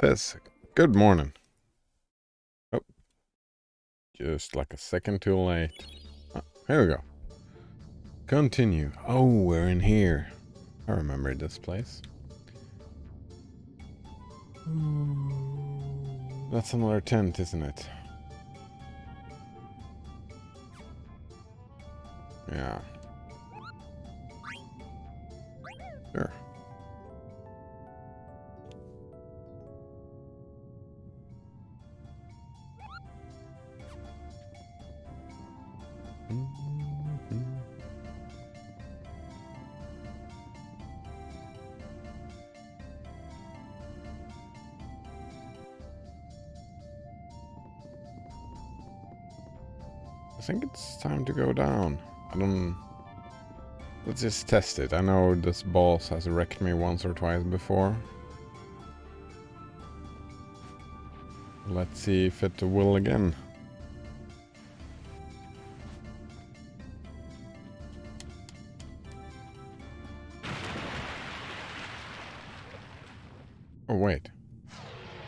this. Good morning. Oh, just like a second too late. Oh, here we go. Continue. Oh, we're in here. I remember this place. That's another tent, isn't it? Yeah. Sure. I think it's time to go down. Let's just test it. I know this boss has wrecked me once or twice before. Let's see if it will again. Oh wait.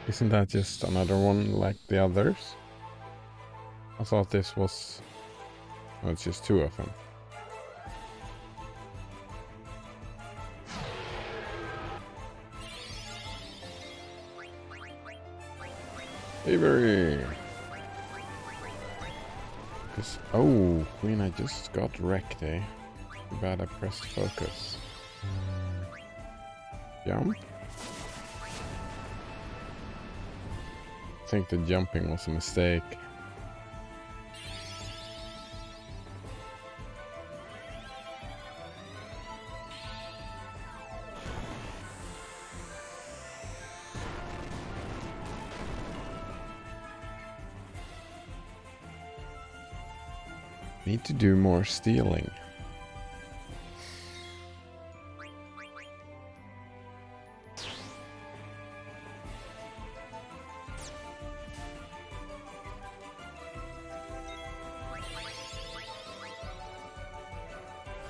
Isn't that just another one like the others? I thought this was... Oh, it's just two of them. Avery! Oh, Queen, I just got wrecked, eh? Too bad I pressed focus. Jump? I think the jumping was a mistake. Need to do more stealing.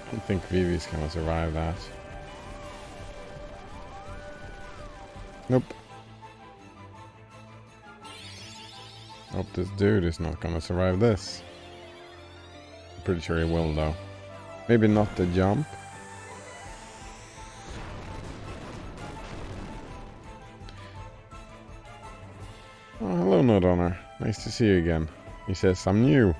I don't think Vivi's gonna survive that. Nope. Hope this dude is not gonna survive this. Pretty sure he will though. Maybe not the jump. Oh, hello, Node Owner. Nice to see you again. He says, I'm new.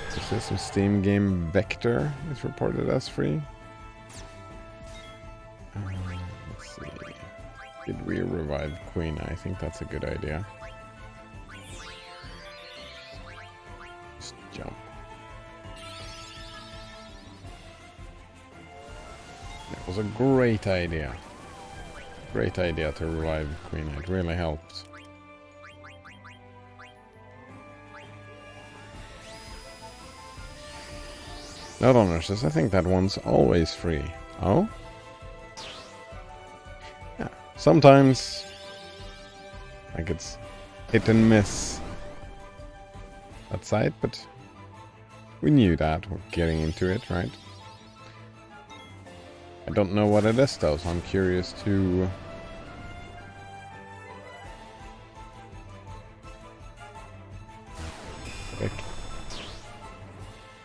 So System Steam game Vector is reported as free. Let's see. Did we revive Queen? I think that's a good idea. Just jump. It was a great idea. Great idea to revive Queen. It really helped. Node Owner says, I think that one's always free. Oh? Yeah. Sometimes, like it's hit and miss that site, but we knew that we're getting into it, right? I don't know what it is though, so I'm curious to...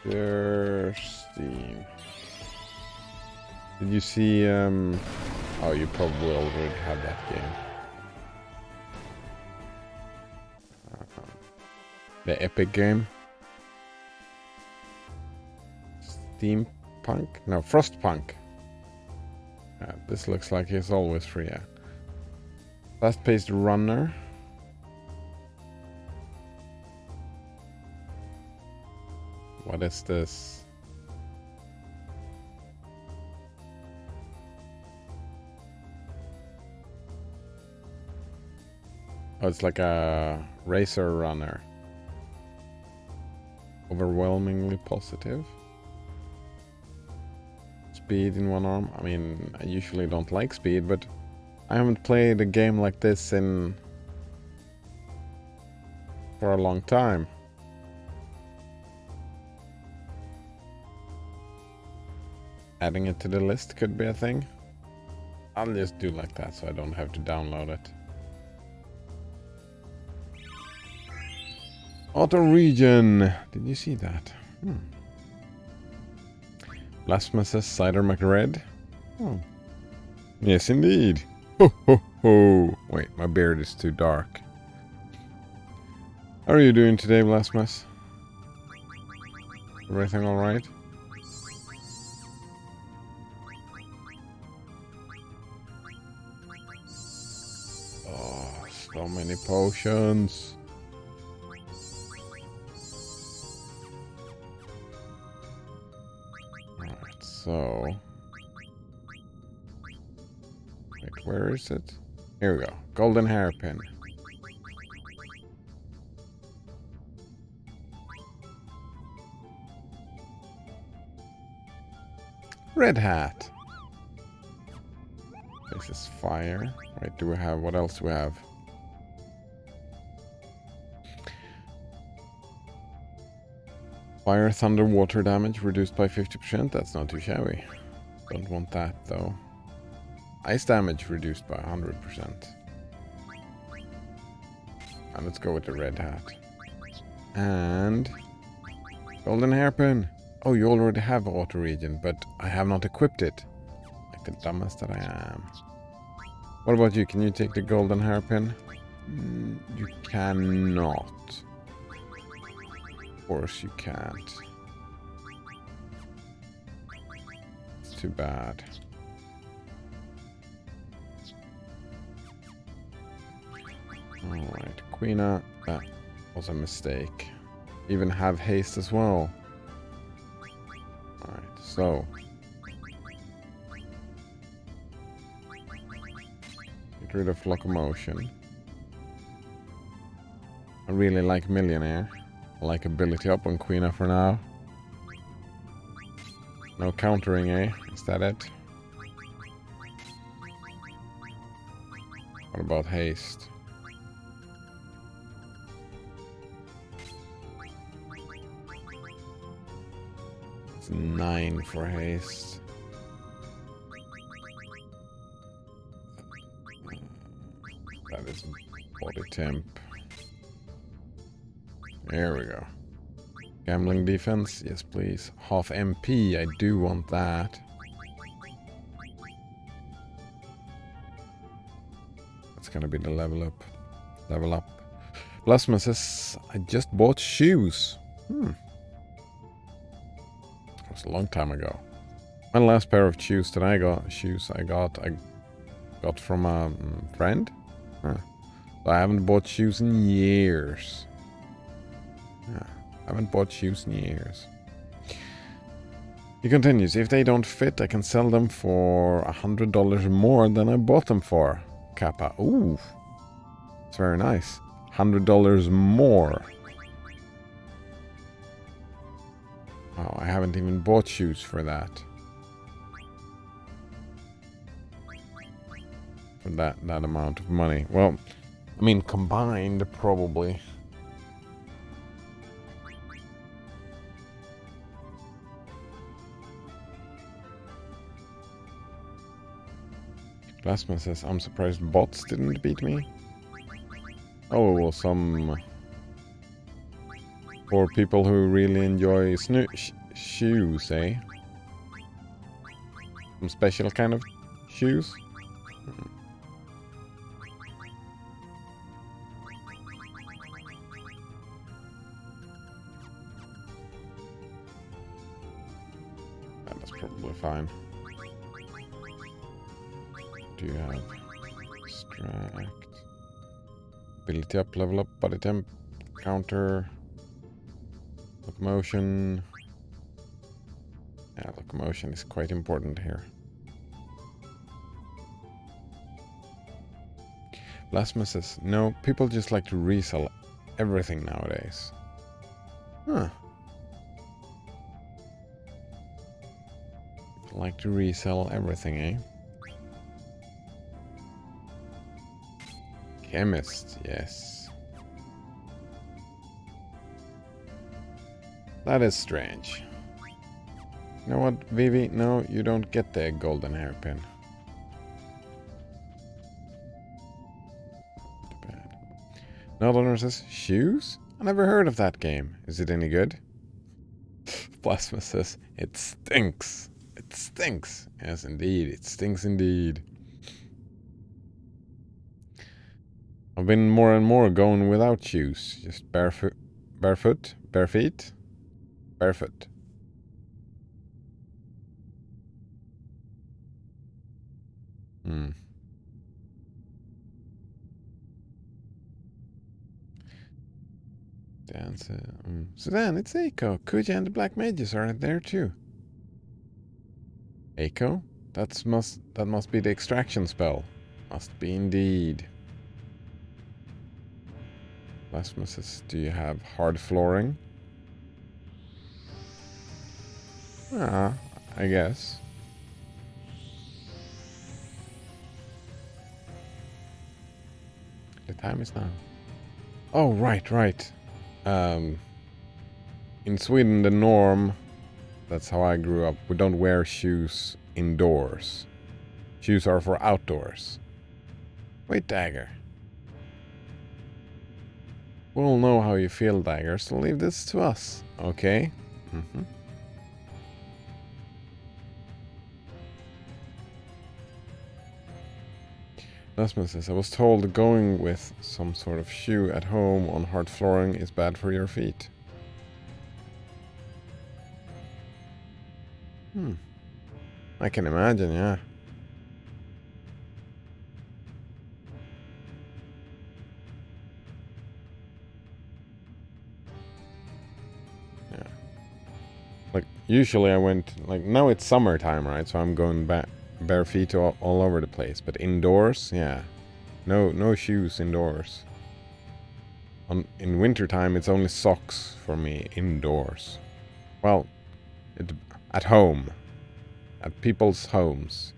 Vector Steam. Did you see, oh, you probably already had that game. The Epic game. Steampunk? No, Frostpunk. This looks like it's always free, yeah. Fast-paced runner. What is this? Oh, it's like a racer runner. Overwhelmingly positive. Speed in one arm. I mean, I usually don't like speed, but I haven't played a game like this for a long time. Adding it to the list could be a thing. I'll just do like that so I don't have to download it. Auto region. Did you see that? Blasphemous Cider McRed. Oh. Yes, indeed. Ho, ho, ho. Wait, my beard is too dark. How are you doing today, Blasphemous? Everything alright? Oh, so many potions. Alright, so... Wait, where is it? Here we go. Golden hairpin. Red hat. This is fire. Wait, do we have... What else do we have? Fire, thunder, water damage reduced by 50%. That's not too shabby. Don't want that, though. Ice damage reduced by 100%. And let's go with the red hat. And... golden hairpin. Oh, you already have auto regen, but I have not equipped it. Like the dumbest that I am. What about you? Can you take the golden hairpin? You cannot. Of course you can't. It's too bad. Alright, Queena. That was a mistake. Even have haste as well. Alright, so. Get rid of locomotion. I really like Millionaire. I like ability up on Queena for now. No countering, eh? Is that it? What about haste? It's 9 for haste. That is body temp. There we go. Gambling defense, yes please. Half MP, I do want that. That's gonna be the level up. Level up. Plasma says, I just bought shoes. That was a long time ago. My last pair of shoes that I got from a friend. So I haven't bought shoes in years. Yeah, I haven't bought shoes in years. He continues, if they don't fit, I can sell them for $100 more than I bought them for. Kappa. Ooh. It's very nice. $100 more. Oh, I haven't even bought shoes for that. For that amount of money. Well, I mean, combined, probably. Plasma says, I'm surprised bots didn't beat me. Oh, well, some... for people who really enjoy shoes, eh? Some special kind of shoes? That's probably fine. Do you have extract? Ability up, level up, body temp, counter, locomotion. Yeah, locomotion is quite important here. Blasphemous says, no, people just like to resell everything nowadays. Huh. People like to resell everything, eh? Chemist, yes. That is strange. You know what, Vivi? No, you don't get the golden hairpin. Another says, shoes? I never heard of that game. Is it any good? Plasma says, it stinks. It stinks. Yes, indeed. It stinks indeed. I've been more and more going without shoes. Just barefoot. Barefoot? Bare feet? Barefoot. Dance. So then, it's Eiko. Kuja and the Black Mages are there too. Eiko? That must be the extraction spell. Must be indeed. Plasma says, do you have hard flooring? Ah, I guess. The time is now. Oh, right. In Sweden, the norm, that's how I grew up, we don't wear shoes indoors. Shoes are for outdoors. Wait, Dagger. We'll know how you feel, Dagger, so leave this to us, okay? Lasman says, I was told going with some sort of shoe at home on hard flooring is bad for your feet. I can imagine, yeah. Yeah. Like, usually I went, like, now it's summertime, right? So I'm going bare feet all over the place. But indoors, yeah. No shoes indoors. In wintertime, it's only socks for me indoors. Well, at home. At people's homes.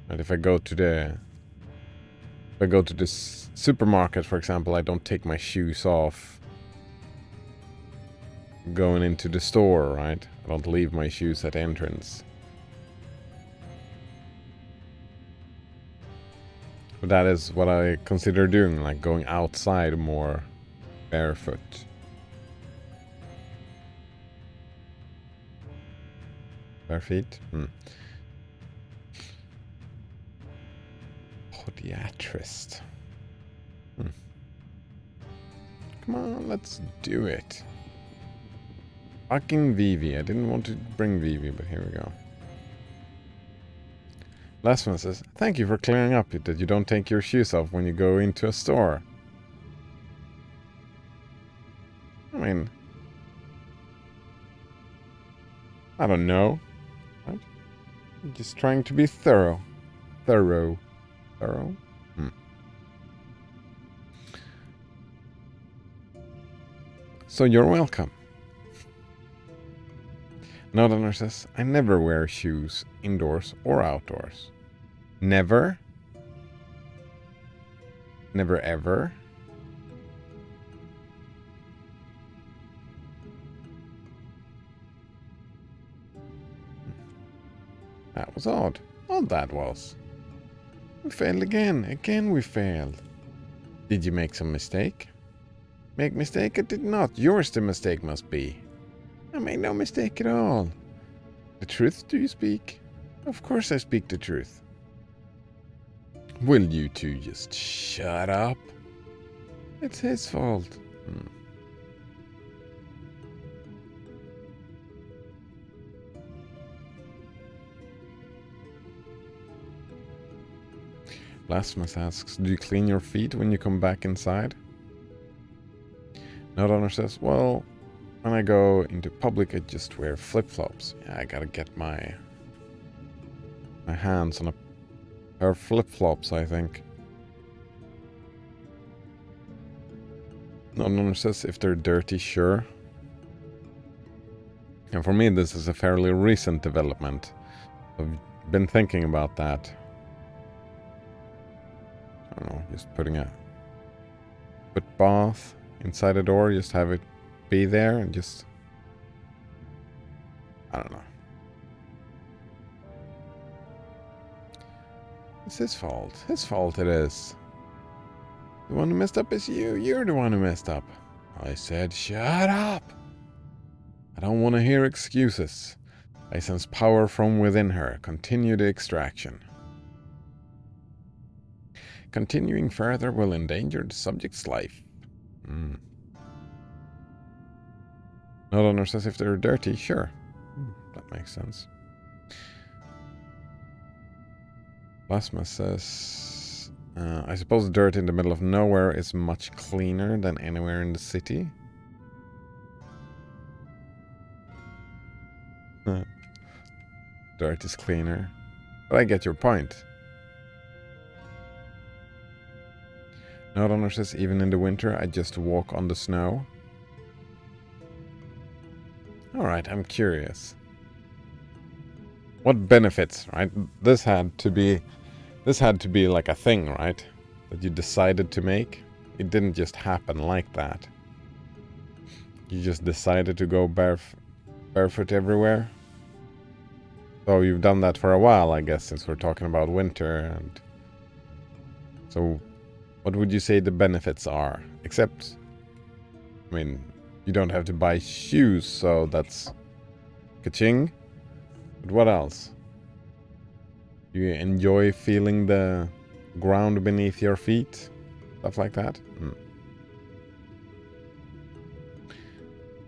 And if I go to the supermarket, for example, I don't take my shoes off going into the store, right? I don't leave my shoes at entrance. But that is what I consider doing, like going outside more barefoot. Bare feet? Podiatrist. Come on, let's do it. Fucking Vivi. I didn't want to bring Vivi, but here we go. Last one says, thank you for clearing up that you don't take your shoes off when you go into a store. I mean, I don't know. Right? I'm just trying to be thorough. Thorough? So you're welcome. Another says, I never wear shoes indoors or outdoors. Never? Never ever? That was odd. Odd that was. We failed again. Again we failed. Did you make some mistake? Make mistake? I did not. Yours the mistake must be. I made no mistake at all. The truth do you speak? Of course I speak the truth. Will you two just shut up? It's his fault. Blasphemous asks, do you clean your feet when you come back inside? Nodhonor says, well, when I go into public, I just wear flip-flops. Yeah, I gotta get my hands on a pair of flip-flops, I think. Nodhonor says, if they're dirty, sure. And for me, this is a fairly recent development. I've been thinking about that. I don't know, just putting a foot bath inside a door, just have it be there and just, I don't know. It's his fault. His fault it is. The one who messed up is you. You're the one who messed up. I said, shut up. I don't want to hear excuses. I sense power from within her. Continue the extraction. Continuing further will endanger the subject's life. Not owner says if they're dirty, sure. That makes sense. Plasma says, I suppose dirt in the middle of nowhere is much cleaner than anywhere in the city. Dirt is cleaner. But I get your point. Not owner says even in the winter I just walk on the snow. Alright, I'm curious. What benefits, right? This had to be like a thing, right? That you decided to make. It didn't just happen like that. You just decided to go barefoot everywhere. So you've done that for a while, I guess, since we're talking about winter. And so what would you say the benefits are? Except, I mean, you don't have to buy shoes, so that's ka-ching. But what else? You enjoy feeling the ground beneath your feet? Stuff like that?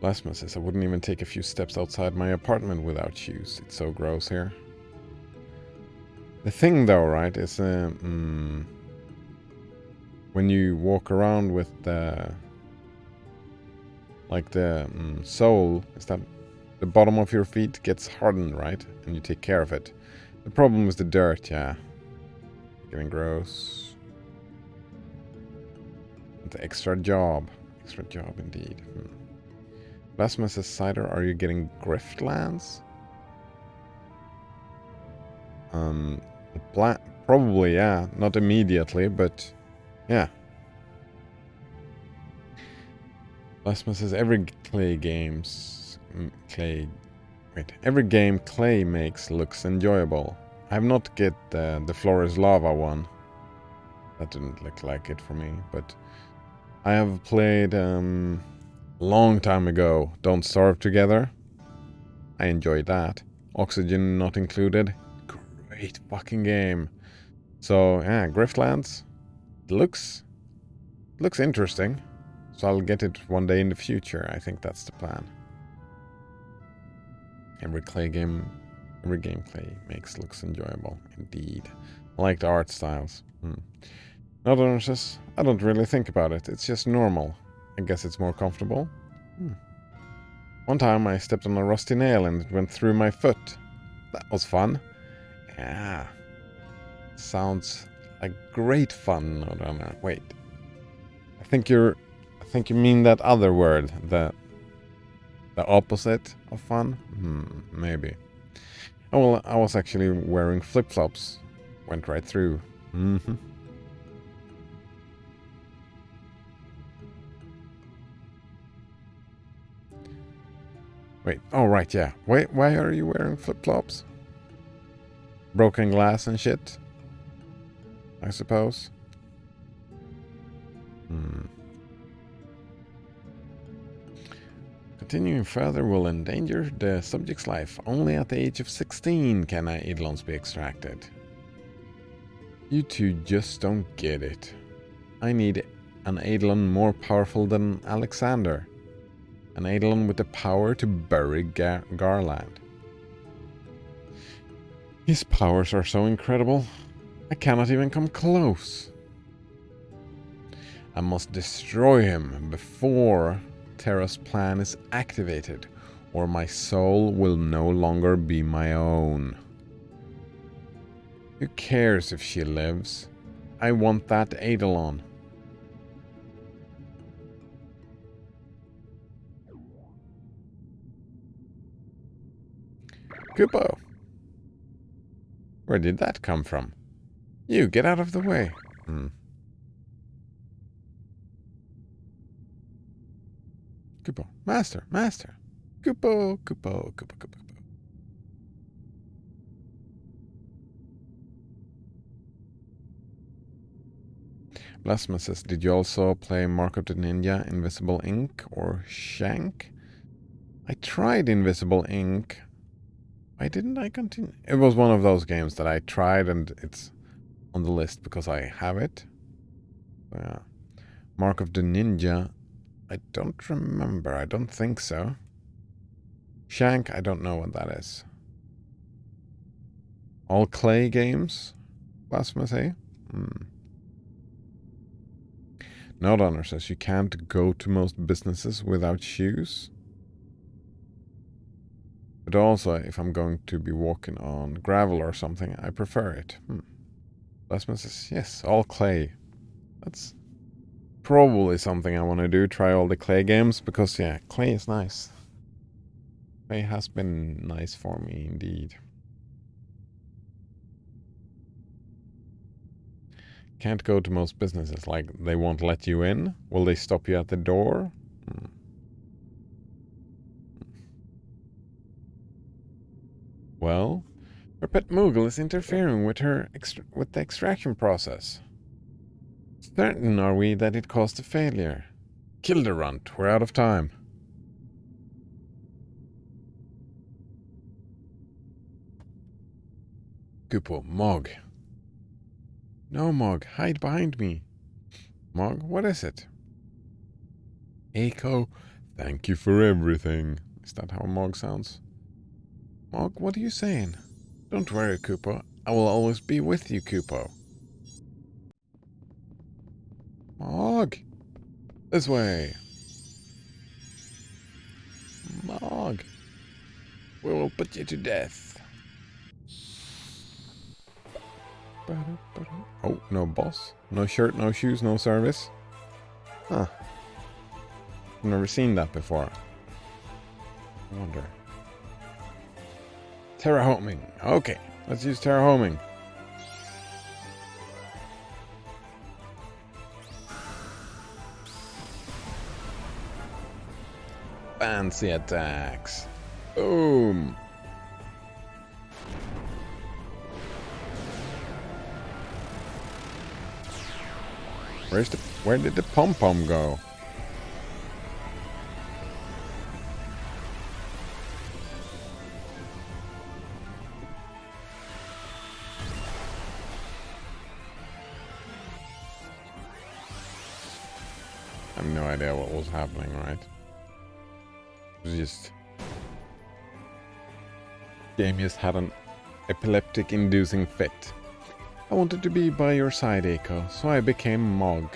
Lasma says, I wouldn't even take a few steps outside my apartment without shoes. It's so gross here. The thing though, right, is when you walk around with the sole, is that the bottom of your feet gets hardened, right? And you take care of it. The problem is the dirt, yeah. Getting gross. The extra job. Extra job indeed. Plasma says, Cider, are you getting grift lands? Probably, yeah. Not immediately, but yeah. Plasma says, every game Clay makes looks enjoyable. I have not get the floor is lava one. That didn't look like it for me, but I have played long time ago Don't Starve Together. I enjoyed that. Oxygen not included. Great fucking game. So yeah, Griftlands looks interesting. So I'll get it one day in the future. I think that's the plan. Every game Clay makes looks enjoyable indeed. I like the art styles. Not honest, I don't really think about it. It's just normal. I guess it's more comfortable. One time I stepped on a rusty nail and it went through my foot. That was fun. Yeah. Sounds like great fun. No. Wait. I think you mean that other word, the opposite of fun? Maybe. Oh, well, I was actually wearing flip-flops. Went right through. Wait, oh right, yeah. Wait, why are you wearing flip-flops? Broken glass and shit? I suppose. Continuing further will endanger the subject's life. Only at the age of 16 can eidolons be extracted. You two just don't get it. I need an eidolon more powerful than Alexander. An eidolon with the power to bury Garland. His powers are so incredible, I cannot even come close. I must destroy him before Terra's plan is activated, or my soul will no longer be my own. Who cares if she lives? I want that eidolon. Kupo! Where did that come from? You, get out of the way. Kupo, master. Kupo. Blasphemous says, did you also play Mark of the Ninja, Invisible Ink, or Shank? I tried Invisible Ink. Why didn't I continue? It was one of those games that I tried and it's on the list because I have it. Mark of the Ninja, I don't remember. I don't think so. Shank, I don't know what that is. All clay games? Blasphemous, eh? Note Honor says you can't go to most businesses without shoes. But also, if I'm going to be walking on gravel or something, I prefer it. Blasphemous says, yes, all clay. That's probably something I want to do. Try all the clay games because, yeah, clay is nice. Clay has been nice for me indeed. Can't go to most businesses, like they won't let you in? Will they stop you at the door? Well, her pet Moogle is interfering with with the extraction process. Certain are we that it caused a failure. Kill the runt, we're out of time. Kupo, Mog. No, Mog, hide behind me. Mog, what is it? Eiko, thank you for everything. Is that how Mog sounds? Mog, what are you saying? Don't worry, Kupo. I will always be with you, Kupo. Mog! This way! Mog! We will put you to death. Oh, no boss. No shirt, no shoes, no service. Huh. I've never seen that before. I wonder. Terrahoming. Okay, let's use terrahoming. Fancy attacks. Boom. Where did the pom-pom go? I have no idea what was happening, right? It was just... game just had an epileptic inducing fit. I wanted to be by your side, Eiko, so I became Mog.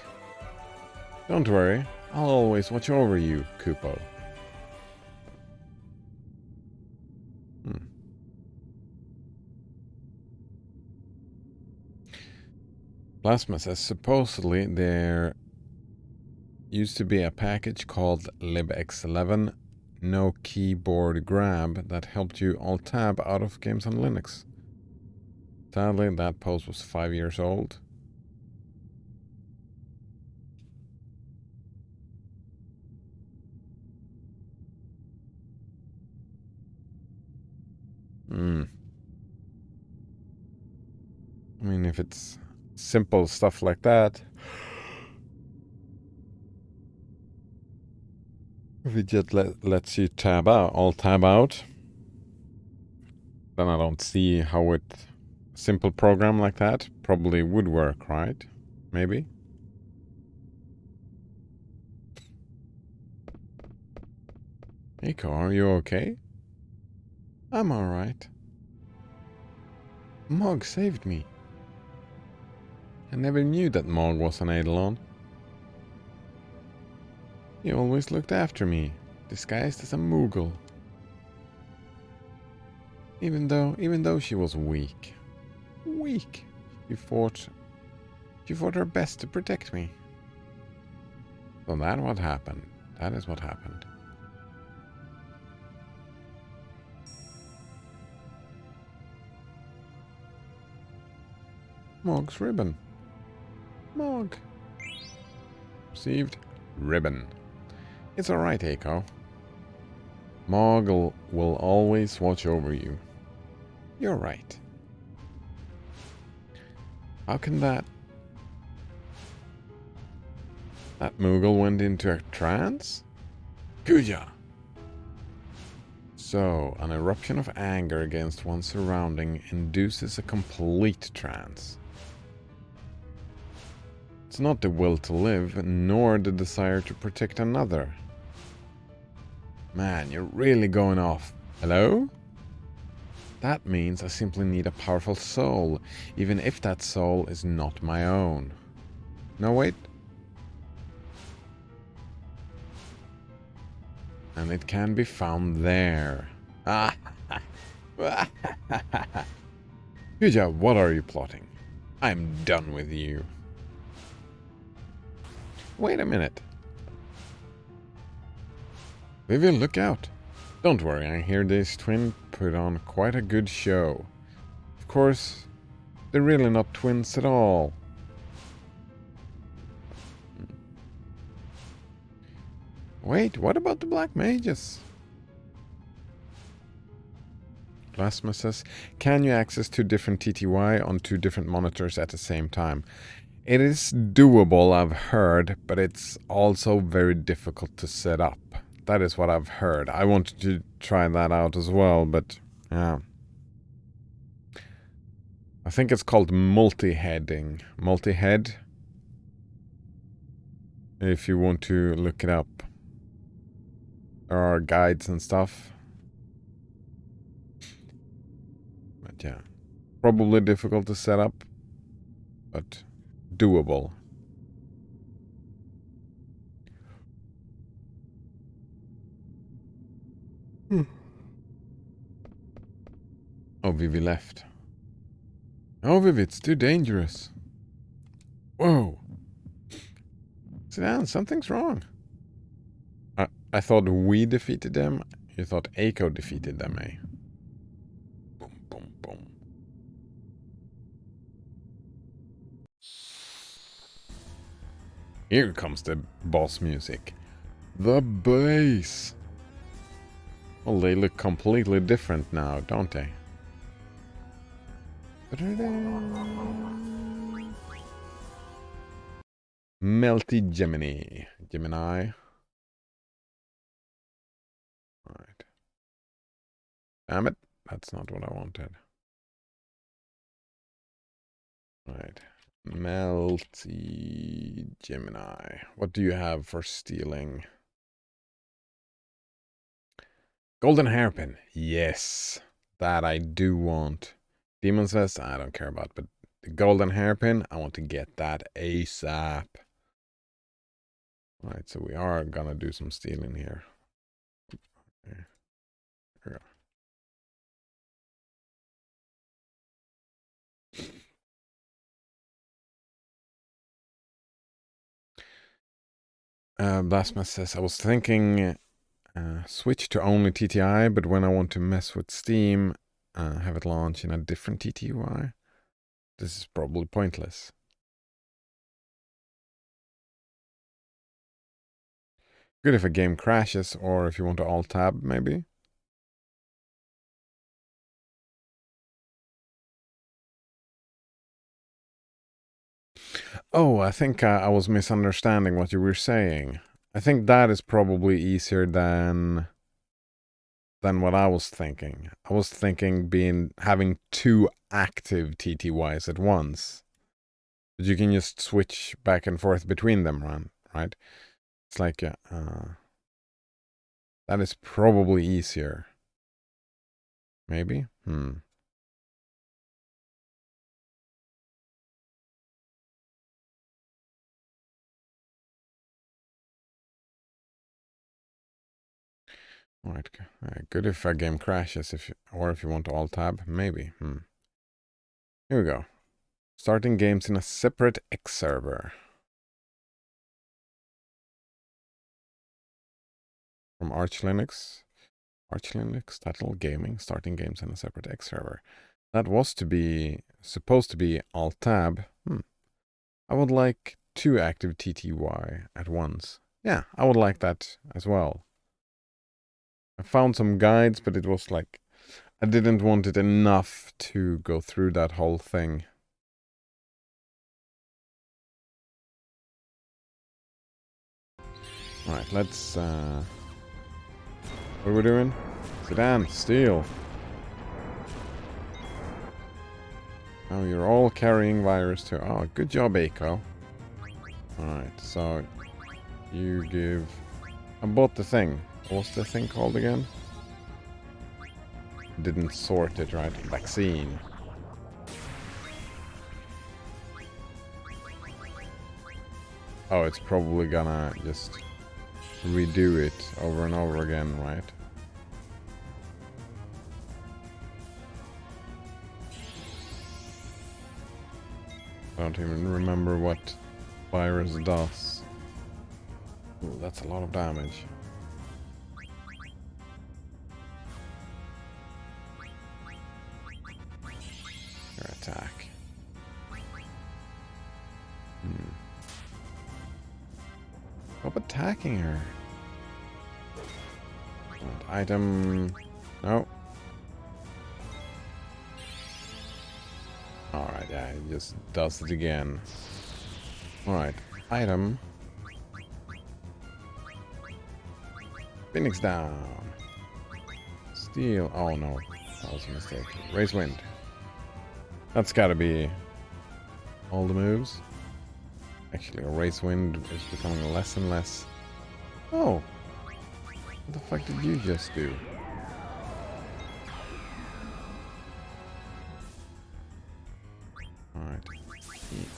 Don't worry, I'll always watch over you, Kupo. Plasma says supposedly there used to be a package called libx11 no keyboard grab that helped you alt-tab out of games on Linux. Sadly, that post was 5 years old. I mean, if it's simple stuff like that, if it just lets you tab out, alt-tab out, then I don't see how simple program like that probably would work, right? Maybe? Eiko, are you okay? I'm alright. Mog saved me. I never knew that Mog was an Eidolon. He always looked after me, disguised as a Moogle. Even though she was weak. Weak. She fought her best to protect me. So that's what happened. That is what happened. Mog's ribbon. Mog. Received ribbon. It's alright, Eiko. Mog will always watch over you. You're right. How can that... That Moogle went into a trance? Kuja! So, an eruption of anger against one's surrounding induces a complete trance. It's not the will to live, nor the desire to protect another. Man, you're really going off. Hello? That means I simply need a powerful soul, even if that soul is not my own. No, wait. And it can be found there. Ah! Yuja, what are you plotting? I'm done with you. Wait a minute. Vivian, look out. Don't worry, I hear this twin put on quite a good show. Of course, they're really not twins at all. Wait, what about the black mages? Plasma says, can you access two different TTY on two different monitors at the same time? It is doable, I've heard, but it's also very difficult to set up. That is what I've heard. I wanted to try that out as well, but yeah. I think it's called multi-heading. Multi-head. If you want to look it up. There are guides and stuff. But yeah. Probably difficult to set up, but doable. Oh, Vivi left. Oh, Vivi, it's too dangerous. Whoa. Sit down, something's wrong. I thought we defeated them. You thought Aiko defeated them, eh? Boom, boom, boom. Here comes the boss music. The bass. Well, they look completely different now, don't they? Melty Gemini. Gemini. Alright. Damn it. That's not what I wanted. Alright. Melty Gemini. What do you have for stealing? Golden hairpin. Yes. That I do want. Demon says I don't care about, but the golden hairpin, I want to get that ASAP. Alright, so we are gonna do some stealing here. There we go. Blasphemous says, I was thinking switch to only TTI, but when I want to mess with Steam, have it launch in a different TTY. This is probably pointless. Good if a game crashes, or if you want to alt-tab, maybe. Oh, I think I was misunderstanding what you were saying. I think that is probably easier than what I was thinking. I was thinking having two active TTYs at once. But you can just switch back and forth between them, right? It's like that is probably easier. Maybe? Alright, good if a game crashes, or if you want to alt-tab, maybe. Here we go. Starting games in a separate X server. From Arch Linux. Arch Linux, Title Gaming, starting games in a separate X server. That was supposed to be alt-tab. I would like two active TTY at once. Yeah, I would like that as well. I found some guides, but it was like, I didn't want it enough to go through that whole thing. Alright, let's, what are we doing? Sedan, steal. Oh, you're all carrying virus too. Oh, good job, Eiko. Alright, so you give... I bought the thing. What's the thing called again? Didn't sort it right. Vaccine. Oh, it's probably gonna just redo it over and over again, right? I don't even remember what virus does. Ooh, that's a lot of damage. Your attack. Stop attacking her. Item. No. Alright, yeah, it just does it again. Alright, item. Phoenix down. Steal. Oh no, that was a mistake. Raise wind. That's gotta be all the moves. Actually, a raise wind is becoming less and less. Oh! What the fuck did you just do? Alright.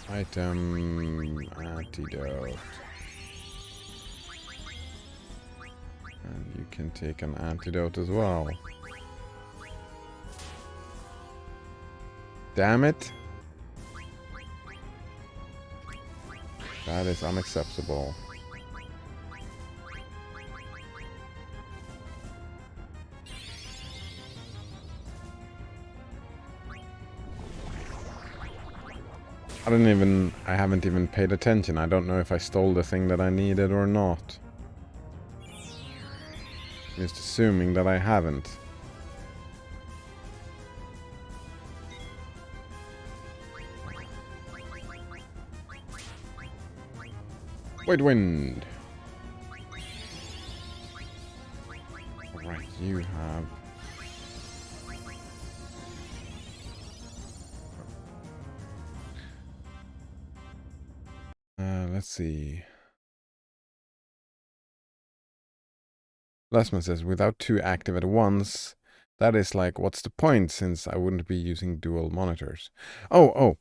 Item... antidote. And you can take an antidote as well. Damn it! That is unacceptable. I haven't even paid attention. I don't know if I stole the thing that I needed or not. Just assuming that I haven't. Wait, wind. Alright, you have... let's see. Lasman says, without two active at once, that is like, what's the point, since I wouldn't be using dual monitors? Oh.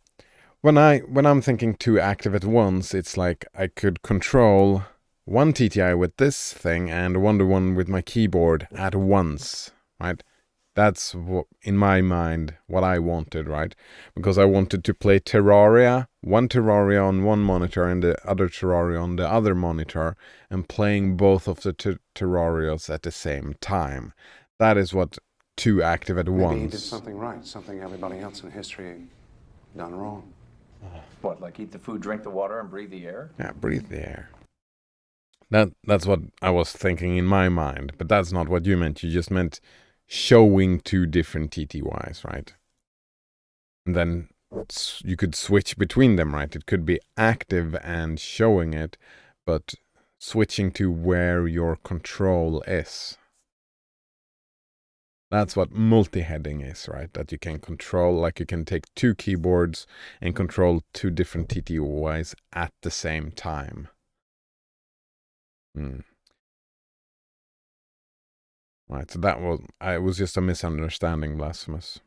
When I'm thinking two active at once, it's like I could control one TTI with this thing and one-to-one with my keyboard at once, right? That's what, in my mind, what I wanted, right? Because I wanted to play Terraria, one Terraria on one monitor and the other Terraria on the other monitor, and playing both of the Terrarias at the same time. That is what two active at once. Maybe he did something right, something everybody else in history done wrong. What, like eat the food, drink the water, and breathe the air? Yeah, breathe the air. That's what I was thinking in my mind, but that's not what you meant. You just meant showing two different TTYs, right? And then you could switch between them, right? It could be active and showing it, but switching to where your control is. That's what multi-heading is, right? That you can control, like you can take two keyboards and control two different TTYs at the same time. Right, so that was just a misunderstanding, Blasphemous.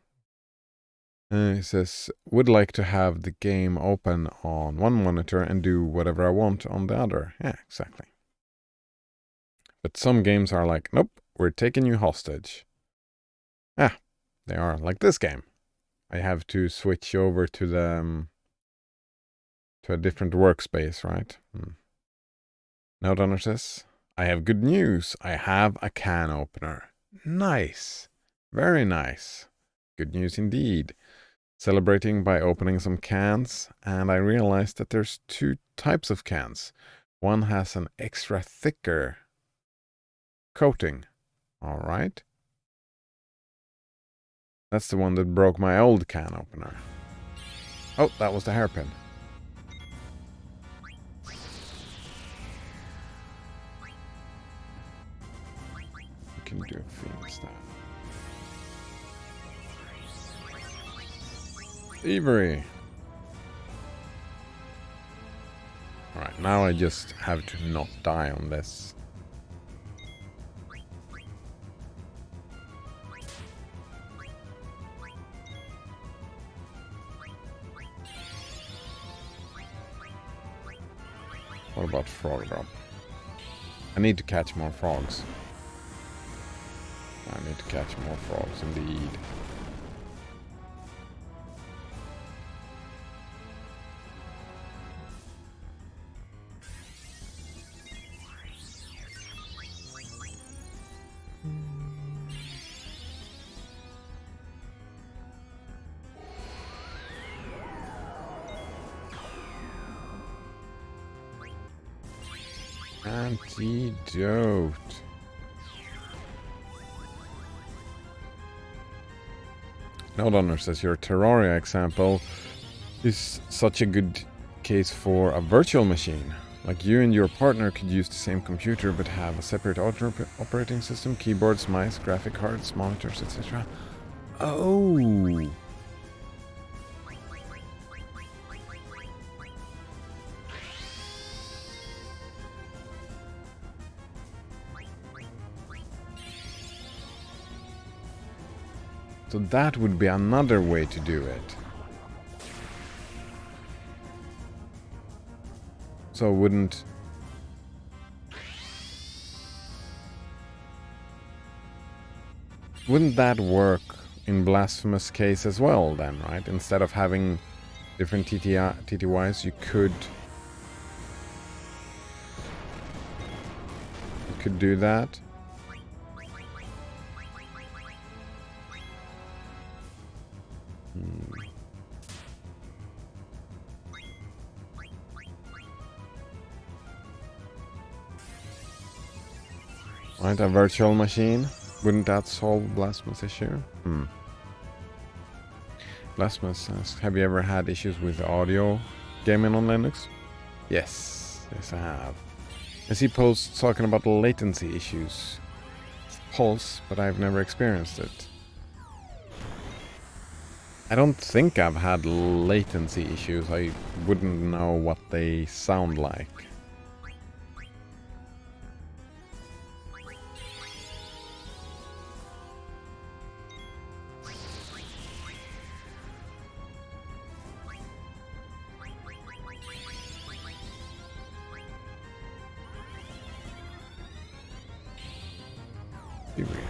He says, would like to have the game open on one monitor and do whatever I want on the other. Yeah, exactly. But some games are like, nope, we're taking you hostage. Ah, they are like this game. I have to switch over to the to a different workspace, right? Now Donner says, I have good news. I have a can opener. Nice. Very nice. Good news indeed. Celebrating by opening some cans, and I realized that there's two types of cans. One has an extra thicker coating. All right. That's the one that broke my old can opener. Oh, that was the hairpin. can do fiend staff. Thievery. Alright, now I just have to not die on this. What about frog drop? I need to catch more frogs. I need to catch more frogs indeed. Antidote. No Donor says your Terraria example is such a good case for a virtual machine. Like you and your partner could use the same computer but have a separate operating system, keyboards, mice, graphic cards, monitors, etc. Oh. So that would be another way to do it. So wouldn't that work in Blasphemous case as well then, right? Instead of having different TTYs, you could do that. Right, a virtual machine. Wouldn't that solve Blasphemous issue? Blasphemous asks, have you ever had issues with audio gaming on Linux? Yes, I have. I see posts talking about latency issues. Pulse, but I've never experienced it. I don't think I've had latency issues. I wouldn't know what they sound like.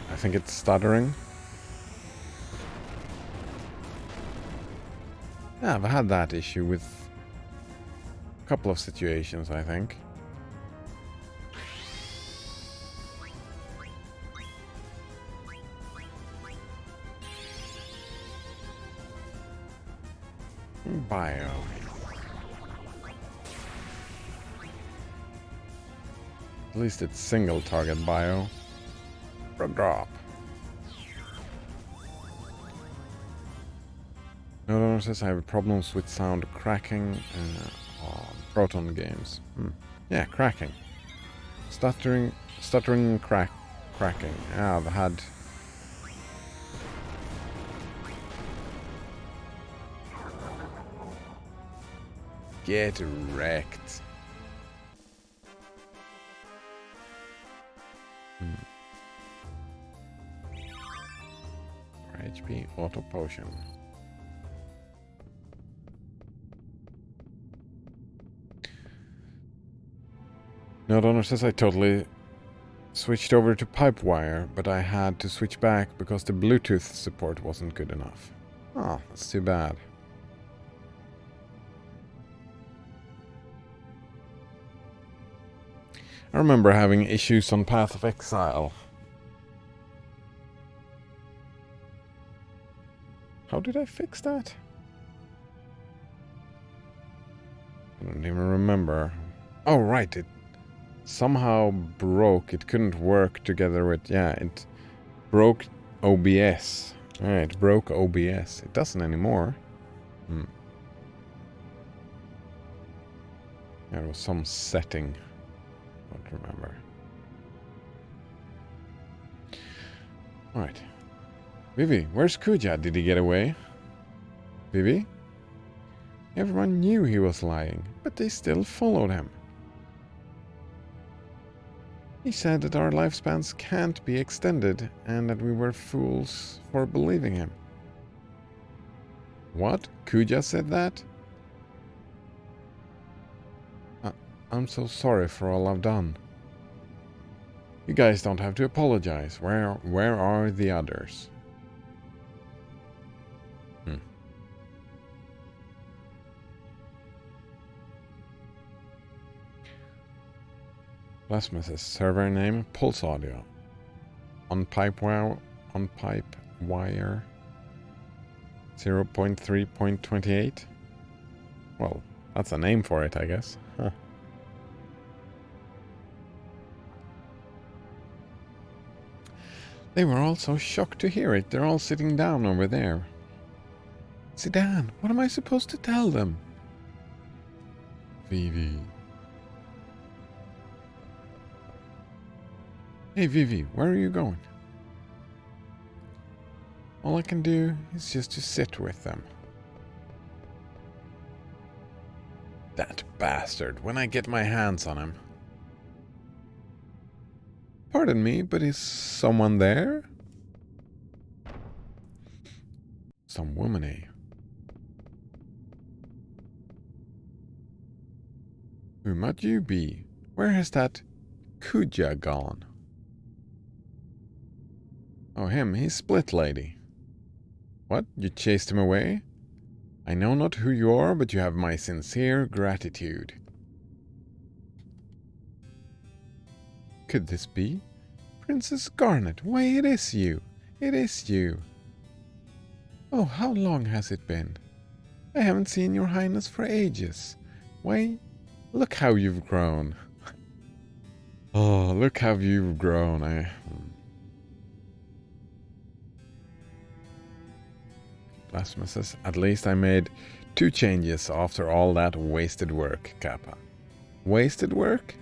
I think it's stuttering. Yeah, I've had that issue with a couple of situations, I think. Bio. At least it's single target bio. Drop. No, says I have problems with sound cracking on Proton games. Yeah, cracking. Stuttering, cracking. Yeah, I've had... Get wrecked. HP auto potion. No Donor says I totally switched over to Pipewire, but I had to switch back because the Bluetooth support wasn't good enough. Oh, that's too bad. I remember having issues on Path of Exile. How did I fix that? I don't even remember. Oh, right, it somehow broke. It couldn't work together with... Yeah, it broke OBS. Alright, it broke OBS. It doesn't anymore. There was some setting. I don't remember. Alright. Vivi, where's Kuja? Did he get away? Vivi? Everyone knew he was lying, but they still followed him. He said that our lifespans can't be extended and that we were fools for believing him. What? Kuja said that? I'm so sorry for all I've done. You guys don't have to apologize. Where are the others? Blasphemous server name Pulse Audio. On pipe wire 0.3.28. Well, that's a name for it, I guess. Huh. They were all so shocked to hear it. They're all sitting down over there. Zidane, what am I supposed to tell them? Vivi. Hey Vivi, where are you going? All I can do is just to sit with them. That bastard, when I get my hands on him. Pardon me, but is someone there? Some woman, eh? Who might you be? Where has that Kuja gone? Oh, him, he's split, lady. What? You chased him away? I know not who you are, but you have my sincere gratitude. Could this be? Princess Garnet, why it is you. It is you. Oh, how long has it been? I haven't seen your highness for ages. Why, look how you've grown. Oh, look how you've grown. Blasphemous. At least I made 2 changes after all that wasted work, Kappa. Wasted work?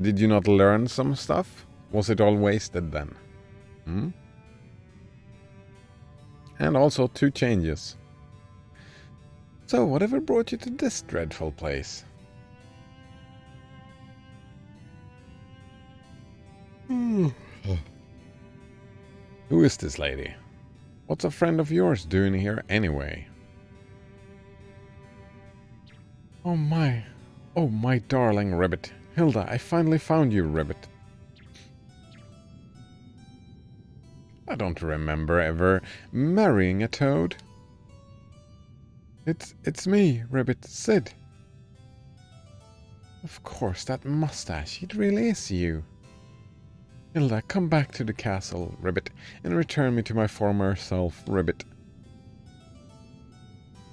Did you not learn some stuff? Was it all wasted then? And also 2 changes. So, whatever brought you to this dreadful place? Who is this lady? What's a friend of yours doing here anyway? Oh my darling Ribbit. Hilda, I finally found you, Ribbit. I don't remember ever marrying a toad. It's me, Ribbit, Sid. Of course, that mustache, it really is you. Hilda, come back to the castle, Ribbit, and return me to my former self, Ribbit.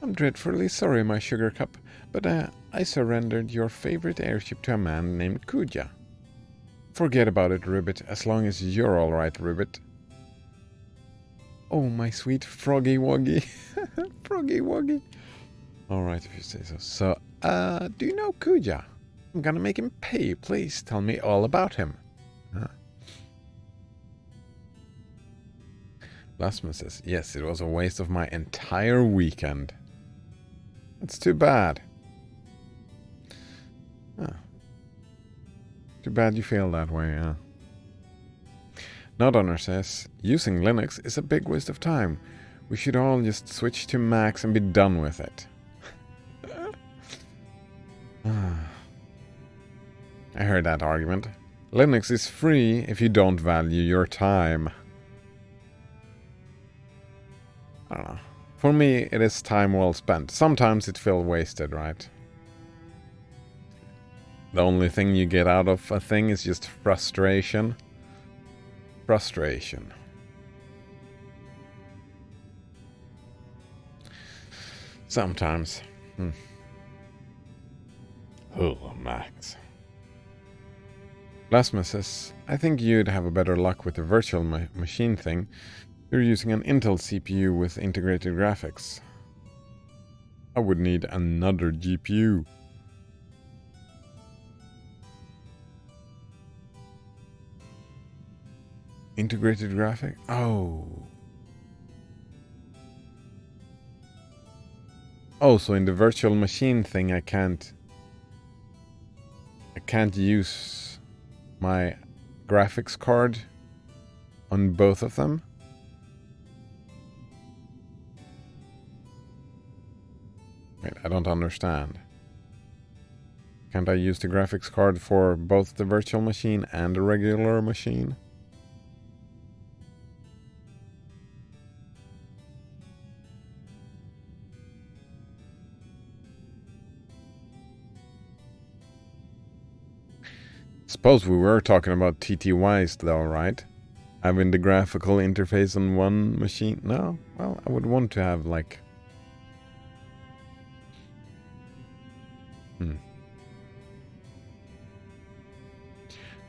I'm dreadfully sorry, my sugar cup, but I surrendered your favorite airship to a man named Kuja. Forget about it, Ribbit, as long as you're all right, Ribbit. Oh, my sweet Froggy Woggy. Froggy Woggy. All right, if you say so. So, do you know Kuja? I'm gonna make him pay. Please tell me all about him. Huh? Blasphemous says, yes, it was a waste of my entire weekend. That's too bad. Huh. Too bad you feel that way, huh? Nodhunter says, using Linux is a big waste of time. We should all just switch to Macs and be done with it. I heard that argument. Linux is free if you don't value your time. I don't know. For me, it is time well spent. Sometimes it feels wasted, right? The only thing you get out of a thing is just frustration. Frustration. Sometimes. Oh, Max. Blasphemous says, I think you'd have a better luck with the virtual machine thing. You're using an Intel CPU with integrated graphics. I would need another GPU. Integrated graphic? Oh. Oh, so in the virtual machine thing I can't use my graphics card on both of them? Wait, I don't understand. Can't I use the graphics card for both the virtual machine and the regular machine? Suppose we were talking about TTYs though, right? Having the graphical interface on one machine? No? Well, I would want to have like...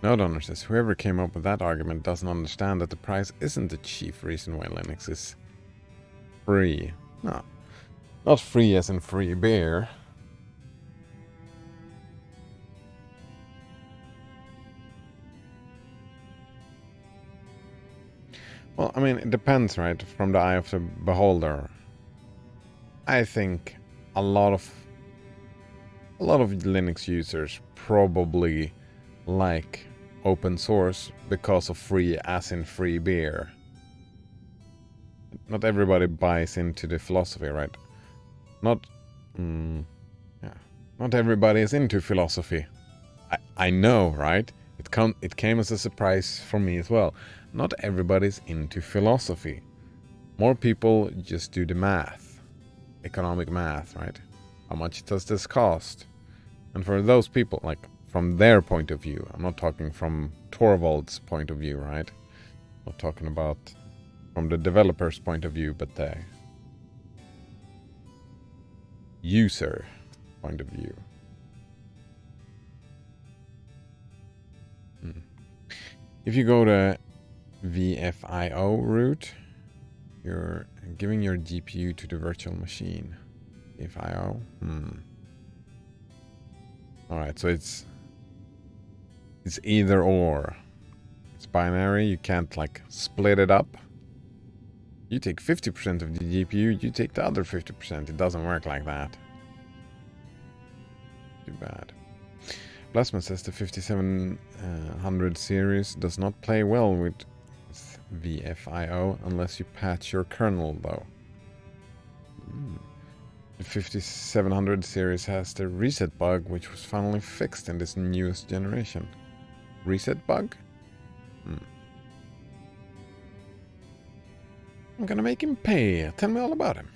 Node says, whoever came up with that argument doesn't understand that the price isn't the chief reason why Linux is free. No. Not free as in free beer. Well, I mean, it depends, right? From the eye of the beholder. I think a lot of Linux users probably like open source because of free as in free beer. Not everybody buys into the philosophy, right? Not everybody is into philosophy. I know, right? It came as a surprise for me as well. Not everybody's into philosophy. More people just do the math. Economic math, right? How much does this cost? And for those people, like, from their point of view, I'm not talking from Torvald's point of view, right? I'm not talking about from the developer's point of view, but the user point of view. If you go to VFIO route, you're giving your GPU to the virtual machine. VFIO? Alright, so it's either or. It's binary, you can't like split it up. You take 50% of the GPU, you take the other 50%. It doesn't work like that. Too bad. Plasma says the 5700 series does not play well with VFIO unless you patch your kernel though. The 5700 series has the reset bug, which was finally fixed in this newest generation. Reset bug? I'm gonna make him pay. Tell me all about him.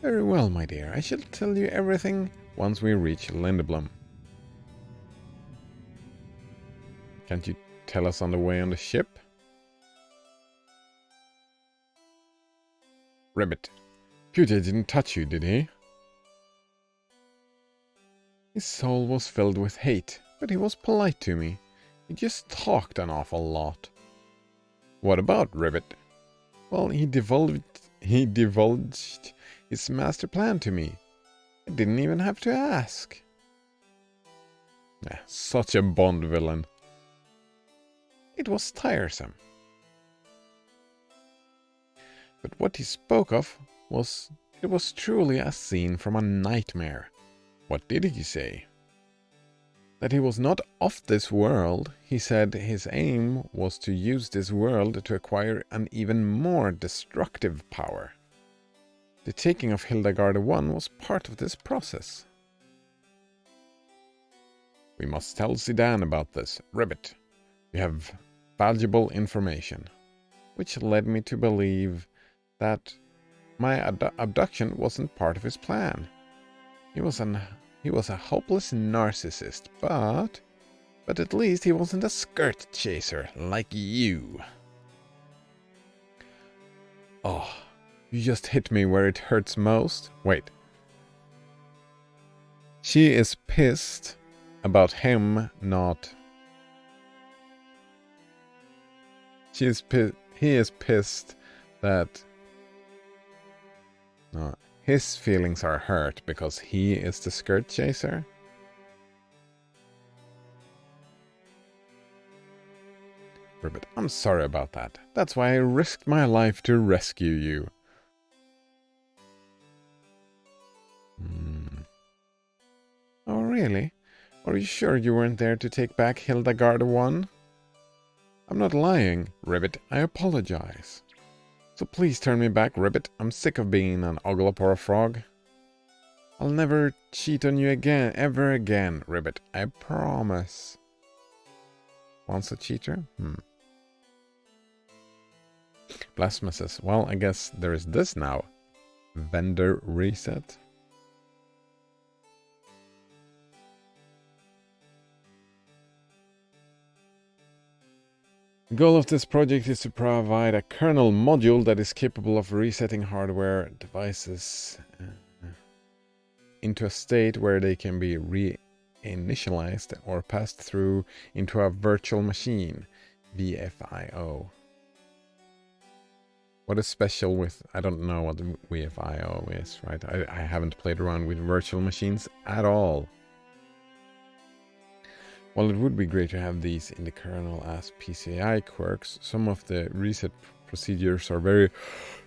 Very well, my dear. I shall tell you everything once we reach Lindeblum. Can't you tell us on the way on the ship? Ribbit. Pewter didn't touch you, did he? His soul was filled with hate, but he was polite to me. He just talked an awful lot. What about Ribbit? Well, he divulged his master plan to me. I didn't even have to ask. Such a Bond villain. It was tiresome. But what he spoke of was truly a scene from a nightmare. What did he say? That he was not of this world. He said his aim was to use this world to acquire an even more destructive power. The taking of Hildegard I was part of this process. We must tell Zidane about this, Ribbit. We have valuable information, which led me to believe that my abduction wasn't part of his plan. He was a hopeless narcissist, but at least he wasn't a skirt chaser like you. Oh, you just hit me where it hurts most. Wait. She is pissed about him not... He is pissed that... No, his feelings are hurt because he is the skirt chaser. Ribbit. I'm sorry about that. That's why I risked my life to rescue you. Oh, really? Are you sure you weren't there to take back Hildegard 1? I'm not lying, Ribbit. I apologize. So please turn me back, Ribbit. I'm sick of being an oglop or a frog. I'll never cheat on you again, ever again, Ribbit. I promise. Once a cheater? Blasphemous says, well, I guess there is this now. Vendor reset. The goal of this project is to provide a kernel module that is capable of resetting hardware devices into a state where they can be reinitialized or passed through into a virtual machine, VFIO. What is special with... I don't know what VFIO is, right? I haven't played around with virtual machines at all. While it would be great to have these in the kernel as PCI quirks, some of the reset procedures are very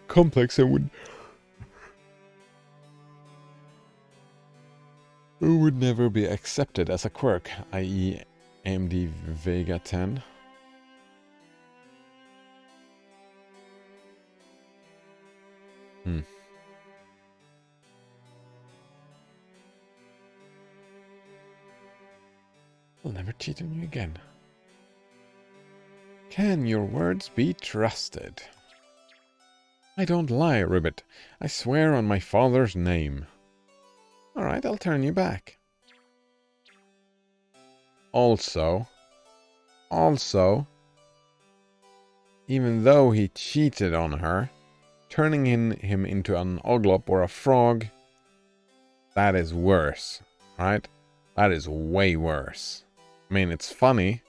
complex and would never be accepted as a quirk, i.e. AMD Vega 10. I'll never cheat on you again. Can your words be trusted? I don't lie, Ribbit. I swear on my father's name. Alright, I'll turn you back. Also, even though he cheated on her, turning him into an oglop or a frog, that is worse, right? That is way worse. I mean, it's funny,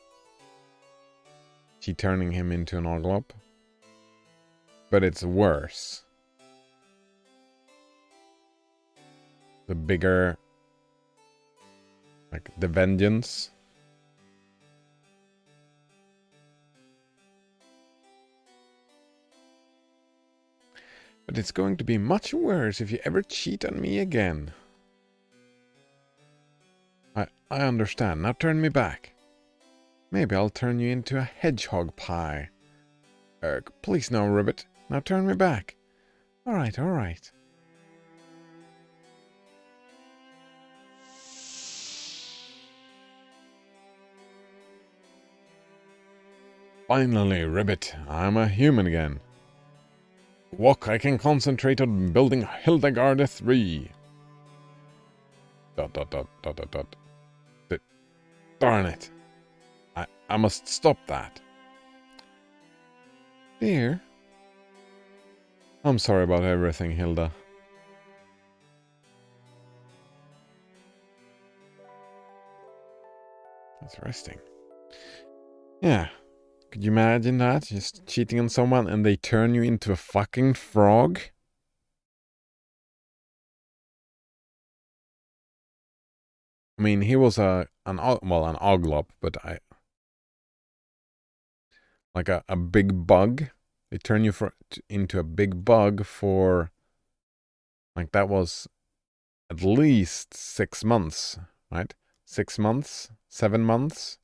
she turning him into an oglop, but it's worse. The bigger, like the vengeance. But it's going to be much worse if you ever cheat on me again. I understand. Now turn me back. Maybe I'll turn you into a hedgehog pie. Please no, Ribbit. Now turn me back. Alright, alright. Finally, Ribbit. I'm a human again. Walk, I can concentrate on building Hildegard 3. ... Darn it. I must stop that. Dear. I'm sorry about everything, Hilda. That's resting. Yeah. Could you imagine that? Just cheating on someone and they turn you into a fucking frog? I mean, he was an oglop, but like a big bug. They turn you into a big bug for, like, that was at least 6 months, right? 6 months, 7 months.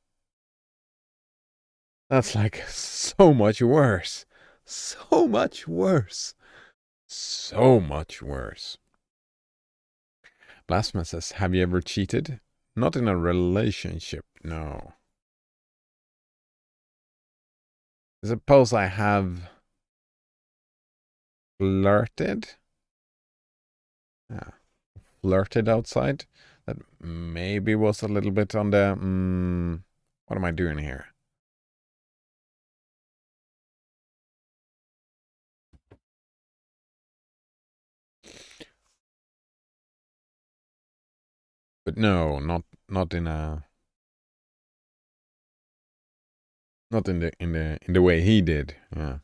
That's like so much worse. So much worse. So much worse. Blasphemous says, have you ever cheated? Not in a relationship, no. I suppose I have flirted. Yeah. Flirted outside. That maybe was a little bit on the, what am I doing here? But no, not in a, not in the way he did. Yeah.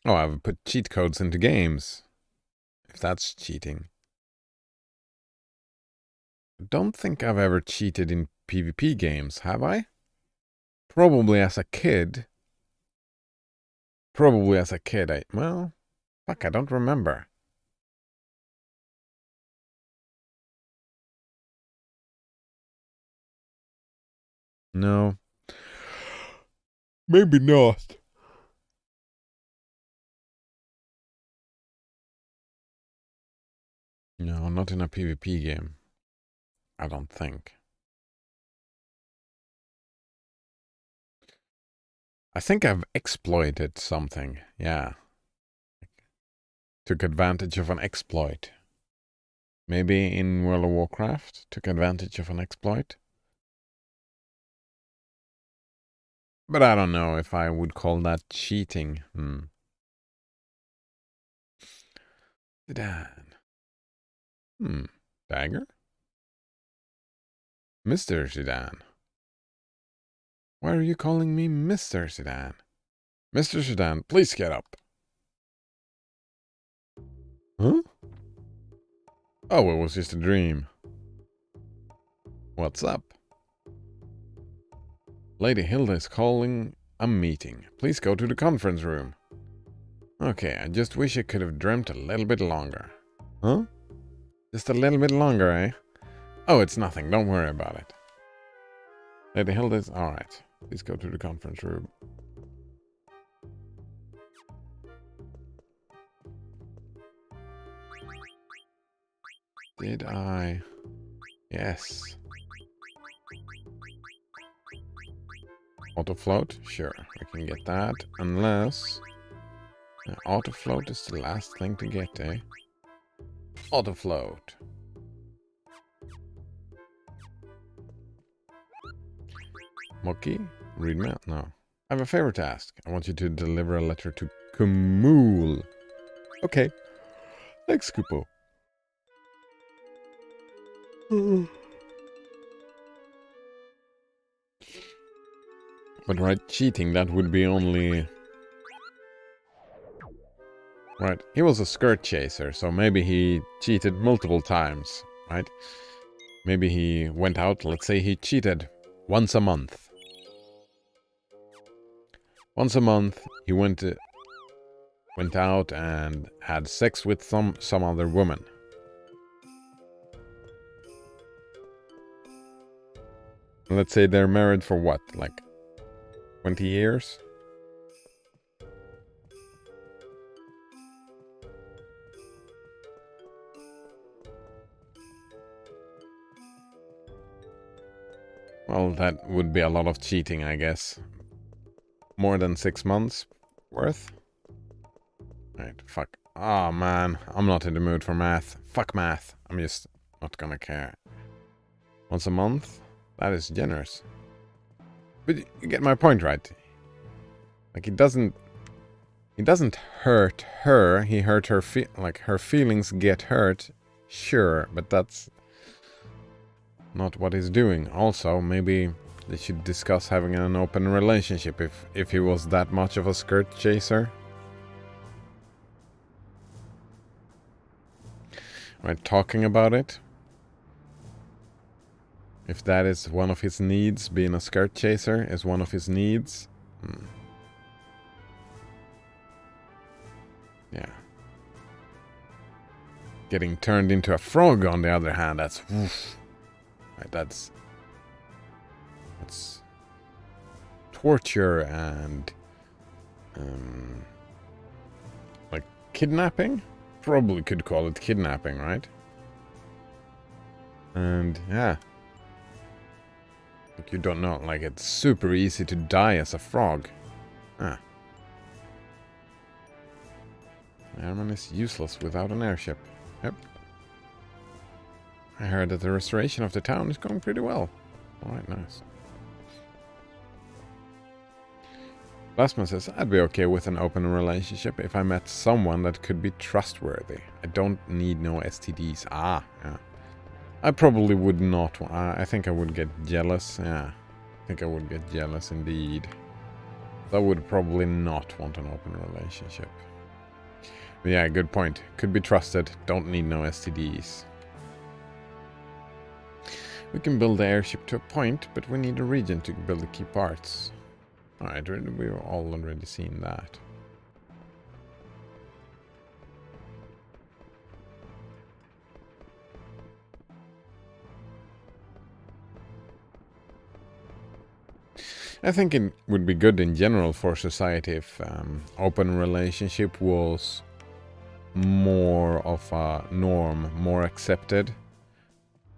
Oh, I've put cheat codes into games. If that's cheating. I don't think I've ever cheated in PvP games, have I? Probably as a kid. Well, fuck, I don't remember. No. Maybe not. No, not in a PvP game. I don't think. I think I've exploited something. Yeah. Took advantage of an exploit. Maybe in World of Warcraft, took advantage of an exploit. But I don't know if I would call that cheating. Zidane. Dagger? Mr. Zidane. Why are you calling me Mr. Zidane? Mr. Zidane, please get up. Huh? Oh, it was just a dream. What's up? Lady Hilda is calling a meeting. Please go to the conference room. Okay, I just wish I could have dreamt a little bit longer. Huh? Just a little bit longer, eh? Oh, it's nothing. Don't worry about it. Lady Hilda is... Alright. Please go to the conference room. Did I... Yes. Auto float? Sure, I can get that. Unless... auto float is the last thing to get, eh? Auto float. Moki? Read mail? No. I have a favor to ask. I want you to deliver a letter to Kumul. Okay. Thanks, Kupo. But right, cheating, that would be only... Right, he was a skirt chaser, so maybe he cheated multiple times, right? Maybe he went out, let's say he cheated once a month. Once a month, he went out and had sex with some other woman. Let's say they're married for what, like 20 years? Well, that would be a lot of cheating, I guess. More than 6 months worth? Right, fuck. Oh man, I'm not in the mood for math. Fuck math. I'm just not gonna care. Once a month? That is generous. But you get my point, right? Like, he doesn't hurt her. He hurt her, like, her feelings get hurt. Sure, but that's not what he's doing. Also, maybe they should discuss having an open relationship if he was that much of a skirt chaser. Right, talking about it. If that is one of his needs, being a skirt chaser is one of his needs. Yeah. Getting turned into a frog, on the other hand, that's... Oof. Right, that's torture and... like, kidnapping? Probably could call it kidnapping, right? And, yeah. Like, you don't know, like, it's super easy to die as a frog. Airman is useless without an airship. Yep. I heard that the restoration of the town is going pretty well. Alright, nice. Plasma says, I'd be okay with an open relationship if I met someone that could be trustworthy. I don't need no STDs. Yeah. I probably would not. I think I would get jealous. Yeah. I think I would get jealous indeed. I would probably not want an open relationship. But yeah, good point. Could be trusted. Don't need no STDs. We can build the airship to a point, but we need a region to build the key parts. Alright, we've all already seen that. I think it would be good in general for society if open relationship was more of a norm, more accepted.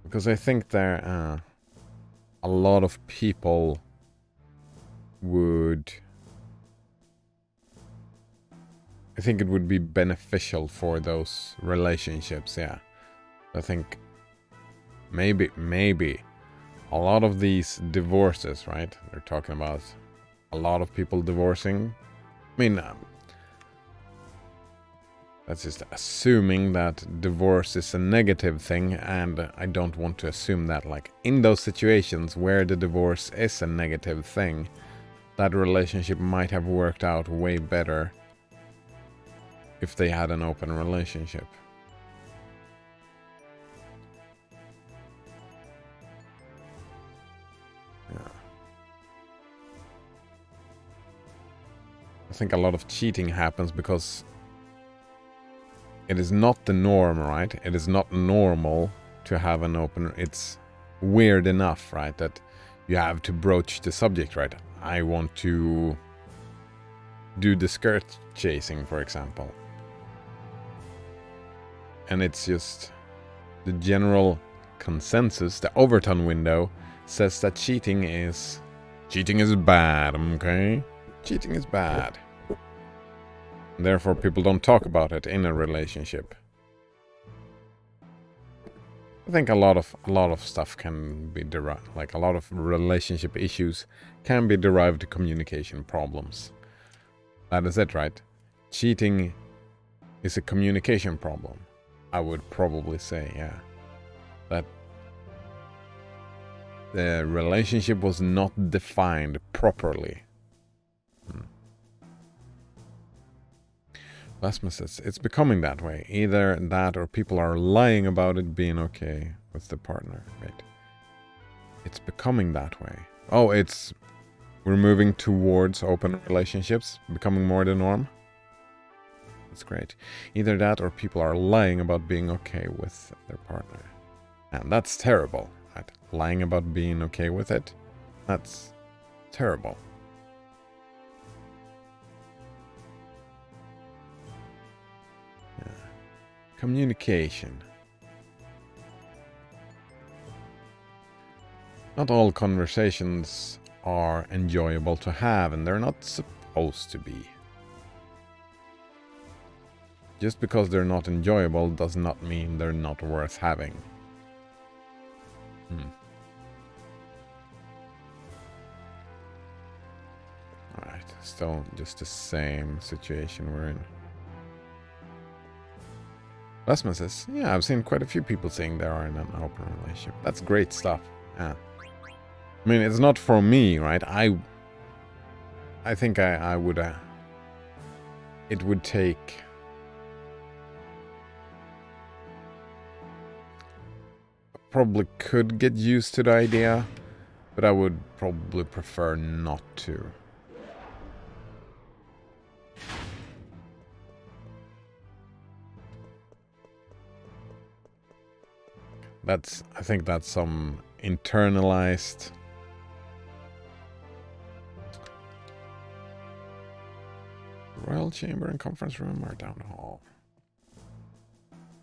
Because I think there a lot of people would... I think it would be beneficial for those relationships, yeah. I think maybe a lot of these divorces, right? They're talking about a lot of people divorcing. I mean, that's just assuming that divorce is a negative thing, and I don't want to assume that, like, in those situations where the divorce is a negative thing, that relationship might have worked out way better if they had an open relationship. Yeah. I think a lot of cheating happens because it is not the norm, right? It is not normal to have an open... It's weird enough, right? That you have to broach the subject, right? I want to do the skirt chasing, for example. And it's just the general consensus, the Overton window, says that cheating is bad, okay? Cheating is bad. Therefore, people don't talk about it in a relationship. I think a lot of stuff can be derived, like a lot of relationship issues can be derived to communication problems. That is it, right? Cheating is a communication problem. I would probably say, yeah. That the relationship was not defined properly. Lasmus says, it's becoming that way. Either that or people are lying about it being okay with the partner. Right? It's becoming that way. Oh, we're moving towards open relationships, becoming more the norm. That's great. Either that or people are lying about being okay with their partner. And that's terrible. Right? Lying about being okay with it. That's terrible. Communication. Not all conversations are enjoyable to have, and they're not supposed to be. Just because they're not enjoyable does not mean they're not worth having. Alright, still just the same situation we're in. Lasman says, yeah, I've seen quite a few people saying they are in an open relationship. That's great stuff. Yeah. I mean, it's not for me, right? I think I would... it would take... probably could get used to the idea, but I would probably prefer not to. I think that's some internalized... Royal Chamber and Conference Room or Town Hall?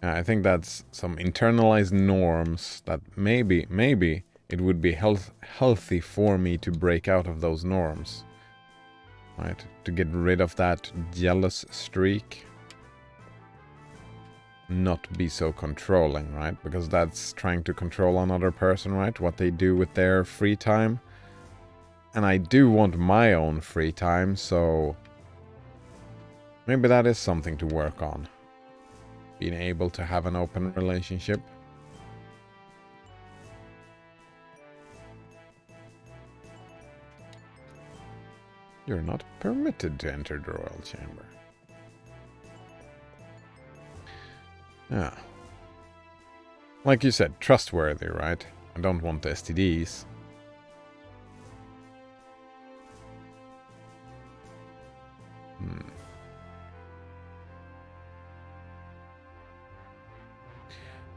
I think that's some internalized norms that maybe it would be healthy for me to break out of those norms. Right? To get rid of that jealous streak. Not be so controlling, right? Because that's trying to control another person, right? What they do with their free time. And I do want my own free time, so maybe that is something to work on. Being able to have an open relationship. You're not permitted to enter the Royal Chamber. Yeah. Like you said, trustworthy, right? I don't want STDs.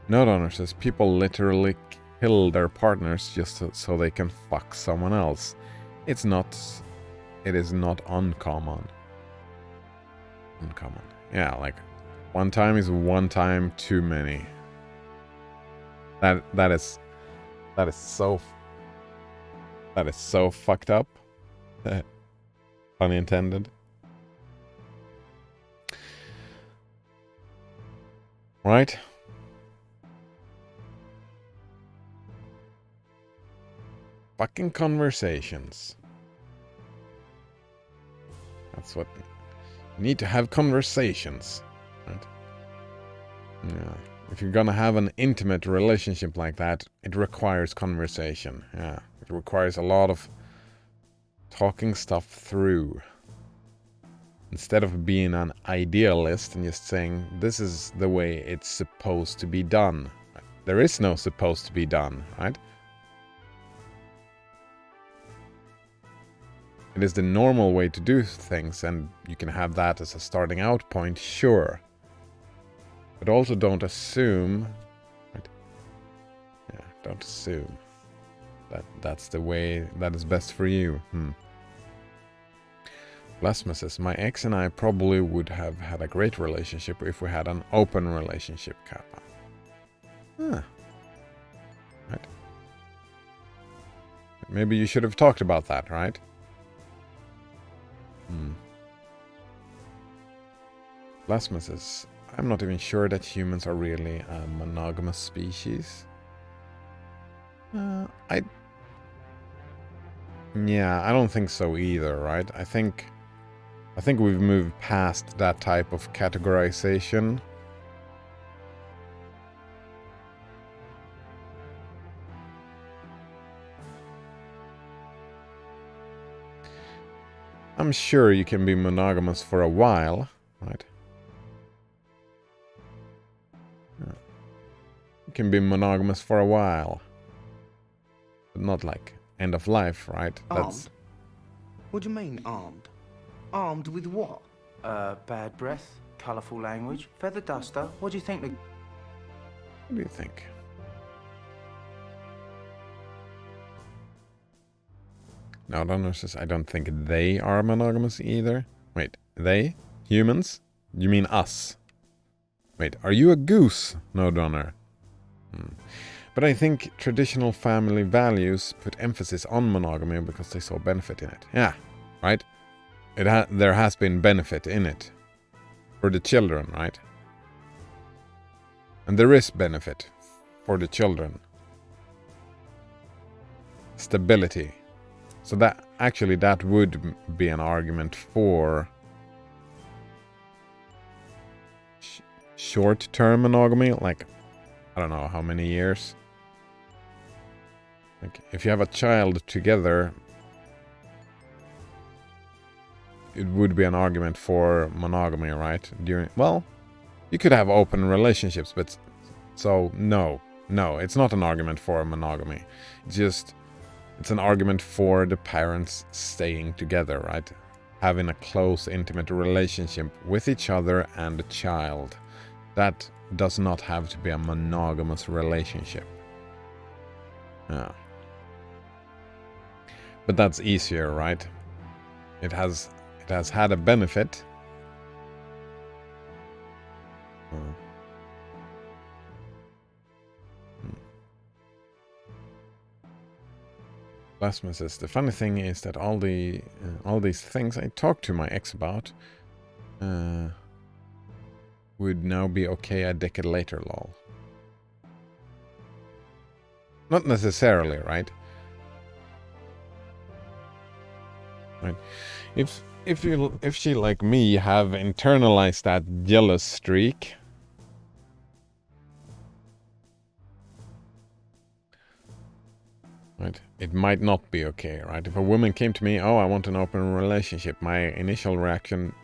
Note owner says people literally kill their partners just so they can fuck someone else. It is not uncommon. Uncommon. Yeah, like one time is one time too many. That is so fucked up. Pun intended. Right? Fucking conversations. That's what... You need to have conversations. Right? Yeah. If you're gonna have an intimate relationship like that, it requires conversation. Yeah. It requires a lot of talking stuff through. Instead of being an idealist and just saying, this is the way it's supposed to be done. There is no supposed to be done, right? It is the normal way to do things, and you can have that as a starting out point, sure. But also don't assume, right? Yeah, don't assume that that's the way that is best for you. Blasphemous says, my ex and I probably would have had a great relationship if we had an open relationship, Kappa. Huh. Right. Maybe you should have talked about that, right? Blasphemous says, I'm not even sure that humans are really a monogamous species. I don't think so either, right? I think we've moved past that type of categorization. I'm sure you can be monogamous for a while, right? You can be monogamous for a while. But not like end of life, right? Armed? What do you mean, armed? Armed with what? Bad breath, colourful language, feather duster. What do you think? What do you think? Now, Donner says, I don't think they are monogamous either. Wait, they? Humans? You mean us? Wait, are you a goose? No, Donner. But I think traditional family values put emphasis on monogamy because they saw benefit in it. Yeah, right? There has been benefit in it. For the children, right? And there is benefit for the children. Stability. So that would be an argument for short-term monogamy, like I don't know how many years. Like if you have a child together, it would be an argument for monogamy, right? You could have open relationships, but so no, it's not an argument for monogamy. It's an argument for the parents staying together, right? Having a close, intimate relationship with each other and the child. That does not have to be a monogamous relationship. Yeah. But that's easier, right? It has had a benefit. Blasphemous says, the funny thing is that all these things I talked to my ex about would now be okay a decade later, lol. Not necessarily, right? Right. If she like me have internalized that jealous streak, right, it might not be okay, right? If a woman came to me, oh, I want an open relationship, my initial reaction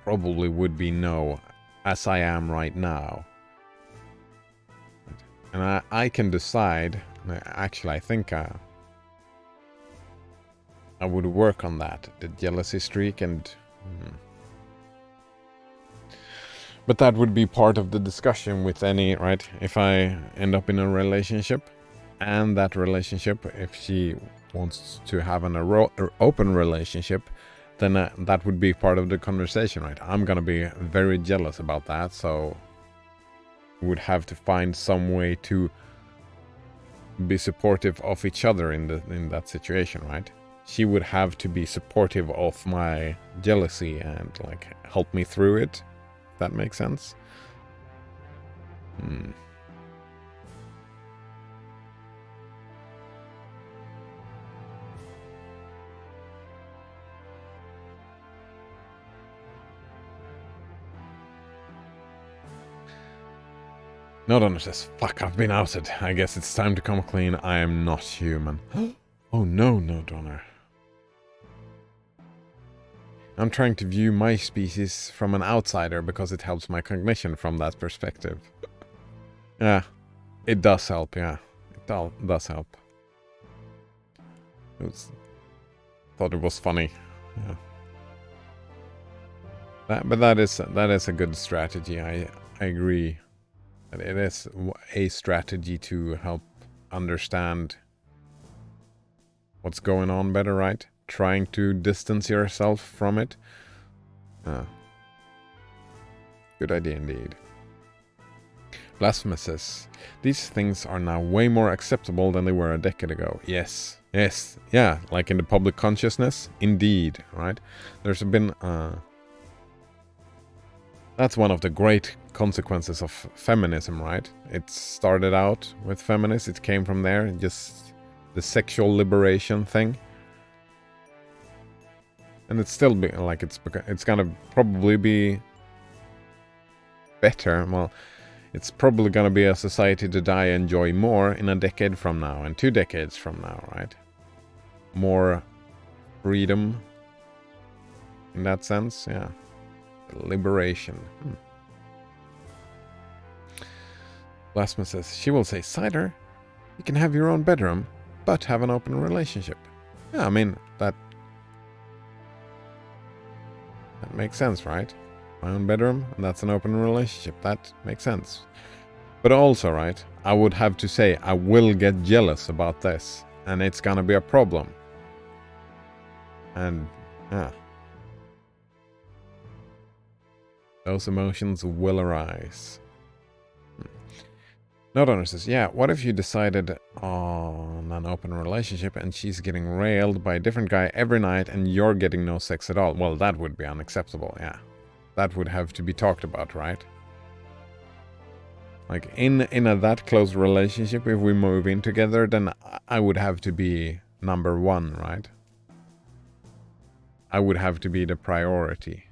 probably would be no, as I am right now. And I can decide Actually, I think I would work on that, the jealousy streak, and but that would be part of the discussion with any, right? If I end up in a relationship, and that relationship, if she wants to have an open relationship, then that would be part of the conversation, right? I'm gonna be very jealous about that, so we would have to find some way to be supportive of each other in that situation, right? She would have to be supportive of my jealousy and like help me through it. If that makes sense. No, Donner says, fuck, I've been outed. I guess it's time to come clean. I am not human. Oh no, no, Donner. I'm trying to view my species from an outsider because it helps my cognition from that perspective. Yeah, it does help, yeah. It does help. Thought it was funny. Yeah. But that is a good strategy. I agree. It is a strategy to help understand what's going on better, right? Trying to distance yourself from it. Good idea indeed. Blasphemous says, these things are now way more acceptable than they were a decade ago. Yes, yeah, like in the public consciousness, indeed, right? There's been that's one of the great consequences of feminism, right? It started out with feminists, it came from there, just the sexual liberation thing. And it's still like it's gonna probably be better. Well, it's probably gonna be a society that I enjoy more in a decade from now and 2 decades from now, right? More freedom in that sense, yeah. Liberation. Blasphemous says, she will say, Cider, you can have your own bedroom, but have an open relationship. Yeah, I mean, that makes sense, right? My own bedroom, and that's an open relationship. That makes sense. But also, right, I would have to say, I will get jealous about this, and it's gonna be a problem. And, yeah. Those emotions will arise. Nodonor says, yeah, what if you decided on an open relationship and she's getting railed by a different guy every night and you're getting no sex at all? Well, that would be unacceptable, yeah. That would have to be talked about, right? Like, in a that close relationship, if we move in together, then I would have to be number one, right? I would have to be the priority.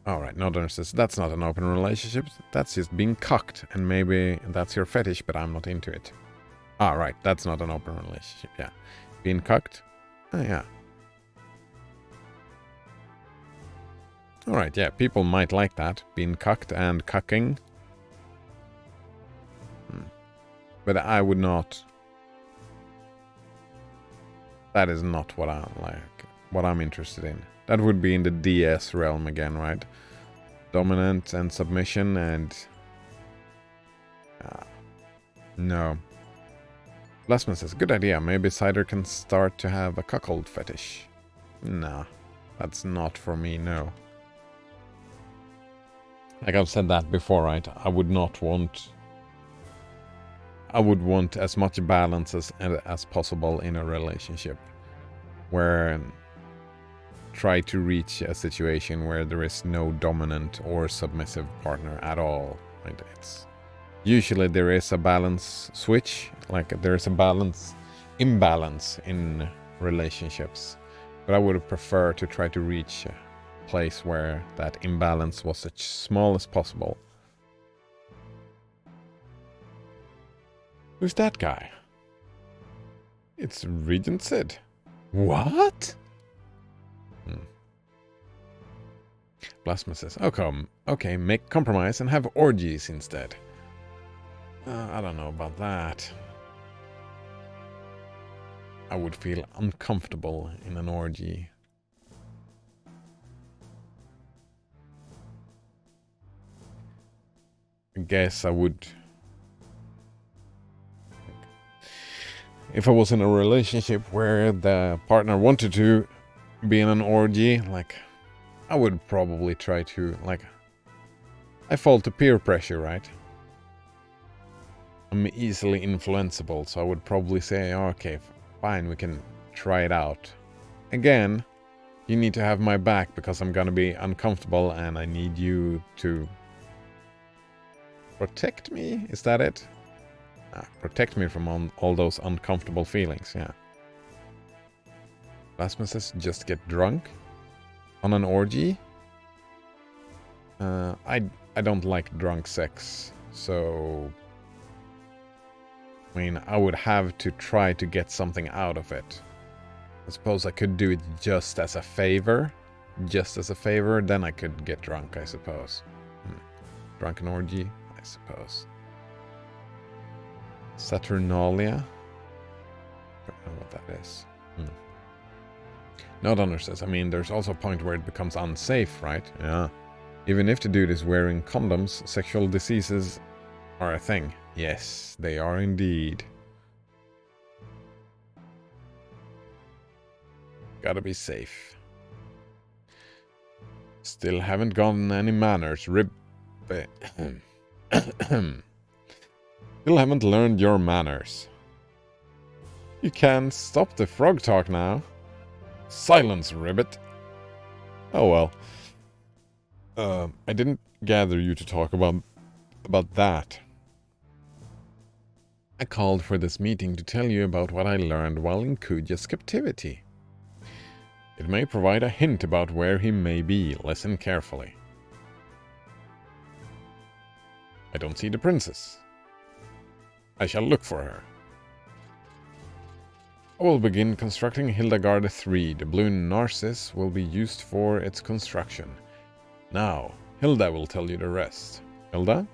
Alright, Nodder says, that's not an open relationship, that's just being cucked, and maybe that's your fetish, but I'm not into it. Right, that's not an open relationship, yeah. Being cucked? Oh, yeah. Alright, yeah, people might like that, being cucked and cucking. But I would not... That is not what I like, what I'm interested in. That would be in the DS realm again, right? Dominant and submission and... no. Lasman says, good idea. Maybe Cider can start to have a cuckold fetish. Nah, that's not for me, no. Like I've said that before, right? I would want as much balance as possible in a relationship. Where... try to reach a situation where there is no dominant or submissive partner at all. Right? It's usually there is a balance switch, like there is a imbalance in relationships. But I would prefer to try to reach a place where that imbalance was as small as possible. Who's that guy? It's Regent Sid. What? Blasphemous says, okay, make compromise and have orgies instead. I don't know about that. I would feel uncomfortable in an orgy. I guess I would... If I was in a relationship where the partner wanted to be in an orgy, like, I would probably try to, like... I fall to peer pressure, right? I'm easily influenceable, so I would probably say, okay, fine, we can try it out. Again, you need to have my back because I'm gonna be uncomfortable and I need you to protect me? Is that it? Protect me from all those uncomfortable feelings, yeah. Rasmus says, just get drunk on an orgy? I don't like drunk sex, so... I mean, I would have to try to get something out of it. I suppose I could do it just as a favor. Just as a favor, then I could get drunk, I suppose. Drunken orgy, I suppose. Saturnalia? Don't know what that is. Not says, I mean, there's also a point where it becomes unsafe, right? Yeah. Even if the dude is wearing condoms, sexual diseases are a thing. Yes, they are indeed. Gotta be safe. Still haven't gotten any manners. Still haven't learned your manners. You can't stop the frog talk now. Silence, Ribbit. Oh well. I didn't gather you to talk about that. I called for this meeting to tell you about what I learned while in Kuja's captivity. It may provide a hint about where he may be. Listen carefully. I don't see the princess. I shall look for her. I will begin constructing Hildegard 3. The blue Narcissus will be used for its construction. Now, Hilda will tell you the rest. Hilda?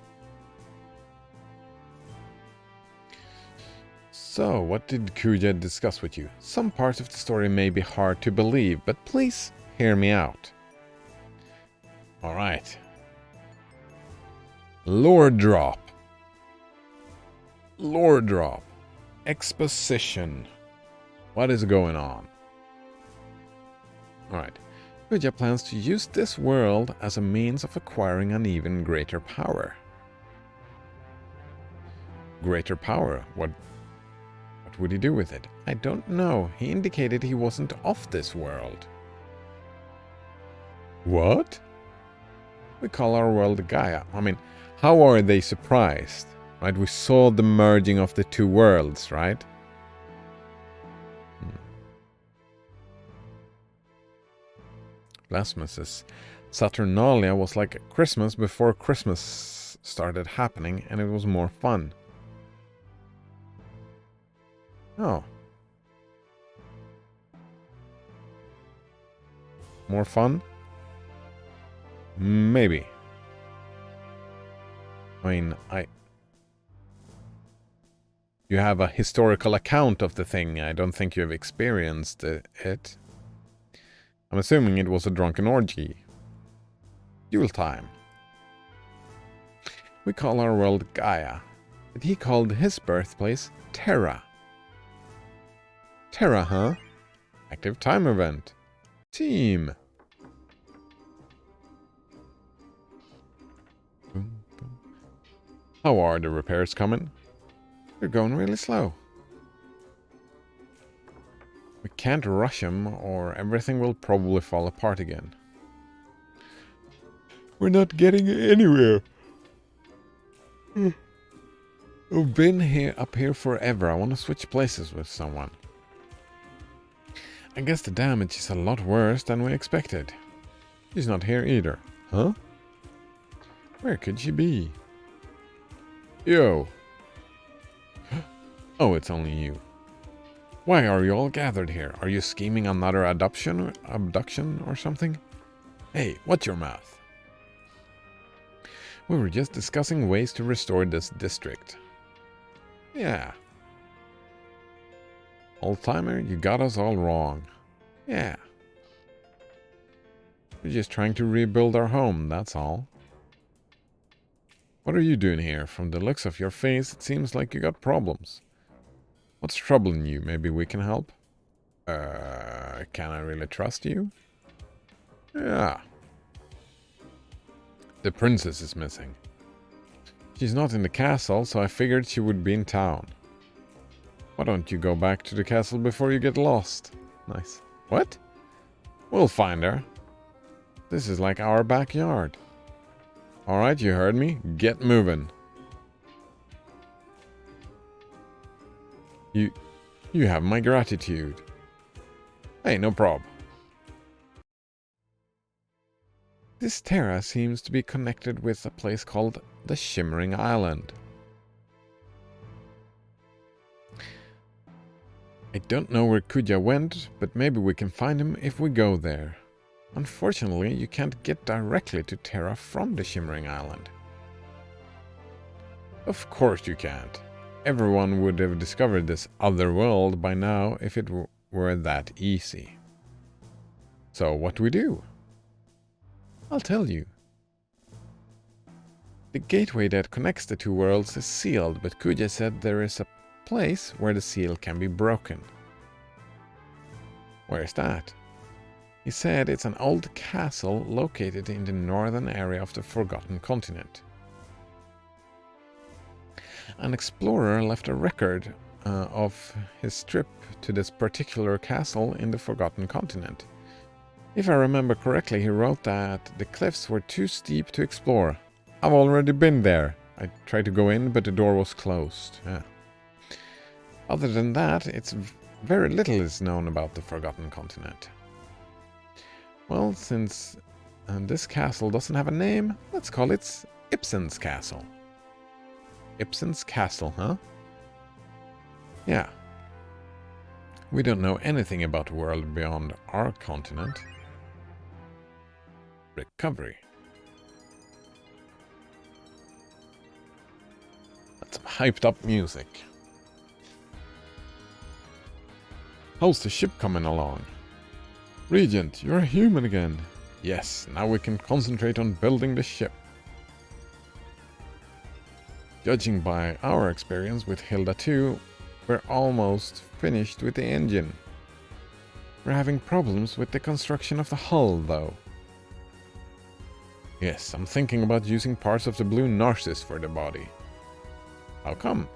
So, what did Kuja discuss with you? Some parts of the story may be hard to believe, but please hear me out. Alright. Lore drop. Lore drop. Exposition. What is going on? Alright. Kuja plans to use this world as a means of acquiring an even greater power. Greater power? What would he do with it? I don't know. He indicated he wasn't off this world. What? We call our world Gaia. I mean, how are they surprised? Right? We saw the merging of the two worlds, right? Blasphemous. Saturnalia was like Christmas before Christmas started happening, and it was more fun. Oh. More fun? Maybe. I mean, you have a historical account of the thing. I don't think you have experienced it. I'm assuming it was a drunken orgy. Yule time. We call our world Gaia, but he called his birthplace Terra. Terra, huh? Active time event. Team. How are the repairs coming? They're going really slow. We can't rush them, or everything will probably fall apart again. We're not getting anywhere. I've been up here forever. I want to switch places with someone. I guess the damage is a lot worse than we expected. She's not here either. Huh? Where could she be? Yo. Oh, it's only you. Why are you all gathered here? Are you scheming another abduction or something? Hey, watch your mouth. We were just discussing ways to restore this district. Yeah. Old-timer, you got us all wrong. Yeah. We're just trying to rebuild our home, that's all. What are you doing here? From the looks of your face, it seems like you got problems. What's troubling you? Maybe we can help? Can I really trust you? Yeah. The princess is missing. She's not in the castle, so I figured she would be in town. Why don't you go back to the castle before you get lost? Nice. What? We'll find her. This is like our backyard. Alright, you heard me. Get moving. You have my gratitude. Hey, no prob. This terra seems to be connected with a place called the Shimmering Island. I don't know where Kuja went, but maybe we can find him if we go there. Unfortunately, you can't get directly to Terra from the Shimmering Island. Of course you can't. Everyone would have discovered this other world by now if it were that easy. So what do we do? I'll tell you. The gateway that connects the two worlds is sealed, but Kuja said there is a place where the seal can be broken. Where's that? He said it's an old castle located in the northern area of the Forgotten Continent. An explorer left a record of his trip to this particular castle in the Forgotten Continent. If I remember correctly, he wrote that the cliffs were too steep to explore. I've already been there. I tried to go in, but the door was closed. Yeah. Other than that, very little is known about the Forgotten Continent. Well, since this castle doesn't have a name, let's call it Ibsen's Castle. Ibsen's Castle, huh? Yeah. We don't know anything about the world beyond our continent. Recovery. That's some hyped up music. How's the ship coming along? Regent, you're a human again. Yes, now we can concentrate on building the ship. Judging by our experience with Hilda 2, we're almost finished with the engine. We're having problems with the construction of the hull, though. Yes, I'm thinking about using parts of the blue Narcissus for the body. How come?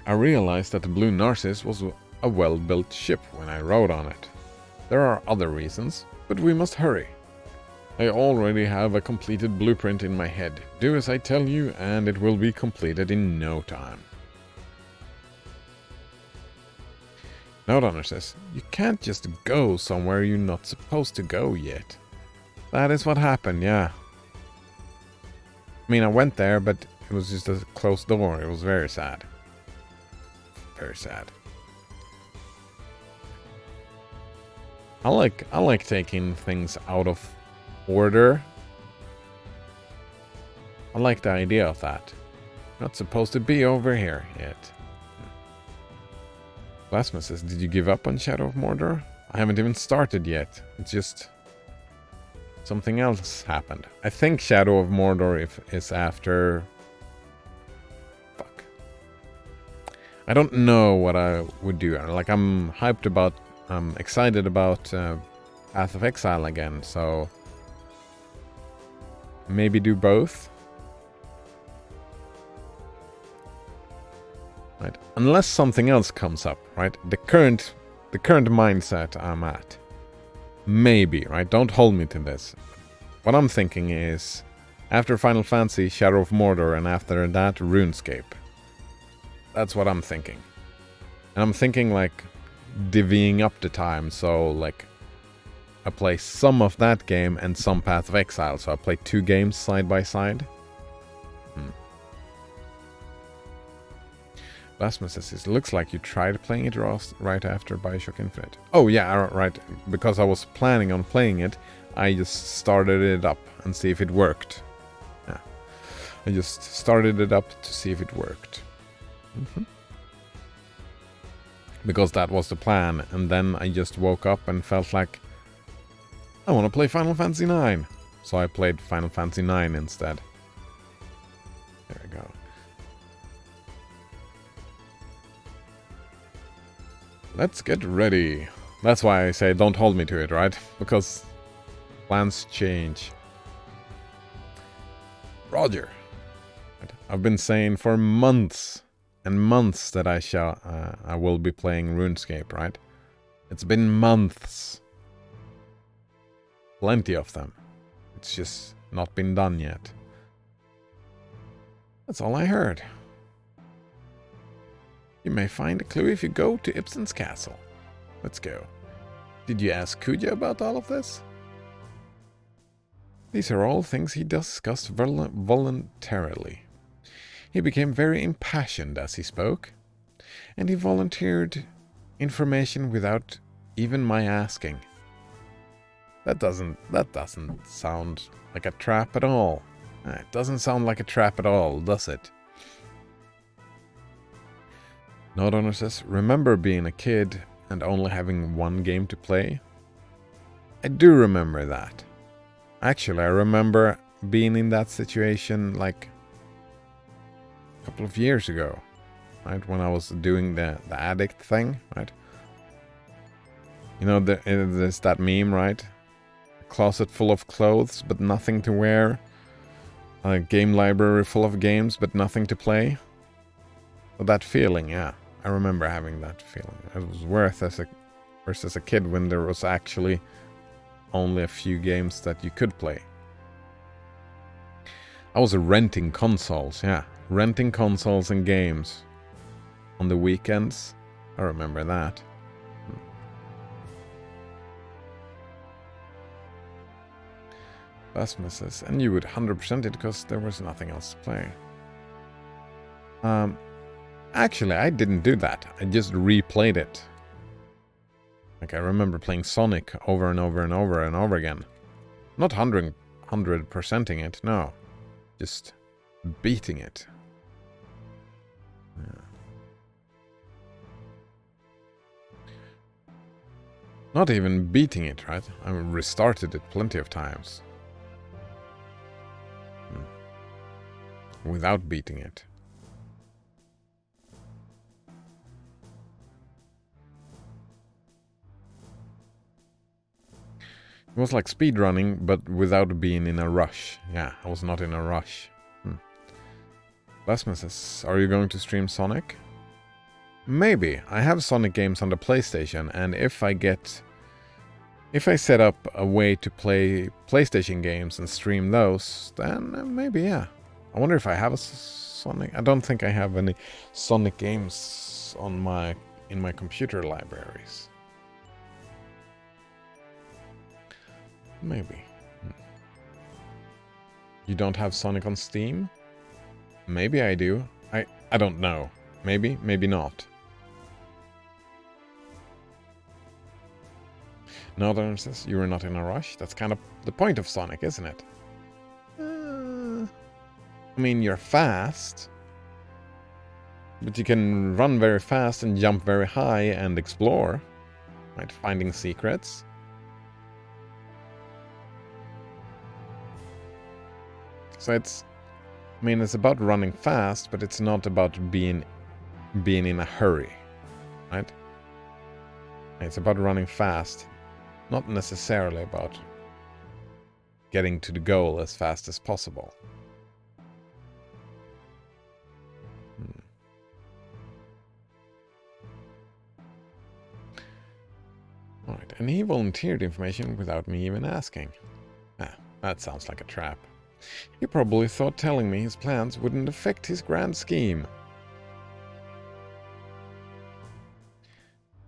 I realized that the blue Narcissus was a well-built ship when I rode on it. There are other reasons, but we must hurry. I already have a completed blueprint in my head. Do as I tell you, and it will be completed in no time. Note Honor says, you can't just go somewhere you're not supposed to go yet. That is what happened, yeah. I mean, I went there, but it was just a closed door. It was very sad. Very sad. I like taking things out of order. I like the idea of that. Not supposed to be over here yet. Blasphemous says, did you give up on Shadow of Mordor? I haven't even started yet. It's just something else happened. I think Shadow of Mordor is after... Fuck. I don't know what I would do. Like, I'm hyped about... I'm excited about Path of Exile again, so... Maybe do both? Right. Unless something else comes up, right? The current mindset I'm at. Maybe, right? Don't hold me to this. What I'm thinking is, after Final Fantasy, Shadow of Mordor, and after that, RuneScape. That's what I'm thinking. And I'm thinking, like, divvying up the time, so, like, I play some of that game and some Path of Exile, so I play 2 games side by side. Blasphemous says, it looks like you tried playing it right after Bioshock Infinite. Oh yeah, right, because I was planning on playing it, I just started it up and see if it worked. Yeah. I just started it up to see if it worked. Because that was the plan, and then I just woke up and felt like I want to play Final Fantasy IX. So I played Final Fantasy IX instead. There we go. Let's get ready. That's why I say don't hold me to it, right? Because plans change. Roger. I've been saying for months and months that I will be playing RuneScape, right? It's been months. Plenty of them. It's just not been done yet. That's all I heard. You may find a clue if you go to Ibsen's castle. Let's go. Did you ask Kuja about all of this? These are all things he discussed voluntarily. He became very impassioned as he spoke, and he volunteered information without even my asking. That doesn't sound like a trap at all. It doesn't sound like a trap at all, does it? Nodonor says, remember being a kid and only having one game to play? I do remember that. Actually, I remember being in that situation like a couple of years ago, right? When I was doing the addict thing, right? You know, there's that meme, right? A closet full of clothes, but nothing to wear. A game library full of games, but nothing to play. So that feeling, yeah. I remember having that feeling. It was worse as a kid when there was actually only a few games that you could play. I was renting consoles, yeah. Renting consoles and games on the weekends. I remember that. Basma says, and you would 100% it because there was nothing else to play. Actually, I didn't do that. I just replayed it. Like, I remember playing Sonic over and over and over and over again. Not 100%ing it, no. Just beating it. Yeah. Not even beating it, right? I restarted it plenty of times. Without beating it. It was like speedrunning, but without being in a rush. Yeah, I was not in a rush. Lasma says, are you going to stream Sonic? Maybe. I have Sonic games on the PlayStation, and if I set up a way to play PlayStation games and stream those, then maybe, yeah. I wonder if I have a Sonic... I don't think I have any Sonic games in my computer libraries. Maybe. You don't have Sonic on Steam? Maybe I do. I don't know. Maybe, maybe not. Northern says, you are not in a rush. That's kind of the point of Sonic, isn't it? I mean, you're fast. But you can run very fast and jump very high and explore. Right? Finding secrets. So it's about running fast, but it's not about being in a hurry, right? It's about running fast, not necessarily about getting to the goal as fast as possible. Alright, and he volunteered information without me even asking. That sounds like a trap. He probably thought telling me his plans wouldn't affect his grand scheme.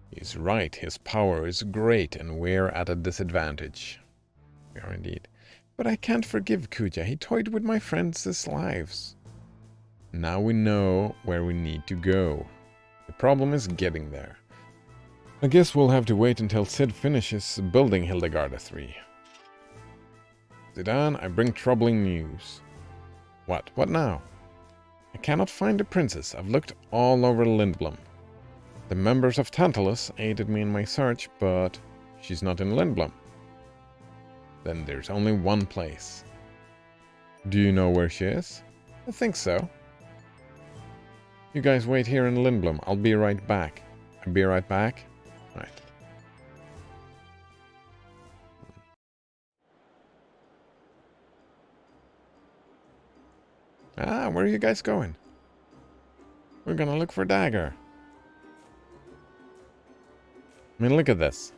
He's right, his power is great and we're at a disadvantage. We are indeed. But I can't forgive Kuja, he toyed with my friends' lives. Now we know where we need to go. The problem is getting there. I guess we'll have to wait until Sid finishes building Hildegarda 3. Zidane, I bring troubling news. What? What now? I cannot find the princess. I've looked all over Lindblom. The members of Tantalus aided me in my search, but she's not in Lindblom. Then there's only one place. Do you know where she is? I think so. You guys wait here in Lindblom. I'll be right back. I'll be right back? Right. Ah, where are you guys going? We're gonna look for Dagger. I mean, look at this.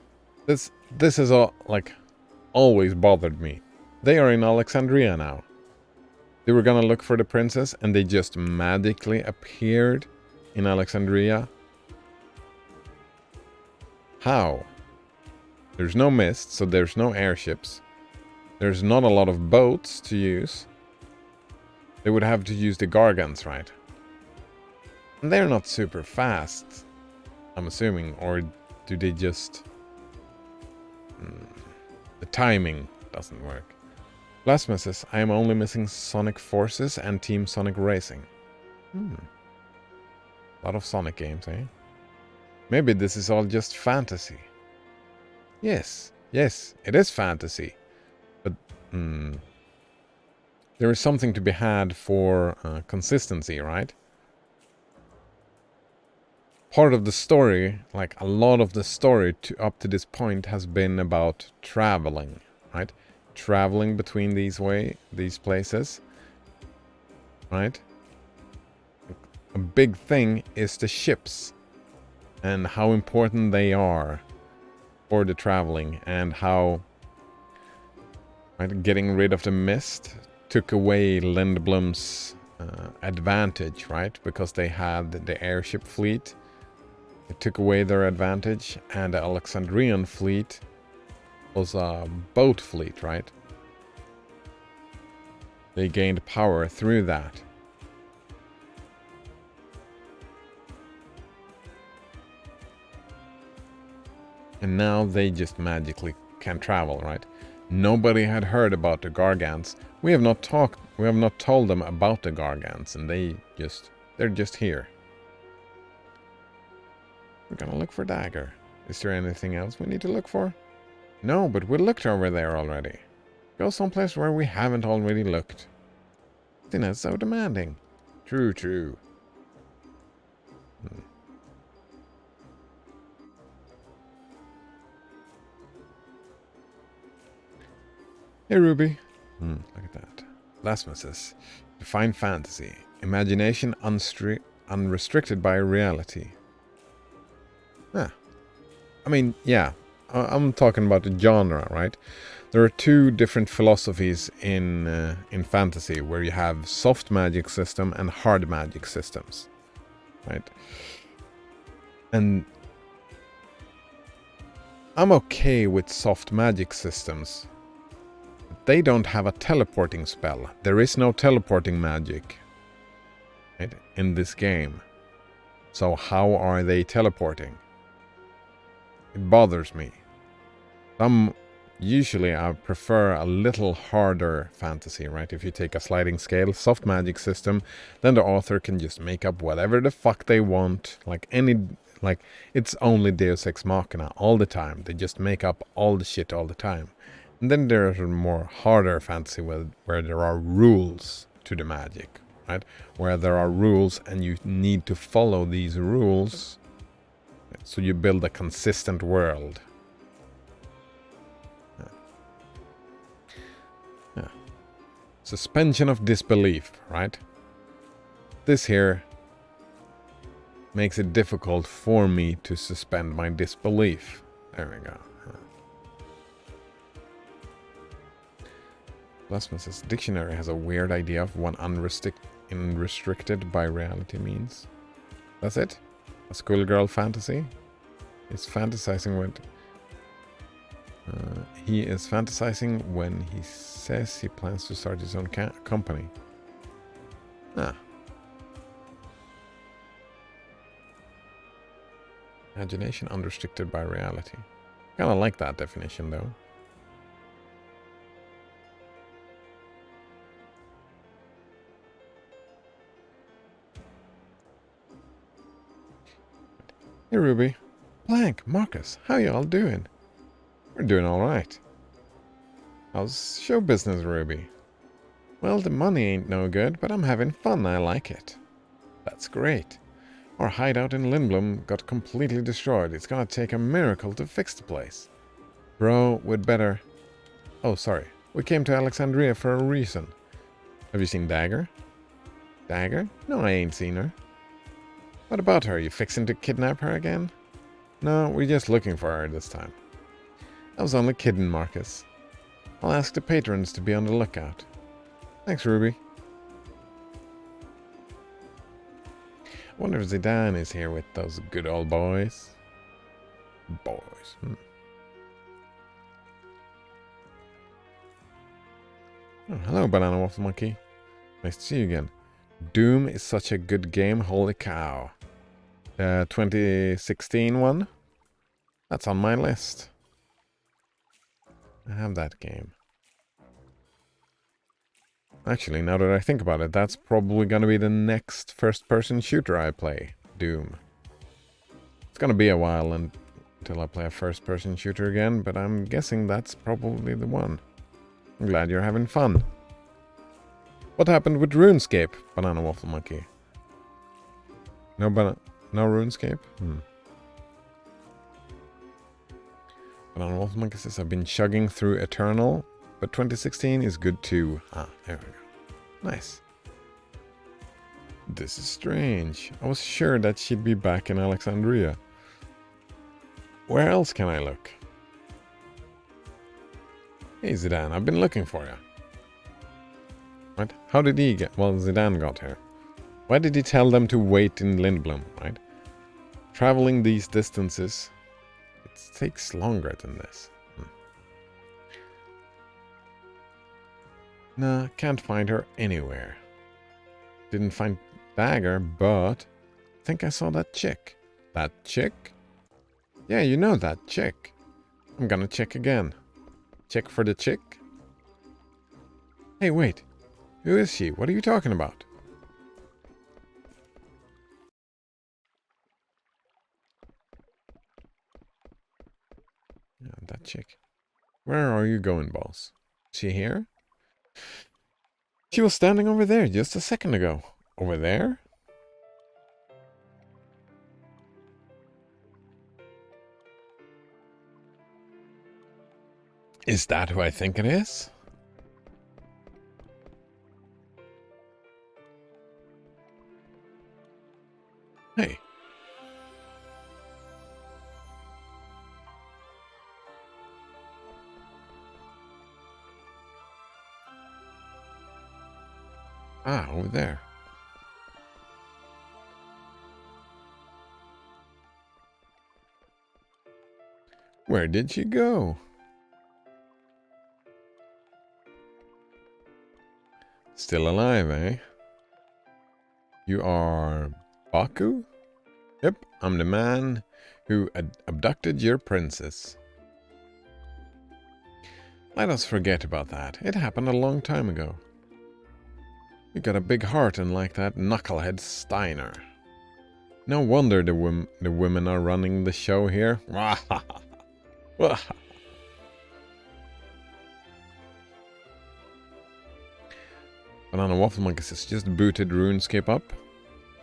This is all, like, always bothered me. They are in Alexandria now. They were gonna look for the princess and they just magically appeared in Alexandria. How? There's no mist, so there's no airships. There's not a lot of boats to use. They would have to use the Gargants, right? And they're not super fast, I'm assuming, or do they just... The timing doesn't work. Plasma says, I am only missing Sonic Forces and Team Sonic Racing. A lot of Sonic games, eh? Maybe this is all just fantasy. Yes, it is fantasy. But there is something to be had for consistency, right? Part of the story, like a lot of the story up to this point has been about traveling, right? Traveling between these places, right? A big thing is the ships and how important they are for the traveling, and how, right, getting rid of the mist took away Lindblom's advantage, right? Because they had the airship fleet. It took away their advantage, and the Alexandrian fleet was a boat fleet, right? They gained power through that. And now they just magically can travel, right? Nobody had heard about the Gargants. We have not told them about the Gargants, and they're just here. We're gonna look for Dagger. Is there anything else we need to look for? No, but we looked over there already. Go someplace where we haven't already looked. Dinner's so demanding. True. Hey, Ruby. Look at that. Lasma says, define fantasy. Imagination unrestricted by reality. I mean, yeah. I'm talking about the genre, right? There are two different philosophies in fantasy, where you have soft magic system and hard magic systems, right? And I'm okay with soft magic systems. They don't have a teleporting spell. There is no teleporting magic, right, in this game. So how are they teleporting? It bothers me. Usually I prefer a little harder fantasy, right? If you take a sliding scale, soft magic system, then the author can just make up whatever the fuck they want. Like it's only Deus Ex Machina all the time. They just make up all the shit all the time. And then there's a more harder fantasy where there are rules to the magic, right? Where there are rules and you need to follow these rules. So you build a consistent world. Yeah. Suspension of disbelief, right? This here makes it difficult for me to suspend my disbelief. There we go. Plasmus' dictionary has a weird idea of what unrestricted by reality means. That's it? A schoolgirl fantasy? He's fantasizing with... he is fantasizing when he says he plans to start his own company. Imagination unrestricted by reality. Kinda like that definition, though. Hey, Ruby. Blank, Marcus, how y'all doing? We're doing alright. How's show business, Ruby? Well, the money ain't no good, but I'm having fun. I like it. That's great. Our hideout in Lindblom got completely destroyed. It's gonna take a miracle to fix the place. Bro, we'd better... Oh, sorry. We came to Alexandria for a reason. Have you seen Dagger? Dagger? No, I ain't seen her. What about her? You fixing to kidnap her again? No, we're just looking for her this time. I was only kidding, Marcus. I'll ask the patrons to be on the lookout. Thanks, Ruby. I wonder if Zidane is here with those good old boys. Boys. Oh, hello, Banana Waffle Monkey. Nice to see you again. Doom is such a good game, holy cow. 2016 one? That's on my list. I have that game. Actually, now that I think about it, that's probably gonna be the next first-person shooter I play. Doom. It's gonna be a while until I play a first-person shooter again, but I'm guessing that's probably the one. I'm glad you're having fun. What happened with RuneScape, Banana Waffle Monkey? No RuneScape? Banana Waffle Monkey says, I've been chugging through Eternal, but 2016 is good too. Ah, there we go. Nice. This is strange. I was sure that she'd be back in Alexandria. Where else can I look? Hey Zidane, I've been looking for you. Right? How did he get... Well, Zidane got here. Why did he tell them to wait in Lindblom, right? Traveling these distances, it takes longer than this. Nah, can't find her anywhere. Didn't find Dagger, but I think I saw that chick. That chick? Yeah, you know that chick. I'm gonna check again. Check for the chick? Hey, wait. Who is she? What are you talking about? Yeah, that chick. Where are you going, boss? Is she here? She was standing over there just a second ago. Over there? Is that who I think it is? Hey. Ah, over there. Where did she go? Still alive, eh? You are Baku? Yep, I'm the man who abducted your princess. Let us forget about that. It happened a long time ago. You got a big heart unlike that knucklehead Steiner. No wonder the women are running the show here. Banana Waffle Monkey has just booted RuneScape up.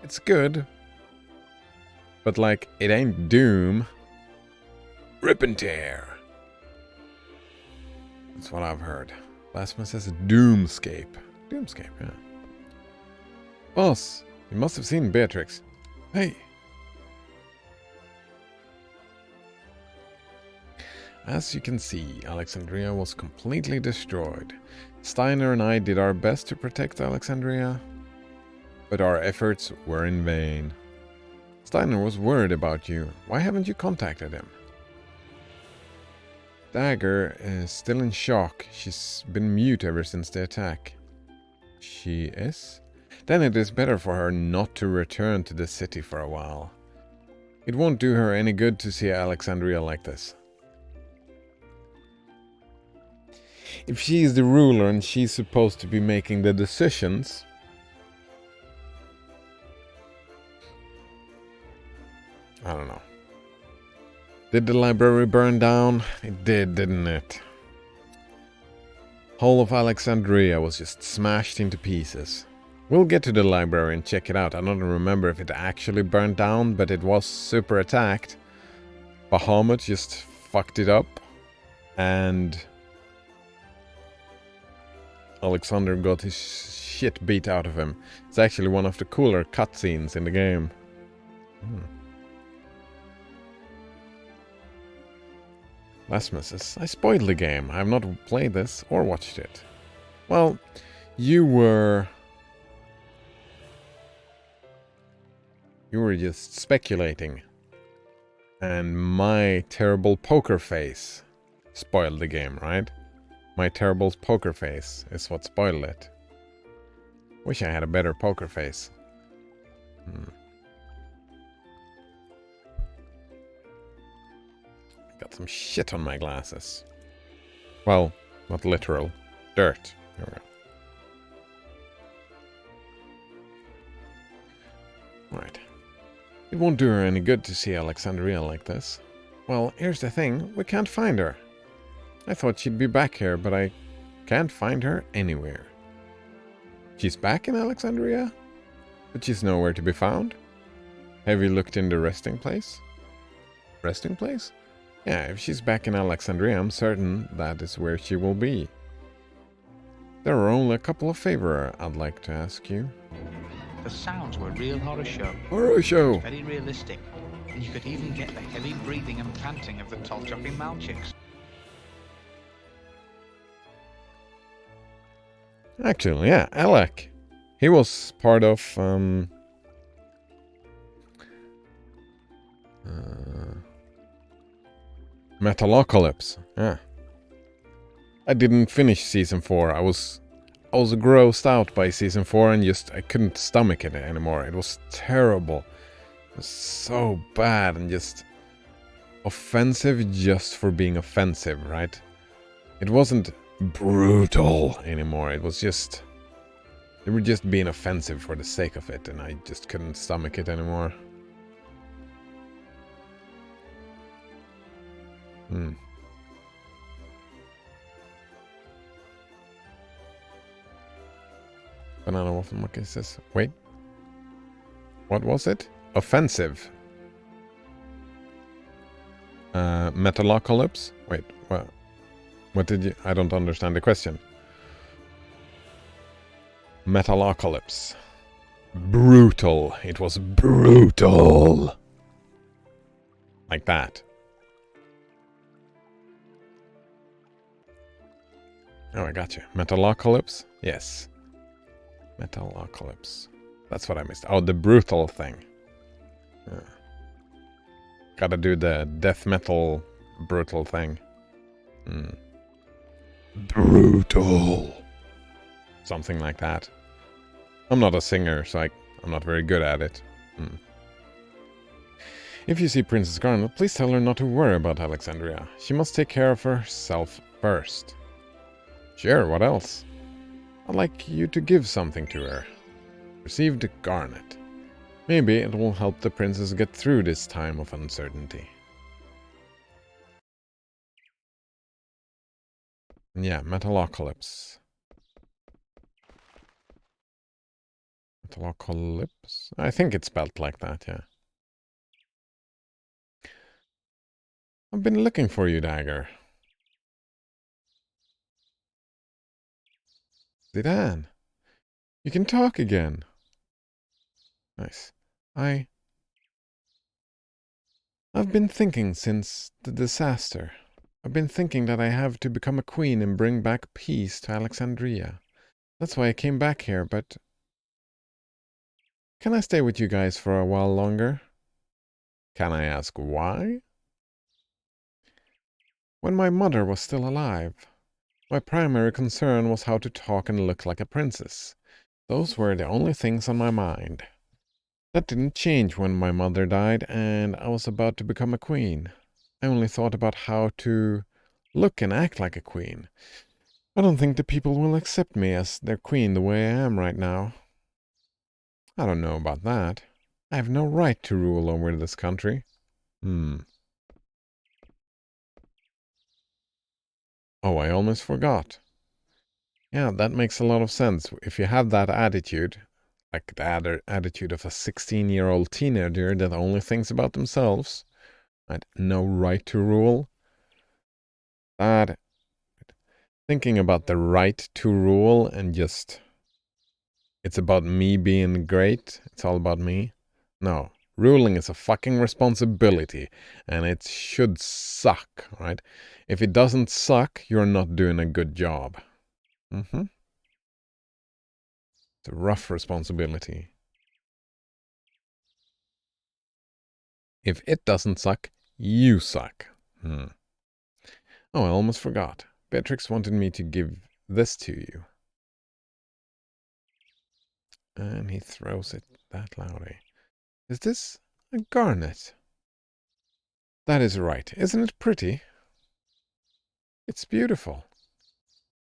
It's good. But like, it ain't Doom. Rip and tear. That's what I've heard. Last one says Doomscape. Doomscape, yeah. Boss, you must have seen Beatrix. Hey. As you can see, Alexandria was completely destroyed. Steiner and I did our best to protect Alexandria, but our efforts were in vain. Steiner was worried about you. Why haven't you contacted him? Dagger is still in shock. She's been mute ever since the attack. She is? Then it is better for her not to return to the city for a while. It won't do her any good to see Alexandria like this. If she is the ruler and she's supposed to be making the decisions, I don't know. Did the library burn down? It did, didn't it? Whole of Alexandria was just smashed into pieces. We'll get to the library and check it out. I don't remember if it actually burned down, but it was super attacked. Bahamut just fucked it up. And Alexander got his shit beat out of him. It's actually one of the cooler cutscenes in the game. Lasmus, I spoiled the game. I have not played this or watched it. Well, you were just speculating. And my terrible poker face spoiled the game, right? My terrible poker face is what spoiled it. Wish I had a better poker face. Got some shit on my glasses. Well, not literal. Dirt. Here we go. Right. It won't do her any good to see Alexandria like this. Well, here's the thing. We can't find her. I thought she'd be back here, but I can't find her anywhere. She's back in Alexandria? But she's nowhere to be found? Have you looked in the resting place? Resting place? Yeah, if she's back in Alexandria, I'm certain that is where she will be. There are only a couple of favors I'd like to ask you. The sounds were a real horror show. Horror show! Very realistic. And you could even get the heavy breathing and panting of the tall-dropping Malchiks. Actually, yeah, Alec. He was part of, Metalocalypse. Yeah. I didn't finish season 4. I was grossed out by season 4 and I couldn't stomach it anymore. It was terrible. It was so bad and just offensive just for being offensive, right? It wasn't brutal anymore. It was just... They were just being offensive for the sake of it, and I just couldn't stomach it anymore. Banana waffle monkey says, wait. What was it? Offensive. Metalocalypse? Wait, what did you... I don't understand the question. Metalocalypse. Brutal. It was brutal. Like that. Oh, I got you. Metalocalypse? Yes. Metalocalypse. That's what I missed. Oh, the brutal thing. Yeah. Gotta do the death metal brutal thing. Brutal. Something like that. I'm not a singer, so I'm not very good at it. If you see Princess Garnet, please tell her not to worry about Alexandria. She must take care of herself first. Sure, what else? I'd like you to give something to her. Receive the garnet. Maybe it will help the princess get through this time of uncertainty. Yeah, Metalocalypse. Metalocalypse? I think it's spelled like that, yeah. I've been looking for you, Dagger. Zidane, you can talk again. Nice. I've been thinking since the disaster. I've been thinking that I have to become a queen and bring back peace to Alexandria. That's why I came back here, but... Can I stay with you guys for a while longer? Can I ask why? When my mother was still alive, my primary concern was how to talk and look like a princess. Those were the only things on my mind. That didn't change when my mother died and I was about to become a queen. I only thought about how to look and act like a queen. I don't think the people will accept me as their queen the way I am right now. I don't know about that. I have no right to rule over this country. Oh, I almost forgot. Yeah, that makes a lot of sense. If you have that attitude, like the attitude of a 16-year-old teenager that only thinks about themselves, and no right to rule, that thinking about the right to rule and just it's about me being great, it's all about me. No, ruling is a fucking responsibility and it should suck, right? If it doesn't suck, you're not doing a good job. It's a rough responsibility. If it doesn't suck, you suck. Oh, I almost forgot. Beatrix wanted me to give this to you. And he throws it that loudly. Is this a garnet? That is right. Isn't it pretty? It's beautiful.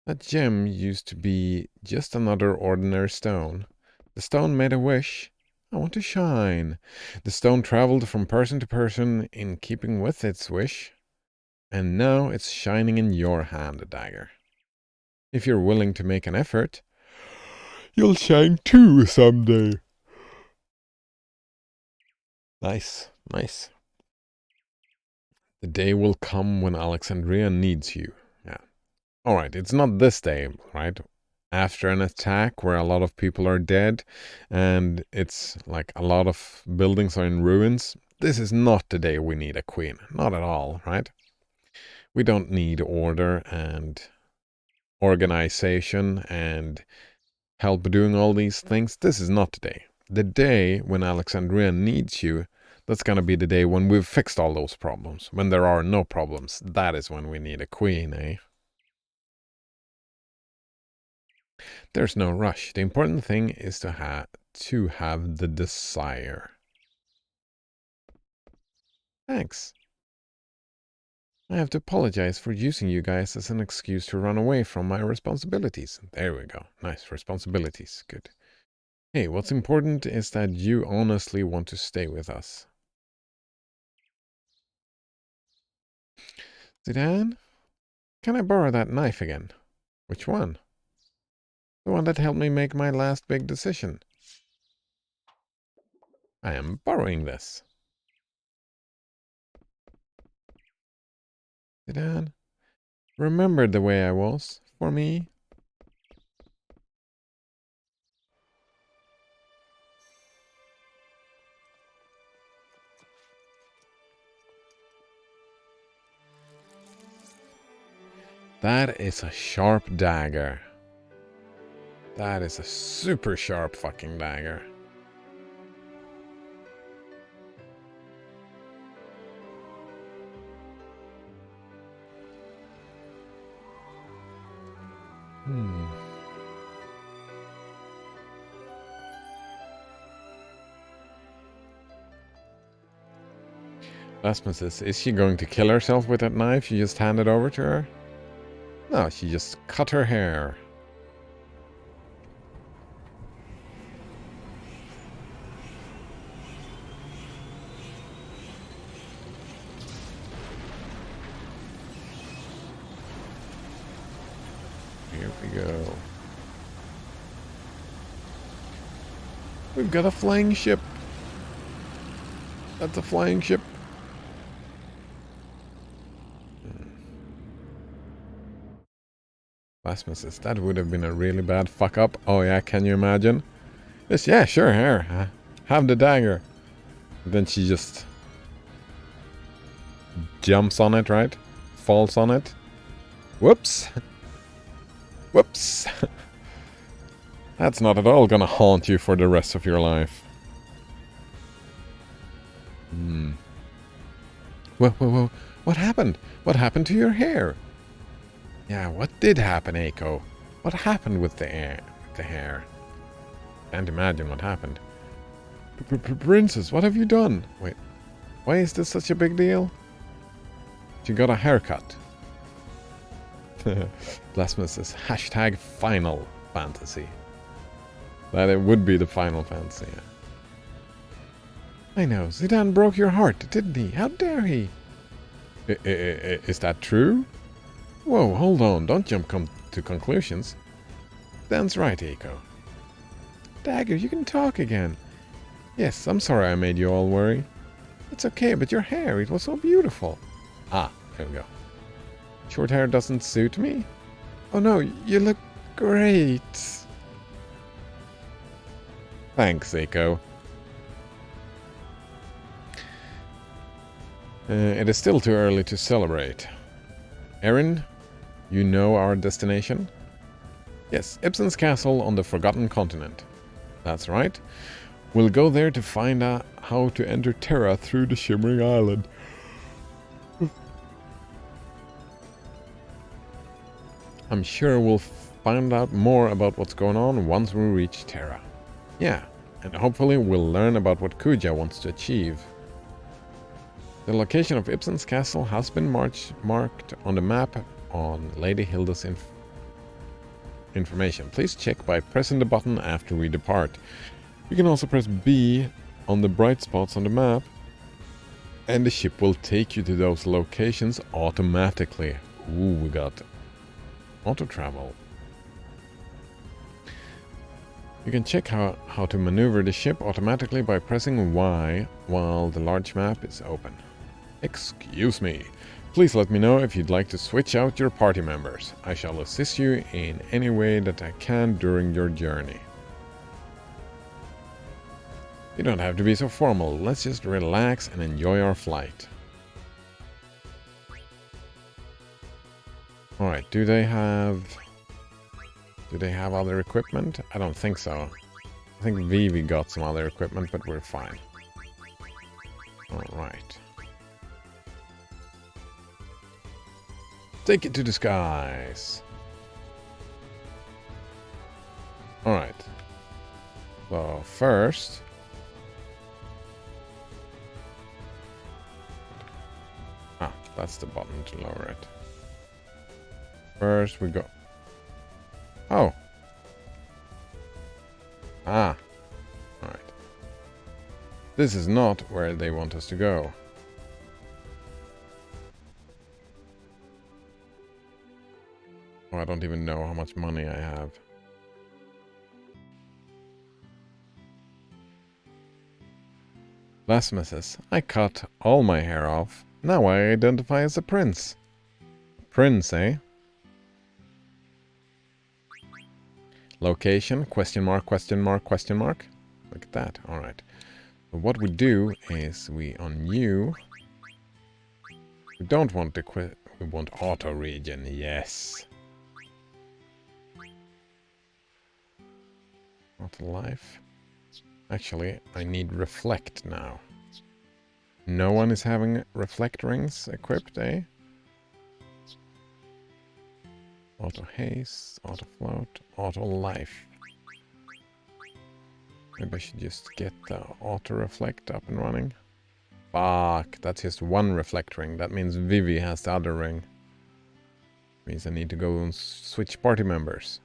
That gem used to be just another ordinary stone. The stone made a wish. I want to shine. The stone traveled from person to person in keeping with its wish. And now it's shining in your hand, a dagger. If you're willing to make an effort, you'll shine too someday. Nice, nice. The day will come when Alexandria needs you. Yeah. Alright, it's not this day, right? After an attack where a lot of people are dead and it's like a lot of buildings are in ruins. This is not the day we need a queen. Not at all, right? We don't need order and organization and help doing all these things. This is not the day. The day when Alexandria needs you, that's going to be the day when we've fixed all those problems. When there are no problems, that is when we need a queen, eh? There's no rush. The important thing is to have the desire. Thanks. I have to apologize for using you guys as an excuse to run away from my responsibilities. There we go. Nice. Responsibilities. Good. Hey, what's important is that you honestly want to stay with us. Zidane? Can I borrow that knife again? Which one? The one that helped me make my last big decision. I am borrowing this. Zidane, remember the way I was for me? That is a sharp dagger. That is a super sharp fucking dagger. Rasmus, is she going to kill herself with that knife you just handed over to her? No, she just cut her hair. Here we go. We've got a flying ship. That's a flying ship. Rasmus, that would have been a really bad fuck up. Oh yeah, can you imagine? Yes, yeah, sure, here. Have the dagger. Then she just jumps on it, right? Falls on it. Whoops. Whoops. That's not at all gonna haunt you for the rest of your life. Whoa. What happened? What happened to your hair? Yeah, what did happen, Eiko? What happened with the hair? Can't imagine what happened. Princess, what have you done? Wait, why is this such a big deal? She got a haircut. Blasphemous says hashtag Final Fantasy. That it would be the Final Fantasy. Yeah. I know, Zidane broke your heart, didn't he? How dare he? Is that true? Whoa, hold on, don't jump to conclusions. Dan's right, Eiko. Dagger, you can talk again. Yes, I'm sorry I made you all worry. It's okay, but your hair, it was so beautiful. Ah, there we go. Short hair doesn't suit me? Oh no, you look great. Thanks, Eiko. It is still too early to celebrate. Erin, you know our destination? Yes, Ibsen's castle on the Forgotten Continent. That's right. We'll go there to find out how to enter Terra through the Shimmering Island. I'm sure we'll find out more about what's going on once we reach Terra. Yeah, and hopefully we'll learn about what Kuja wants to achieve. The location of Ibsen's castle has been marked on the map on Lady Hilda's information. Please check by pressing the button after we depart. You can also press B on the bright spots on the map, and the ship will take you to those locations automatically. Ooh, we got auto travel. You can check how to maneuver the ship automatically by pressing Y while the large map is open. Excuse me. Please let me know if you'd like to switch out your party members. I shall assist you in any way that I can during your journey. You don't have to be so formal. Let's just relax and enjoy our flight. Alright, do they have other equipment? I don't think so. I think Vivi got some other equipment, but we're fine. Alright. Take it to the skies. Alright. So first... Ah, that's the button to lower it. First we go... Oh. Ah. Alright. This is not where they want us to go. Oh, I don't even know how much money I have. Blasphemous. I cut all my hair off. Now I identify as a prince. Prince, eh? Location, question mark, question mark, question mark. Look at that. Alright. So what we do is on you... We don't want to quit. We want auto region. Yes. Auto life. Actually, I need reflect now. No one is having reflect rings equipped, eh? Auto haste, auto float, auto life. Maybe I should just get the auto reflect up and running. Fuck, that's just one reflect ring. That means Vivi has the other ring. Means I need to go and switch party members.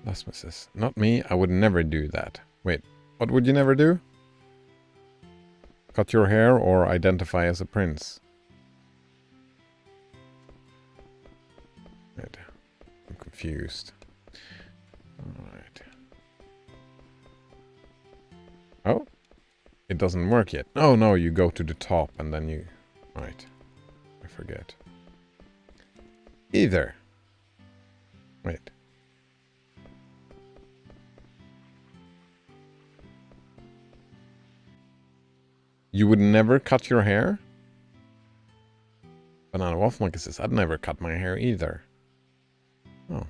Blasphemous. Not me, I would never do that. Wait, what would you never do? Cut your hair or identify as a prince? Wait, I'm confused. Alright. Oh, it doesn't work yet. Oh no, you go to the top and then you... Right, I forget. Either. Wait. You would never cut your hair? Banana Waffle Monkey says, I'd never cut my hair either. Oh.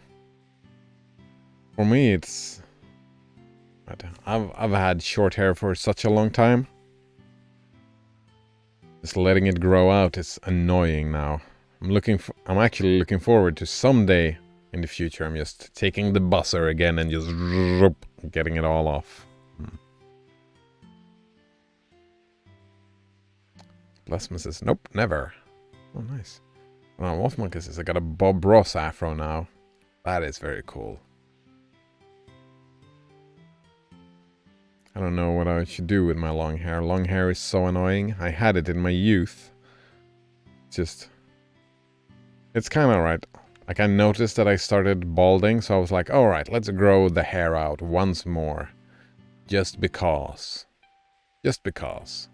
For me, it's... I've had short hair for such a long time. Just letting it grow out is annoying now. I'm actually looking forward to someday in the future. I'm just taking the buzzer again and just getting it all off. Blasphemous says, nope, never. Oh, nice. Oh, Wolf Monkey says I got a Bob Ross afro now. That is very cool. I don't know what I should do with my long hair. Long hair is so annoying. I had it in my youth. Just... It's kind of right. Like, I noticed that I started balding, so I was like, alright, let's grow the hair out once more. Just because. Just because.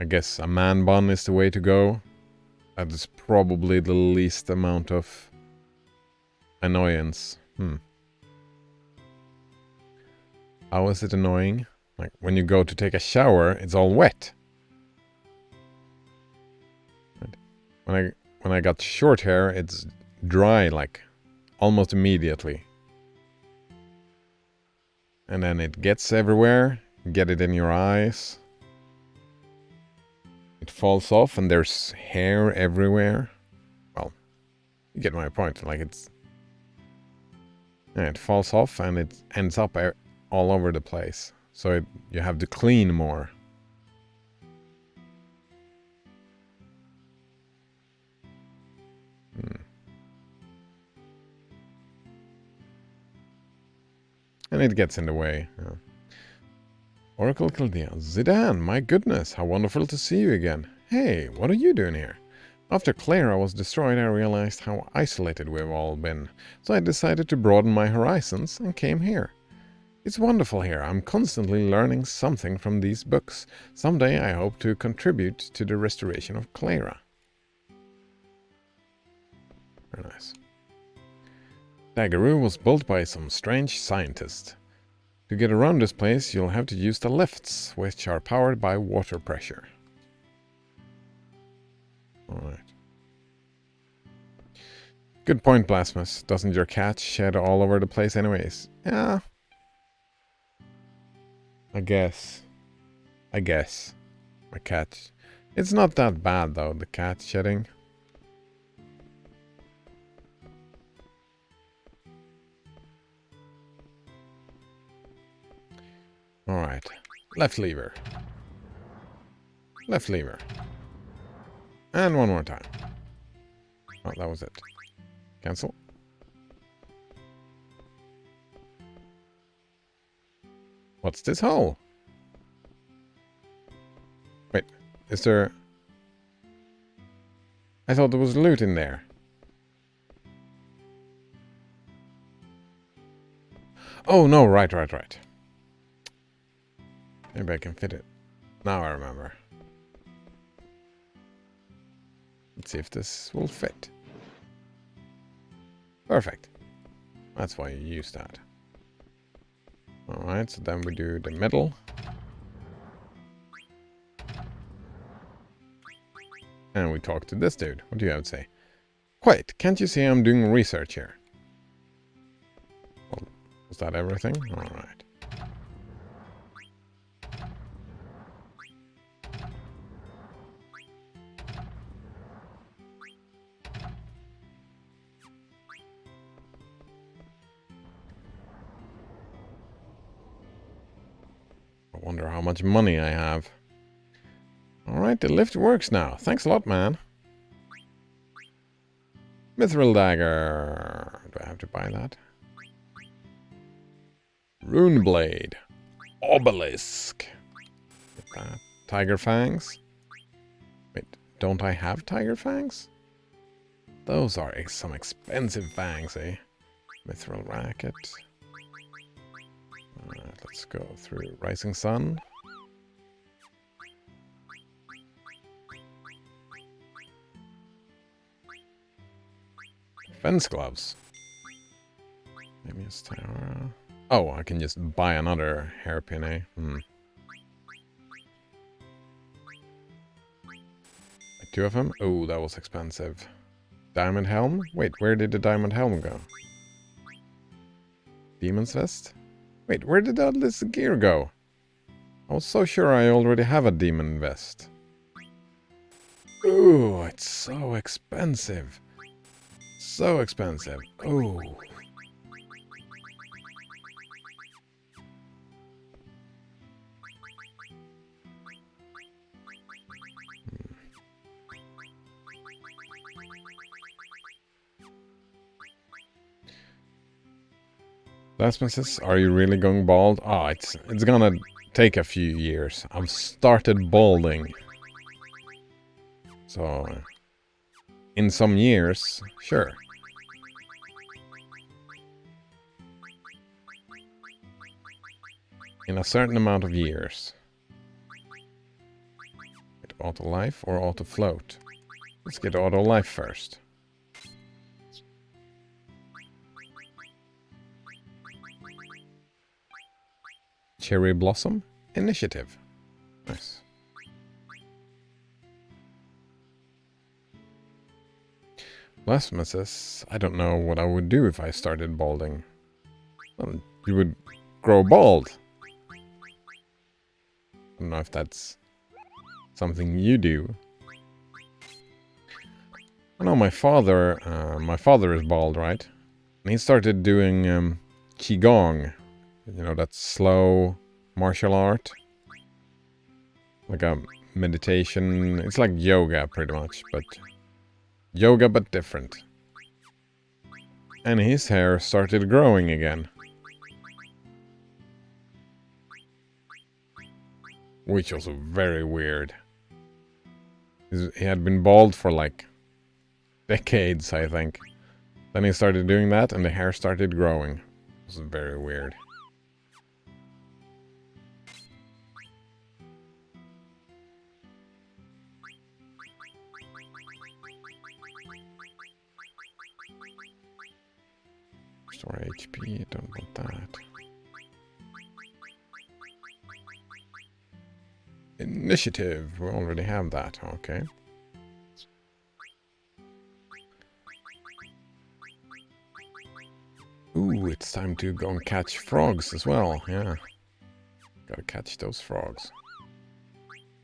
I guess a man bun is the way to go. That is probably the least amount of annoyance. How is it annoying? Like, when you go to take a shower, it's all wet. When I got short hair, it's dry, like, almost immediately. And then it gets everywhere. Get it in your eyes. It falls off and there's hair everywhere. Well, you get my point. Like, it's... Yeah, it falls off and it ends up all over the place. So you have to clean more. And it gets in the way. Yeah. Oracle Chaldea. Zidane, my goodness, how wonderful to see you again. Hey, what are you doing here? After Clara was destroyed, I realized how isolated we've all been. So I decided to broaden my horizons and came here. It's wonderful here. I'm constantly learning something from these books. Someday I hope to contribute to the restoration of Clara. Very nice. Daggeroo was built by some strange scientist. To get around this place, you'll have to use the lifts, which are powered by water pressure. Alright. Good point, Blasphemous. Doesn't your cat shed all over the place anyways? Yeah. I guess. My cat... It's not that bad, though, the cat shedding. Alright. Left lever. Left lever. And one more time. Oh, that was it. Cancel. What's this hole? Wait, is there... I thought there was loot in there. Oh, no, right. Maybe I can fit it. Now I remember. Let's see if this will fit. Perfect. That's why you use that. Alright, so then we do the middle. And we talk to this dude. What do you have to say? Wait, can't you see I'm doing research here? Well, is that everything? Alright. I wonder how much money I have. Alright, the lift works now. Thanks a lot, man. Mithril dagger. Do I have to buy that? Rune blade. Obelisk. Get that. Tiger fangs. Wait, don't I have tiger fangs? Those are some expensive fangs, eh? Mithril racket. Alright, let's go through Rising Sun. Fence gloves. Maybe it's Tara. Oh, I can just buy another hairpin, eh? Two of them? Oh, that was expensive. Diamond helm? Wait, where did the diamond helm go? Demon's vest? Wait, where did all this gear go? I was so sure I already have a demon vest. Ooh, it's so expensive. So expensive. Ooh. Lastman says, are you really going bald? Oh, it's gonna take a few years. I've started balding. So, in some years, sure. In a certain amount of years. Get auto life or auto float? Let's get auto life first. Cherry Blossom Initiative. Nice. Blasphema says, I don't know what I would do if I started balding. Well, you would grow bald. I don't know if that's something you do. I know my father is bald, right? And he started doing Qigong. You know, that slow martial art. Like a meditation. It's like yoga, pretty much, but yoga, but different. And his hair started growing again. Which was very weird. He had been bald for like decades, I think. Then he started doing that and the hair started growing. It was very weird. Restore HP, I don't want that. Initiative, we already have that, okay. Ooh, it's time to go and catch frogs as well, yeah. Gotta catch those frogs.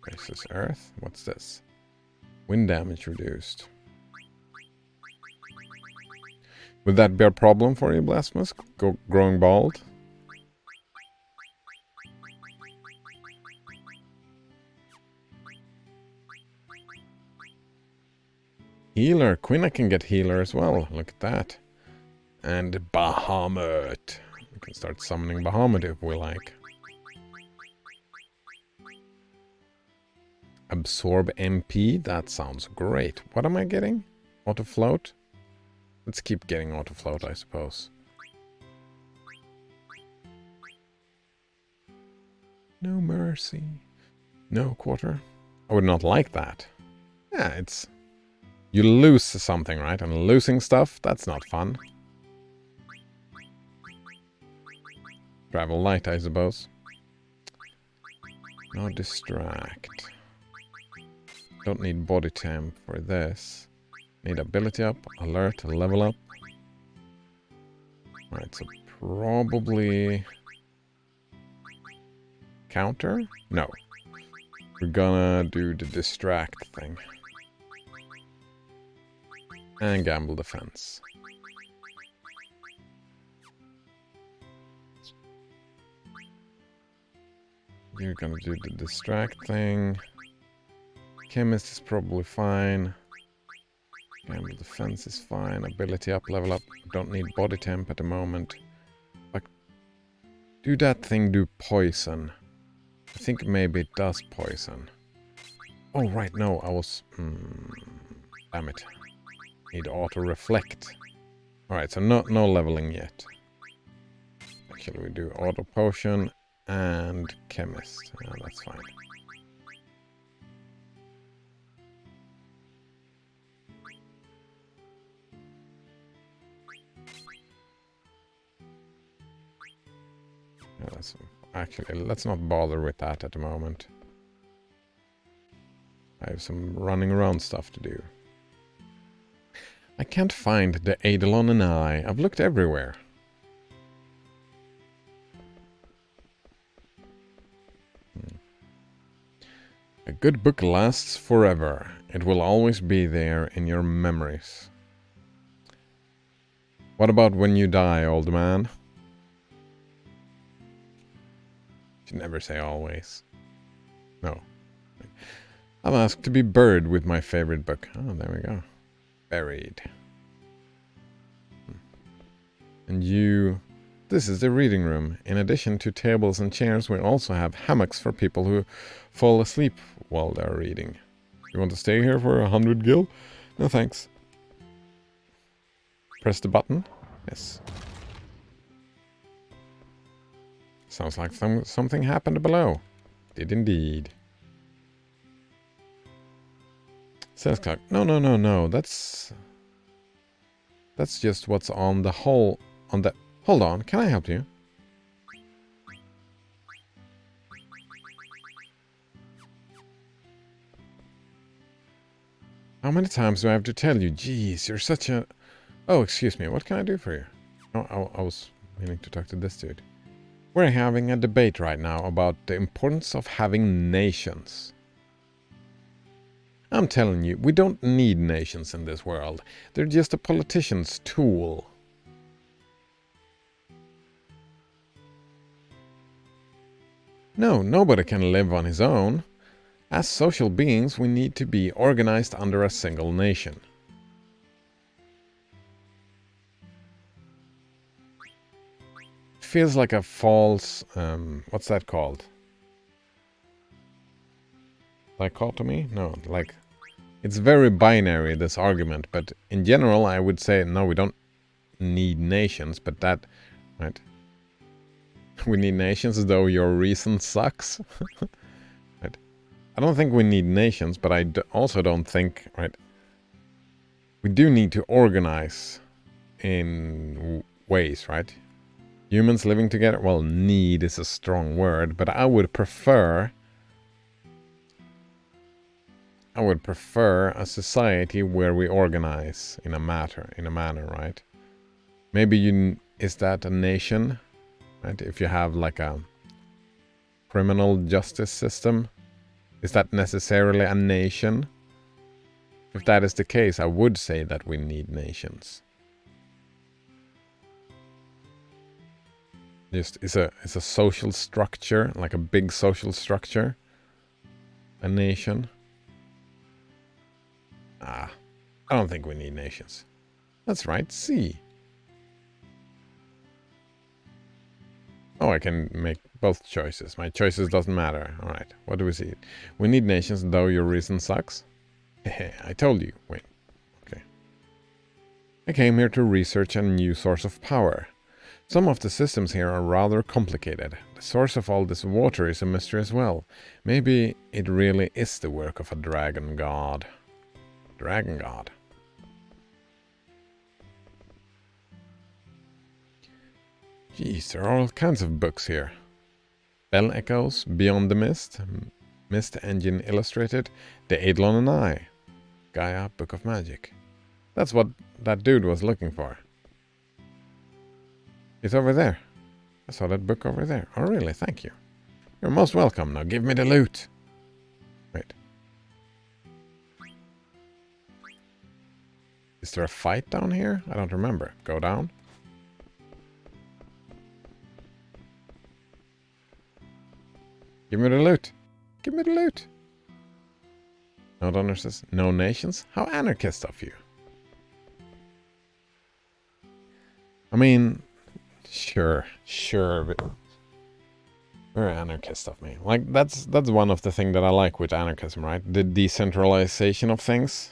This is Earth, what's this? Wind damage reduced. Would that be a problem for you, Blasphemous? Growing bald? Healer. Quina can get healer as well. Look at that. And Bahamut. We can start summoning Bahamut if we like. Absorb MP. That sounds great. What am I getting? Auto float? Let's keep getting auto float, I suppose. No mercy. No quarter. I would not like that. Yeah, it's... You lose something, right? And losing stuff, that's not fun. Travel light, I suppose. No distract. Don't need body temp for this. Need ability up, alert, level up. Alright, so probably... Counter? No. We're gonna do the distract thing. And gamble defense. You're gonna do the distract thing. Chemist is probably fine. Gamble defense is fine. Ability up, level up. Don't need body temp at the moment. Like, do that thing do poison? I think maybe it does poison. Oh, right, no, I was... damn it. Need auto reflect. Alright, so no leveling yet. Actually, we do auto potion and chemist. That's fine. Actually, let's not bother with that at the moment. I have some running around stuff to do. I can't find the Eidolon and I've looked everywhere. A good book lasts forever. It will always be there in your memories. What about when you die, old man? Should never say always. No. I'm asked to be buried with my favorite book. Oh, there we go. Buried. And you This is the reading room. In addition to tables and chairs, we also have hammocks for people who fall asleep while they're reading. You want to stay here for 100 gil? No thanks. Press the button. Yes. Sounds like something happened below. Did indeed. Says clock. No. That's just what's on the whole. On the. Hold on. Can I help you? How many times do I have to tell you? Jeez, you're such a... Oh, excuse me. What can I do for you? Oh, I was meaning to talk to this dude. We're having a debate right now about the importance of having nations. I'm telling you, we don't need nations in this world. They're just a politician's tool. No, nobody can live on his own. As social beings, we need to be organized under a single nation. Feels like a false, what's that called? Dichotomy? No, like, it's very binary, this argument, but in general, I would say, no, we don't need nations, but that, right? We need nations, though your reason sucks. Right? I don't think we need nations, but I also don't think, right? We do need to organize in ways, right? Humans living together, well, need is a strong word, but I would prefer a society where we organize in a manner, right? Maybe is that a nation, right? If you have like a criminal justice system, is that necessarily a nation? If that is the case, I would say that we need nations. Just it's a social structure, like a big social structure. A nation. I don't think we need nations. That's right, C. Oh, I can make both choices. My choices doesn't matter. Alright, what do we see? We need nations, though your reason sucks. I told you. Wait. Okay. I came here to research a new source of power. Some of the systems here are rather complicated. The source of all this water is a mystery as well. Maybe it really is the work of a dragon god. Dragon god. Jeez, there are all kinds of books here. Bell Echoes, Beyond the Mist, Mist Engine Illustrated, The Eidolon and I, Gaia, Book of Magic. That's what that dude was looking for. It's over there. I saw that book over there. Oh, really? Thank you. You're most welcome. Now give me the loot. Wait. Is there a fight down here? I don't remember. Go down. Give me the loot. Give me the loot. No donors, no nations? How anarchist of you. I mean... Sure, but very anarchist of me. Like that's one of the things that I like with anarchism, right? The decentralization of things.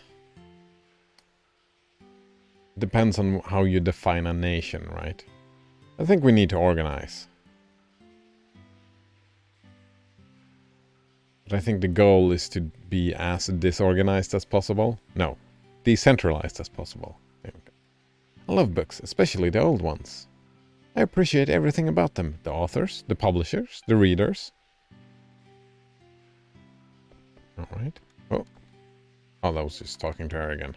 Depends on how you define a nation, right? I think we need to organize. But I think the goal is to be as disorganized as possible. No, decentralized as possible. I love books, especially the old ones. I appreciate everything about them. The authors, the publishers, the readers. Alright. Oh, that was just talking to her again.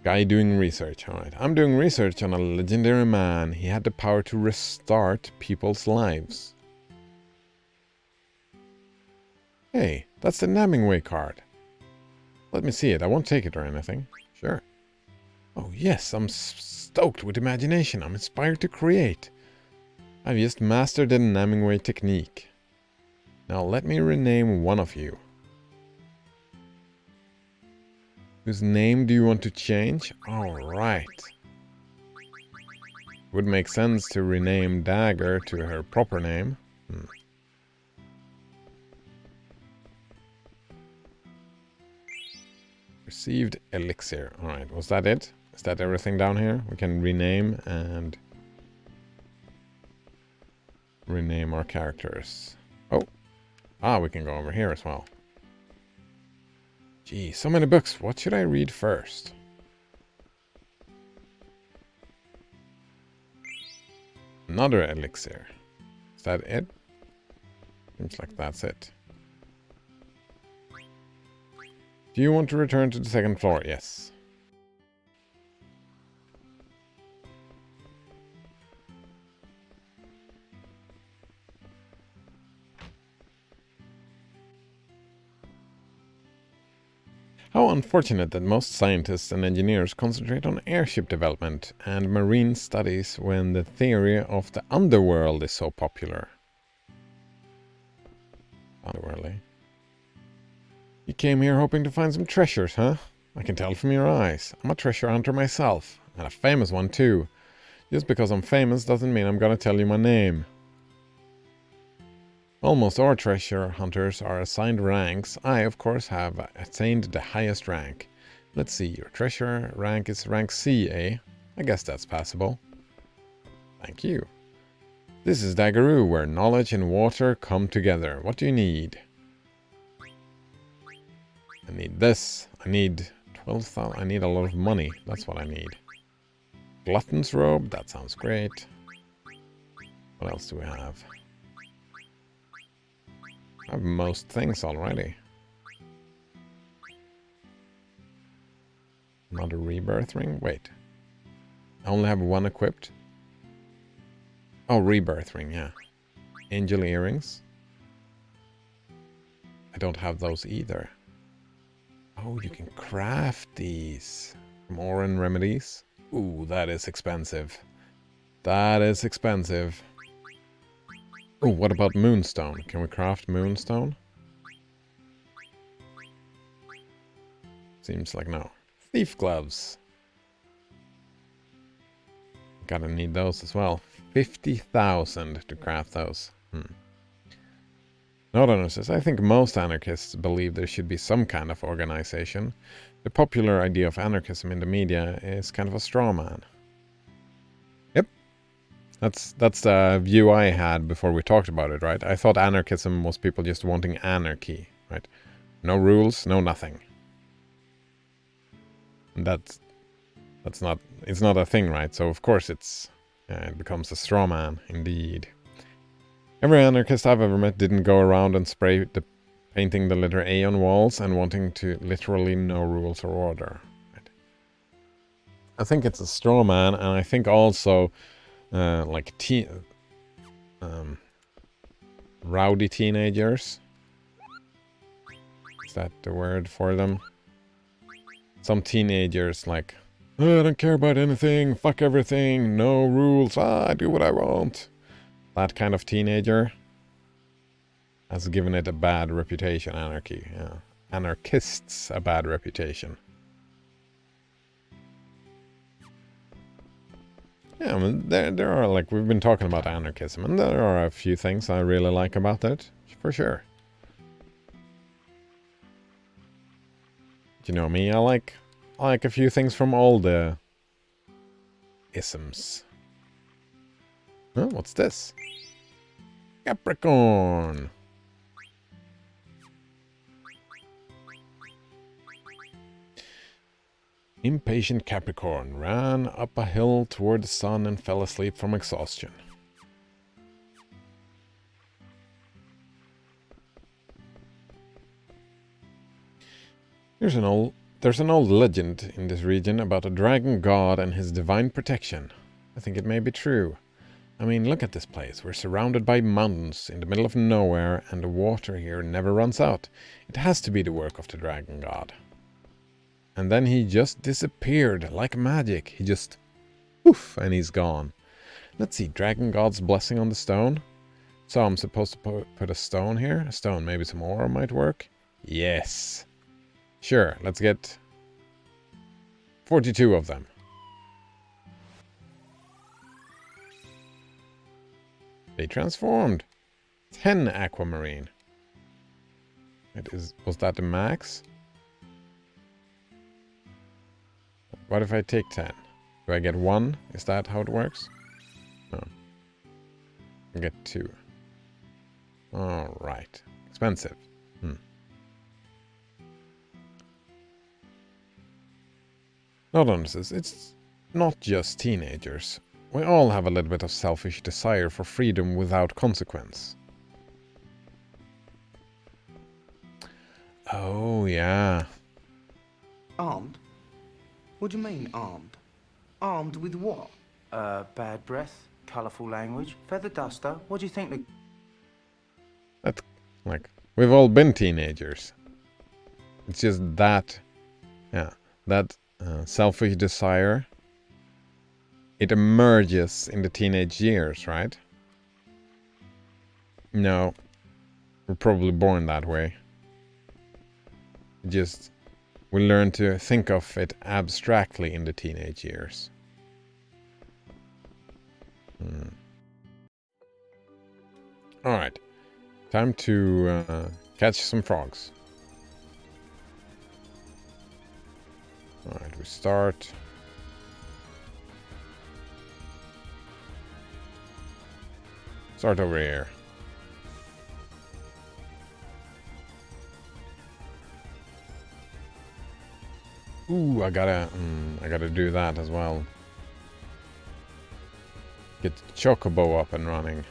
Guy doing research. Alright. I'm doing research on a legendary man. He had the power to restart people's lives. Hey, that's the Namingway card. Let me see it. I won't take it or anything. Sure. Oh yes, I'm stoked with imagination. I'm inspired to create. I've just mastered the Namingway technique. Now let me rename one of you. Whose name do you want to change? Alright. Would make sense to rename Dagger to her proper name. Received elixir. Alright, was that it? Is that everything down here? We can rename and rename our characters. Oh. Ah, we can go over here as well. Gee, so many books. What should I read first? Another elixir. Is that it? Seems like that's it. Do you want to return to the second floor? Yes. How unfortunate that most scientists and engineers concentrate on airship development and marine studies when the theory of the underworld is so popular. Underworldly. You came here hoping to find some treasures, huh? I can tell from your eyes. I'm a treasure hunter myself, and a famous one too. Just because I'm famous doesn't mean I'm gonna tell you my name. Almost all treasure hunters are assigned ranks. I, of course, have attained the highest rank. Let's see, your treasure rank is rank C, eh? I guess that's passable. Thank you. This is Daggeroo, where knowledge and water come together. What do you need? I need this. I need 12,000. I need a lot of money. That's what I need. Glutton's robe. That sounds great. What else do we have? I have most things already. Another rebirth ring? Wait. I only have one equipped? Oh, rebirth ring, yeah. Angel earrings. I don't have those either. Oh, you can craft these. From Oran Remedies. Ooh, that is expensive. That is expensive. Oh, what about Moonstone? Can we craft Moonstone? Seems like no. Thief gloves. Gotta need those as well. 50,000 to craft those. Northerners says, I think most anarchists believe there should be some kind of organization. The popular idea of anarchism in the media is kind of a straw man. Yep. That's the view I had before we talked about it, right? I thought anarchism was people just wanting anarchy, right? No rules, no nothing. And it's not a thing, right? So of course it becomes a straw man, indeed. Every anarchist I've ever met didn't go around and painting the letter A on walls and wanting to literally no rules or order. Right? I think it's a straw man, and I think also like rowdy teenagers. Is that the word for them? Some teenagers like, oh, I don't care about anything, fuck everything, no rules, I do what I want. That kind of teenager has given it a bad reputation, anarchy. Yeah. Anarchists a bad reputation. Yeah, I mean, there are, like, we've been talking about anarchism, and there are a few things I really like about it, for sure. You know me, I like a few things from all the isms. Huh, what's this? Capricorn! Impatient Capricorn ran up a hill toward the sun and fell asleep from exhaustion. There's an old legend in this region about a dragon god and his divine protection. I think it may be true. I mean, look at this place. We're surrounded by mountains in the middle of nowhere, and the water here never runs out. It has to be the work of the dragon god. And then he just disappeared like magic. He just, poof, and he's gone. Let's see, dragon god's blessing on the stone. So I'm supposed to put a stone here? A stone, maybe some ore might work? Yes. Sure, let's get 42 of them. They transformed. 10 aquamarine. Was that the max? What if I take 10? Do I get 1? Is that how it works? No. I get 2. Alright. Expensive. Not honest, it's not just teenagers. We all have a little bit of selfish desire for freedom without consequence. Oh, yeah. Armed? What do you mean, armed? Armed with what? Bad breath, colourful language, feather duster. What do you think the... That, like, we've all been teenagers. It's just that, yeah, that selfish desire. It emerges in the teenage years, right? No, we're probably born that way. Just, we learn to think of it abstractly in the teenage years. Alright, time to catch some frogs. Alright, we start. Start over here. Ooh, I gotta do that as well. Get the Chocobo up and running.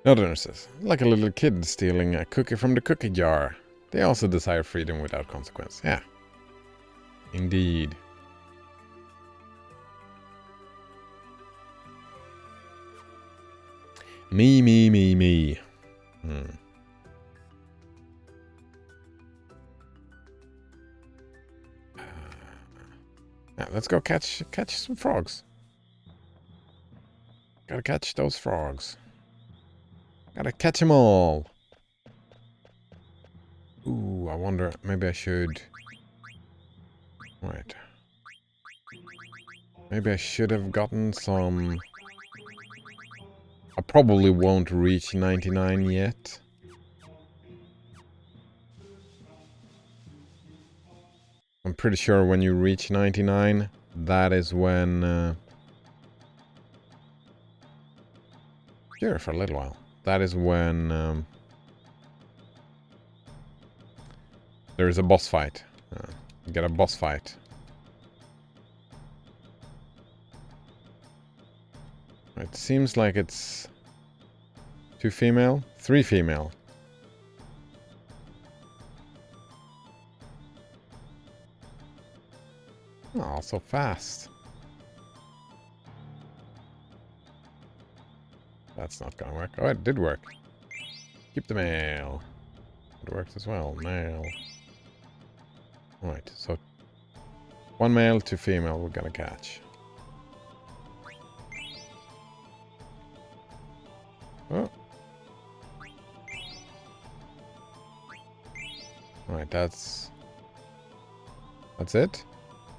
Northerners, like a little kid stealing a cookie from the cookie jar. They also desire freedom without consequence. Yeah. Indeed. Me. Now let's go catch some frogs. Gotta catch those frogs. Gotta catch them all. Ooh, I wonder, maybe I should... Right. Maybe I should have gotten some... I probably won't reach 99 yet. I'm pretty sure when you reach 99, that is when... Sure, for a little while. That is when there is a boss fight. You get a boss fight. It seems like it's 2 female, 3 female. Oh, so fast. That's not gonna work. Oh, it did work. Keep the male. It worked as well. Male. Right, so 1 male, 2 female we're gonna catch. Oh. Right, that's it?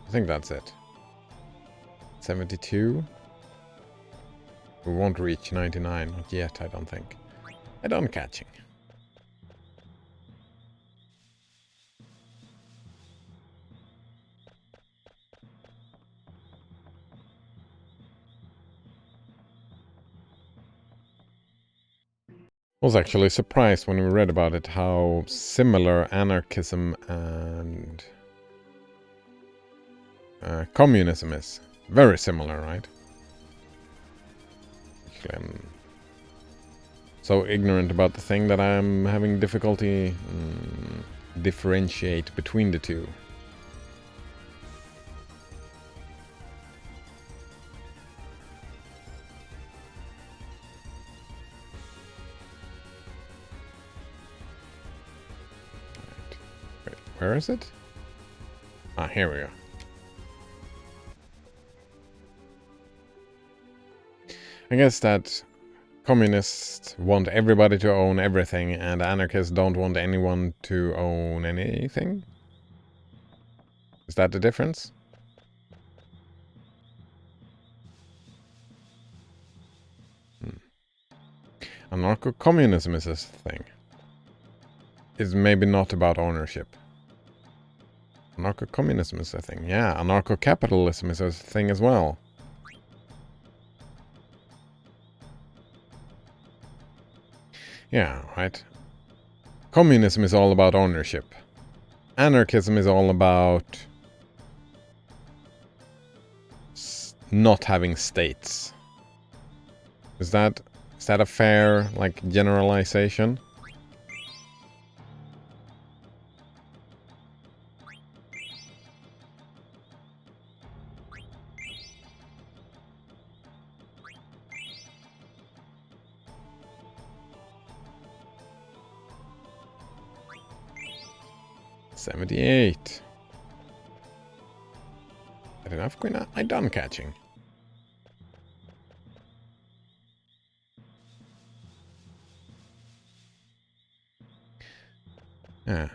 I think that's it. 72. We won't reach 99, not yet, I don't think. And on catching. I was actually surprised when we read about it how similar anarchism and communism is. Very similar, right? Actually, I'm so ignorant about the thing that I'm having difficulty differentiate between the two. Wait, where is it? Ah, here we go. I guess that communists want everybody to own everything, and anarchists don't want anyone to own anything? Is that the difference? Anarcho-communism is a thing. It's maybe not about ownership. Anarcho-communism is a thing. Yeah, anarcho-capitalism is a thing as well. Yeah, right. Communism is all about ownership. Anarchism is all about not having states. Is that a fair, like, generalization? $78. That enough, Queen? I'm done catching. Yeah.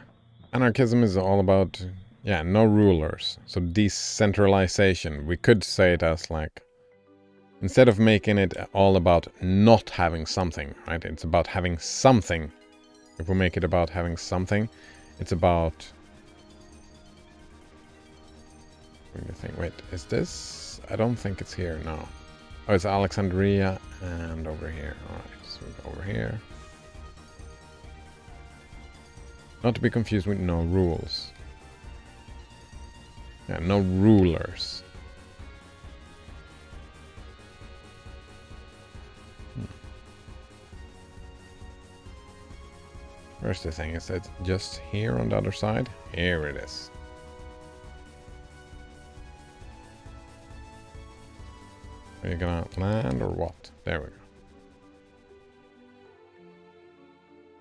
Anarchism is all about, yeah, no rulers. So decentralization. We could say it as like, instead of making it all about not having something, right? It's about having something. If we make it about having something, it's about... Wait, is this? I don't think it's here, no. Oh, it's Alexandria and over here. Alright, so we go over here. Not to be confused with no rules. Yeah, no rulers. Where's the thing? Is it just here on the other side? Here it is. Are you gonna land or what? There we go.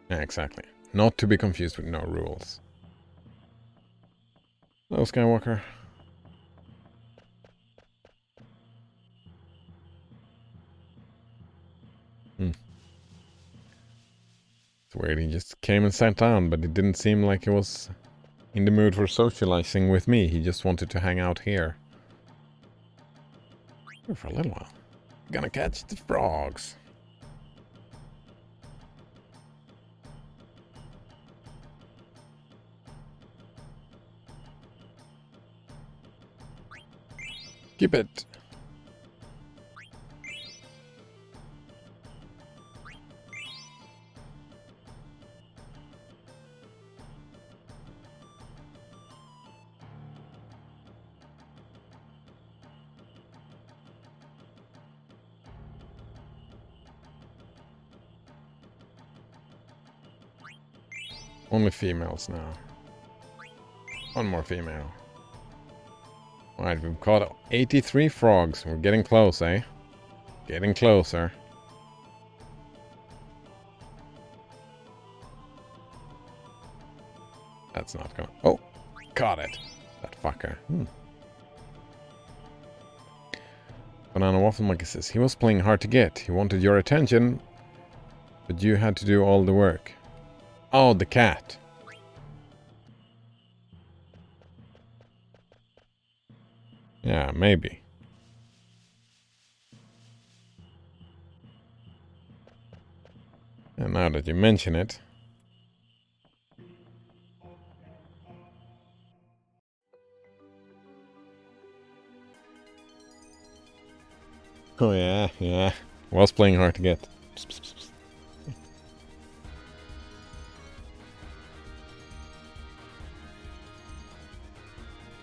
Yeah, exactly. Not to be confused with no rules. Hello, Skywalker. It's weird, he just came and sat down, but it didn't seem like he was in the mood for socializing with me. He just wanted to hang out here. For a little while. Gonna catch the frogs. Keep it. Only females now. One more female. Alright, we've caught 83 frogs. We're getting close, eh? Getting closer. That's not gonna... Oh! Caught it! That fucker. Banana Waffle Monkey says, he was playing hard to get. He wanted your attention, but you had to do all the work. Oh, the cat. Yeah, maybe. And now that you mention it... Oh yeah, yeah. Was playing hard to get.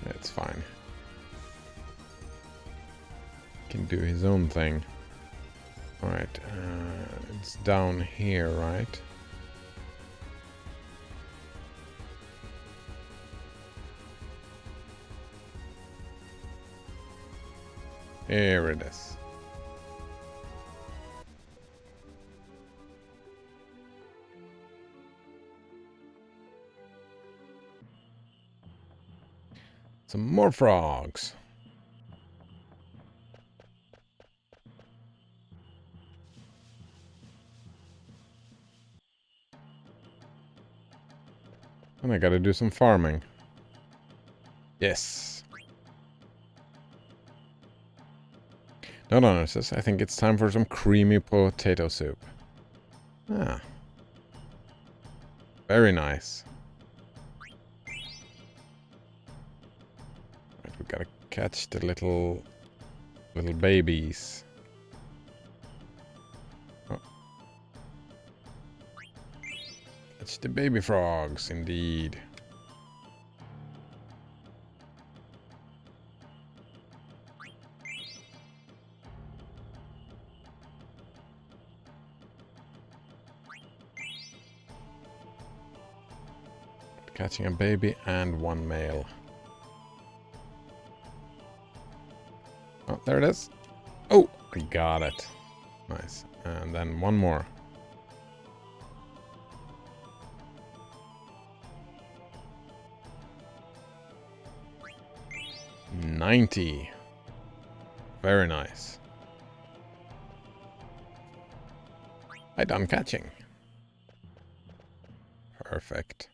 It's fine. Can do his own thing. Alright, it's down here, right? Here it is. Some more frogs. And I gotta do some farming. Yes. No, nurses. I think it's time for some creamy potato soup. Ah. Very nice. Right, we gotta catch the little babies. Oh. Catch the baby frogs, indeed. Catching a baby and one male. Oh, there it is. Oh, I got it. Nice. And then one more. $90. Very nice. I done catching. Perfect.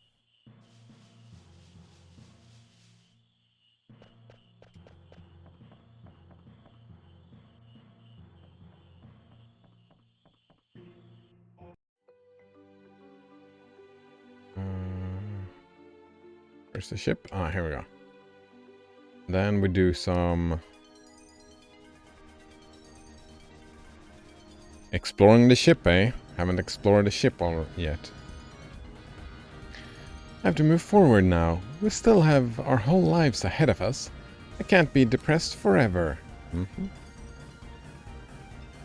Where's the ship? Ah, here we go. Then we do some exploring the ship, eh? Haven't explored the ship all yet. I have to move forward now. We still have our whole lives ahead of us. I can't be depressed forever.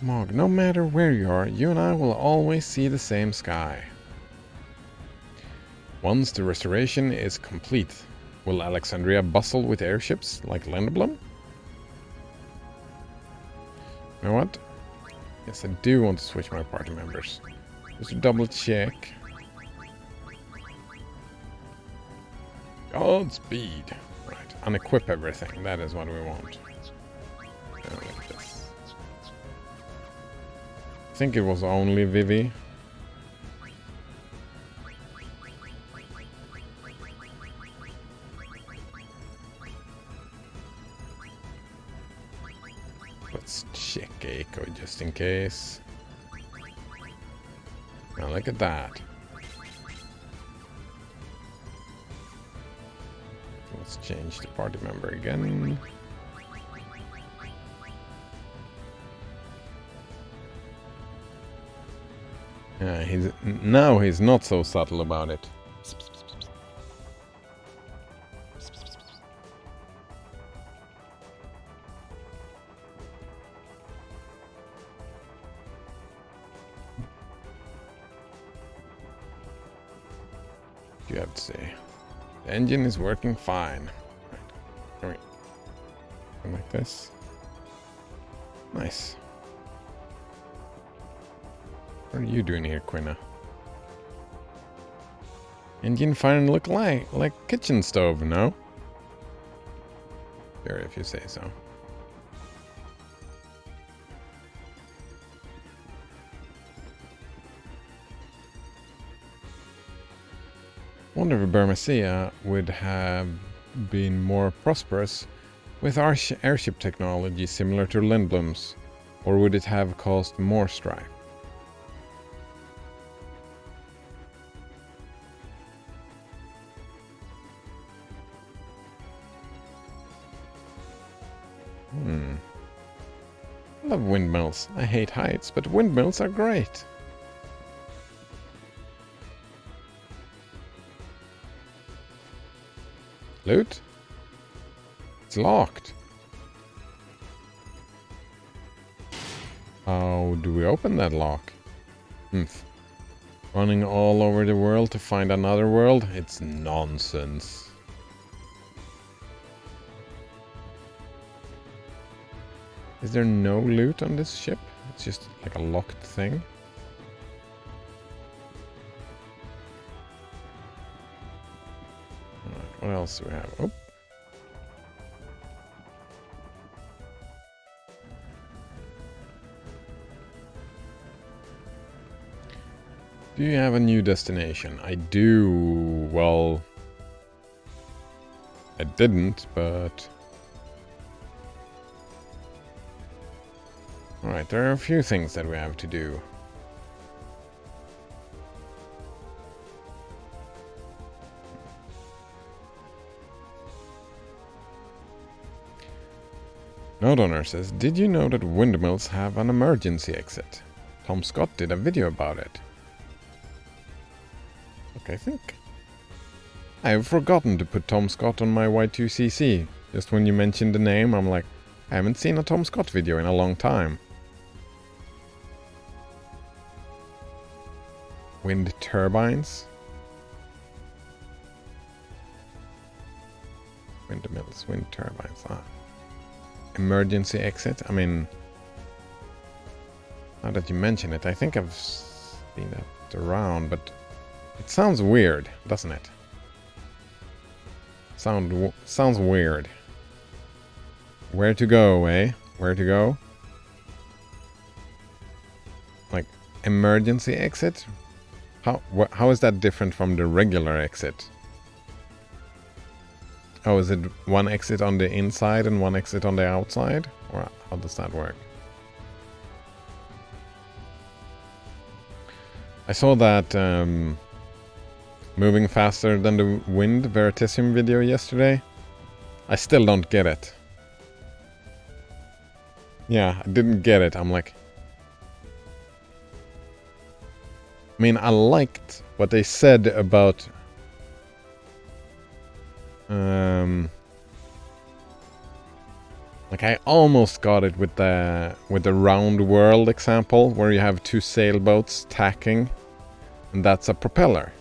Mog, no matter where you are, you and I will always see the same sky. Once the restoration is complete, will Alexandria bustle with airships like Lindblom? You know what? Yes, I do want to switch my party members. Just to double check. Godspeed. Right, unequip everything. That is what we want. Like this. I think it was only Vivi. Let's check Echo just in case. Now look at that. Let's change the party member again. He's not so subtle about it. You have to say. The engine is working fine. Right. Like this. Nice. What are you doing here, Quina? Engine fine look like kitchen stove, no? Sure, if you say so. Wonder if Bermacea would have been more prosperous with our airship technology similar to Lindblom's, or would it have caused more strife? I love windmills. I hate heights, but windmills are great. Loot? It's locked. How do we open that lock? Running all over the world to find another world? It's nonsense. Is there no loot on this ship? It's just like a locked thing. Alright, what else do we have? Oh. Do you have a new destination? I do. Well, I didn't, but... Alright, there are a few things that we have to do. Node owner says, did you know that windmills have an emergency exit? Tom Scott did a video about it. Okay, I think I have forgotten to put Tom Scott on my Y2CC. Just when you mentioned the name, I'm like, I haven't seen a Tom Scott video in a long time. Wind turbines. Windmills, wind turbines. Ah. Emergency exit. I mean, now that you mention it, I think I've seen that around, but it sounds weird, doesn't it? Sounds weird. Where to go, eh? Where to go? Like, emergency exit? How is that different from the regular exit? Oh, is it one exit on the inside and one exit on the outside? Or how does that work? I saw that moving faster than the wind Veritasium video yesterday. I still don't get it. Yeah, I didn't get it. I'm like... I mean, I liked what they said about... like I almost got it with the round world example, where you have two sailboats tacking, and that's a propeller.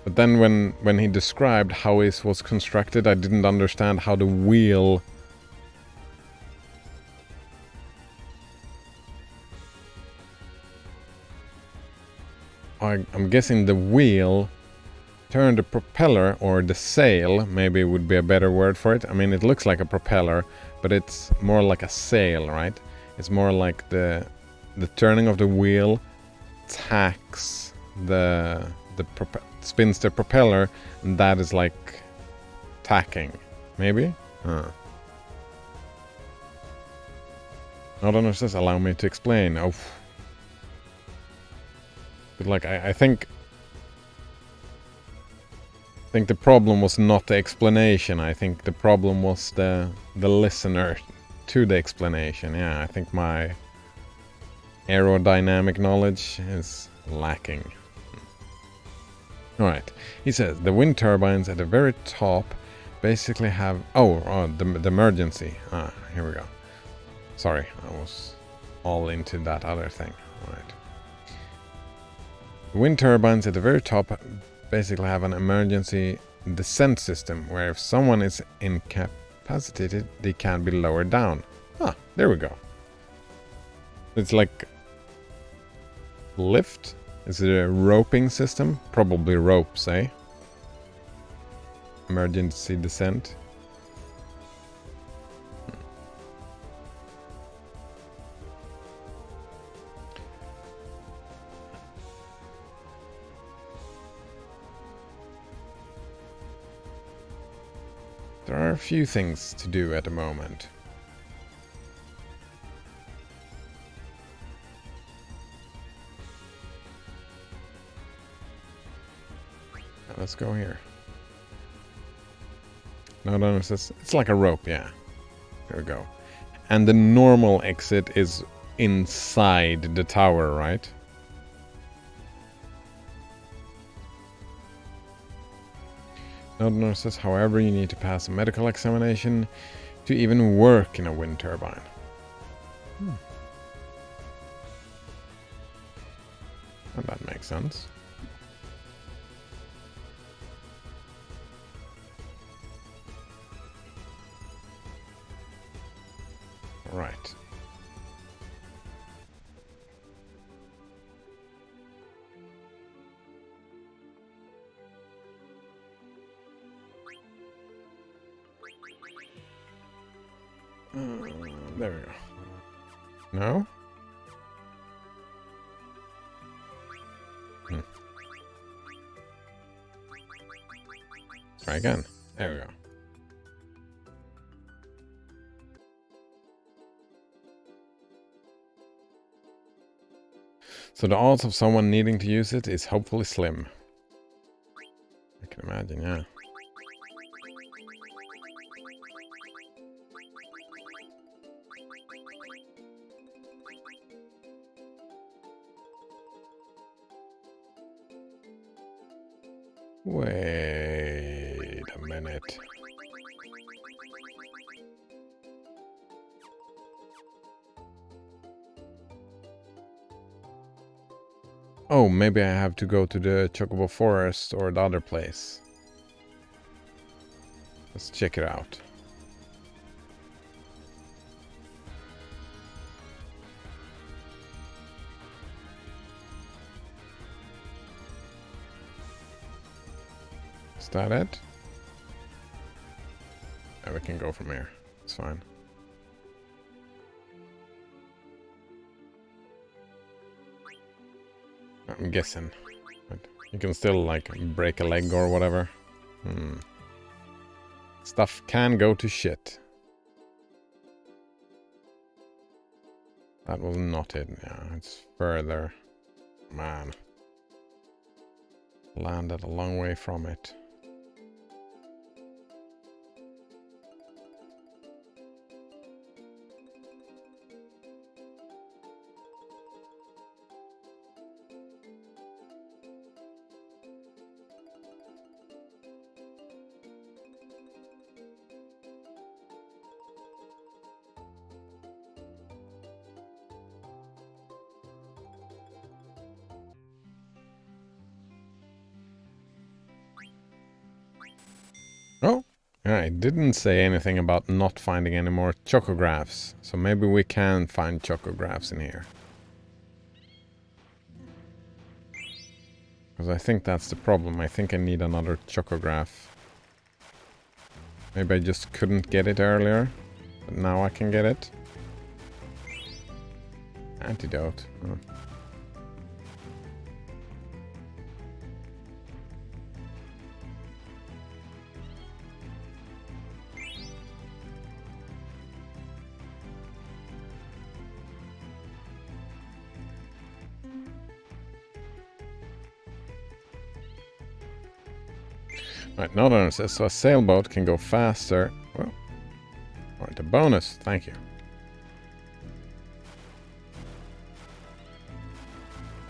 But then when he described how it was constructed, I didn't understand how the wheel... I'm guessing the wheel turned the propeller, or the sail, maybe would be a better word for it. I mean, it looks like a propeller, but it's more like a sail, right? It's more like the turning of the wheel tacks spins the propeller, and that is like tacking, maybe? Not says, allow me to explain. Oh. But like, I think the problem was not the explanation. I think the problem was the listener to the explanation. Yeah, I think my aerodynamic knowledge is lacking. Alright, he says, the wind turbines at the very top basically have... Oh, the emergency. Ah, here we go. Sorry, I was all into that other thing. Alright. The wind turbines at the very top basically have an emergency descent system, where if someone is incapacitated, they can be lowered down. Ah, there we go. It's like... lift? Is it a roping system? Probably ropes, eh? Emergency descent. There are a few things to do at the moment. Let's go here. No, it's like a rope, yeah. There we go. And the normal exit is inside the tower, right? No says, however, you need to pass a medical examination to even work in a wind turbine. Well, that makes sense. Right. There we go. No? Try again. There we go. So the odds of someone needing to use it is hopefully slim. I can imagine, yeah. Wait a minute. Oh, maybe I have to go to the Chocobo Forest or the other place. Let's check it out. Is that it? Yeah, we can go from here. It's fine. I'm guessing. But you can still, like, break a leg or whatever. Stuff can go to shit. That was not it. Yeah, it's further. Man. Landed a long way from it. Oh, yeah, it didn't say anything about not finding any more chocographs. So maybe we can find chocographs in here. Because I think that's the problem. I think I need another chocograph. Maybe I just couldn't get it earlier. But now I can get it. Antidote. Oh. Right, no one says so a sailboat can go faster. Well, alright, a bonus. Thank you.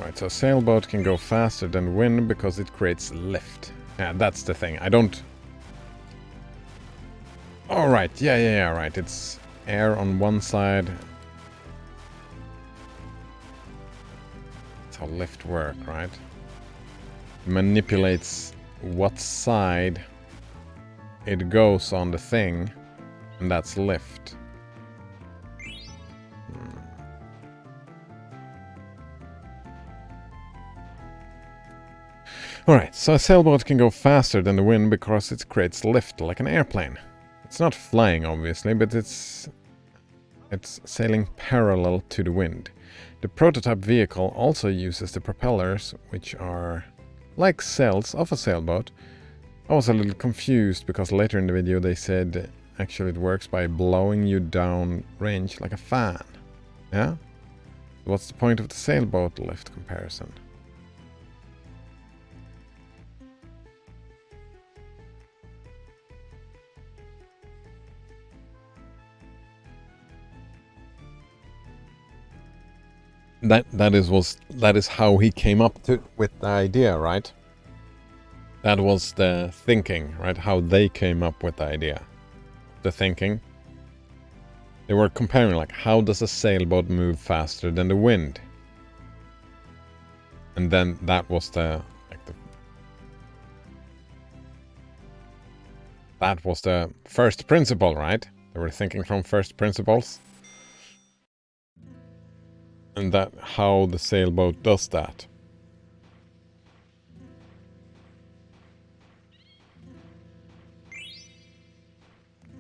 Alright, so a sailboat can go faster than wind because it creates lift. Yeah, that's the thing. I don't... Alright, yeah, right. It's air on one side. That's how lift works, right? It manipulates what side it goes on the thing, and that's lift. Alright, so a sailboat can go faster than the wind because it creates lift like an airplane. It's not flying, obviously, but it's sailing parallel to the wind. The prototype vehicle also uses the propellers, which are like cells of a sailboat. I was a little confused because later in the video they said actually it works by blowing you down range like a fan. Yeah? What's the point of the sailboat lift comparison? That is how he came up with the idea, right? That was the thinking, right? How they came up with the idea. The thinking. They were comparing, like, how does a sailboat move faster than the wind? And then that was that was the first principle, right? They were thinking from first principles. And that how the sailboat does that.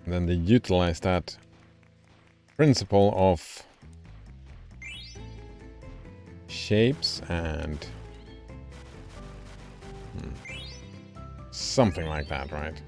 And then they utilize that principle of shapes and something like that, right?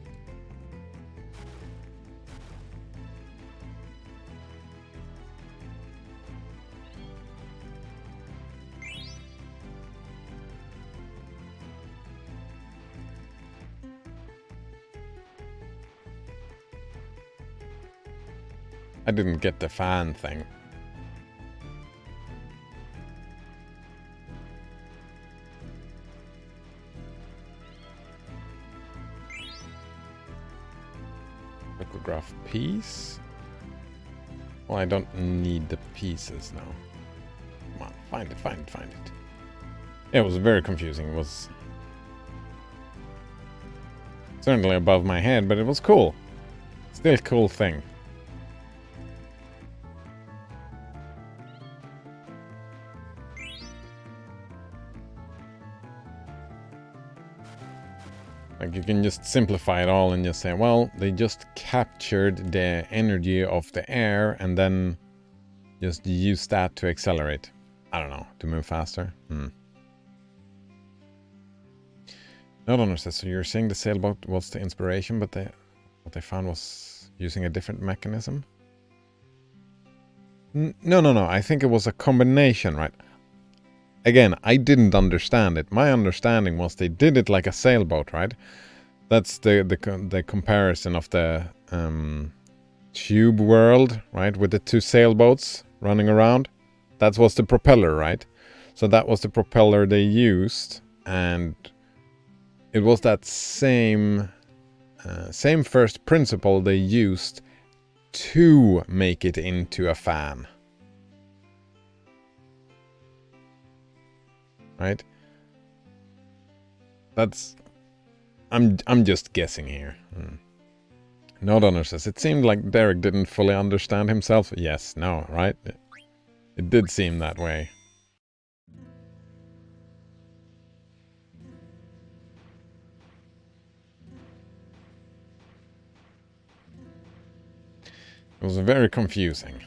I didn't get the fan thing. Lithograph piece? Well, I don't need the pieces now. Come on, find it, find it, find it. It was very confusing. It was certainly above my head, but it was cool. Still a cool thing. Like, you can just simplify it all and just say, well, they just captured the energy of the air and then just use that to accelerate. I don't know, to move faster. Note owner says, so you're saying the sailboat was the inspiration, but what they found was using a different mechanism? No. I think it was a combination, right? Again, I didn't understand it. My understanding was they did it like a sailboat, right? That's the comparison of the tube world, right? With the two sailboats running around. That was the propeller, right? So that was the propeller they used, and it was that same first principle they used to make it into a fan. Right? That's... I'm just guessing here. Note owner says, it seemed like Derek didn't fully understand himself. Yes, no, right? It did seem that way. It was very confusing.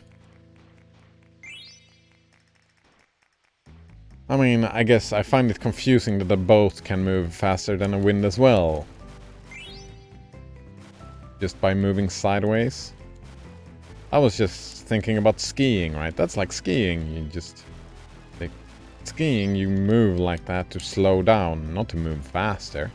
I mean, I guess I find it confusing that a boat can move faster than a wind as well. Just by moving sideways. I was just thinking about skiing, right? That's like skiing. You just... like, skiing, you move like that to slow down, not to move faster.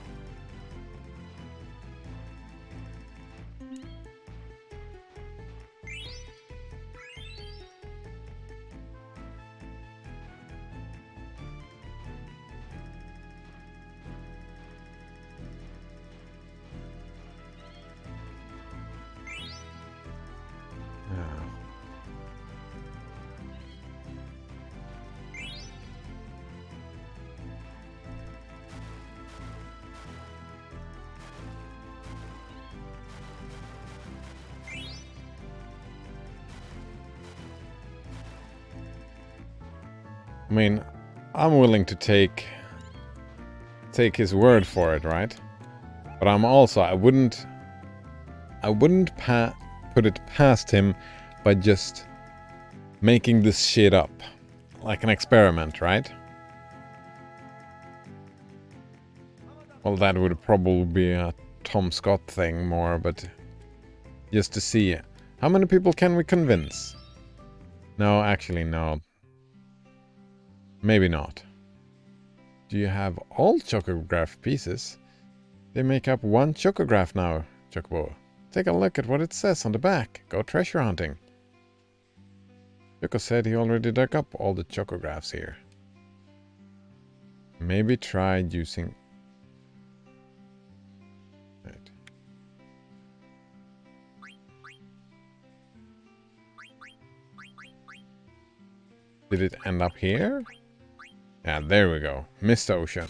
I mean, I'm willing to take his word for it, right? But I'm also, I wouldn't put it past him by just making this shit up. Like an experiment, right? Well, that would probably be a Tom Scott thing more, but just to see. How many people can we convince? No, actually, no. Maybe not. Do you have all chocograph pieces? They make up one chocograph now, Chocobo. Take a look at what it says on the back. Go treasure hunting. Choco said he already dug up all the chocographs here. Maybe try using... Right. Did it end up here? Yeah, there we go. Mist Ocean.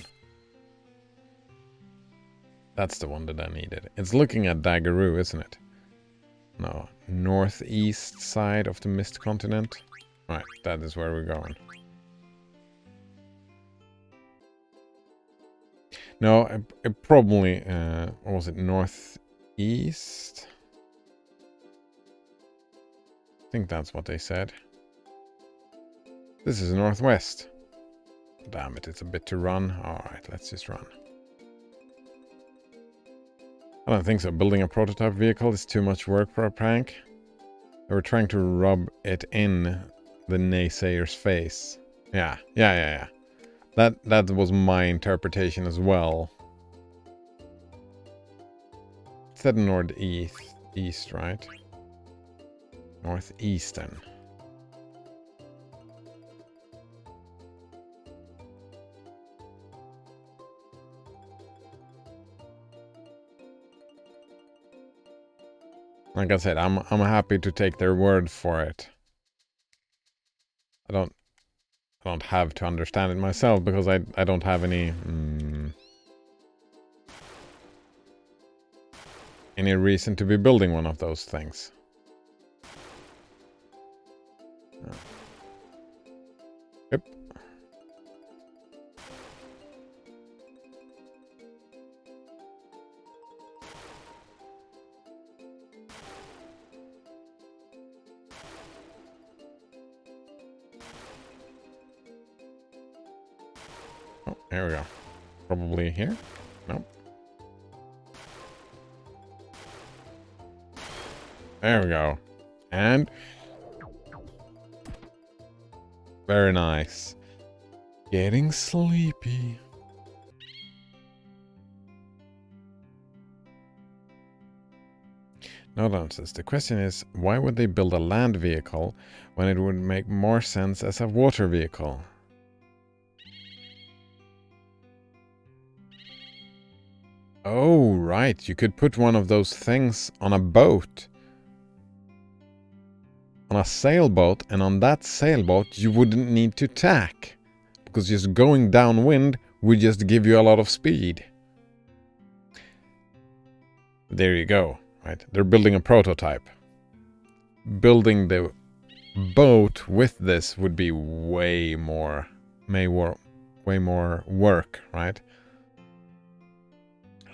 That's the one that I needed. It's looking at Dagaroo, isn't it? No. Northeast side of the Mist Continent. Right, that is where we're going. No, it probably... what was it? Northeast? I think that's what they said. This is northwest. Damn it, it's a bit to run. Alright, let's just run. I don't think so. Building a prototype vehicle is too much work for a prank. They were trying to rub it in the naysayer's face. Yeah. That was my interpretation as well. It's said northeast, right? Northeastern. Like I said, I'm happy to take their word for it. I don't have to understand it myself because I don't have any reason to be building one of those things. Yep. Oh, here we go. Probably here? Nope. There we go. And... very nice. Getting sleepy. No nonsense. The question is, why would they build a land vehicle when it would make more sense as a water vehicle? Oh, right. You could put one of those things on a boat. On a sailboat, and on that sailboat you wouldn't need to tack. Because just going downwind would just give you a lot of speed. There you go. Right? They're building a prototype. Building the boat with this would be way more work, right?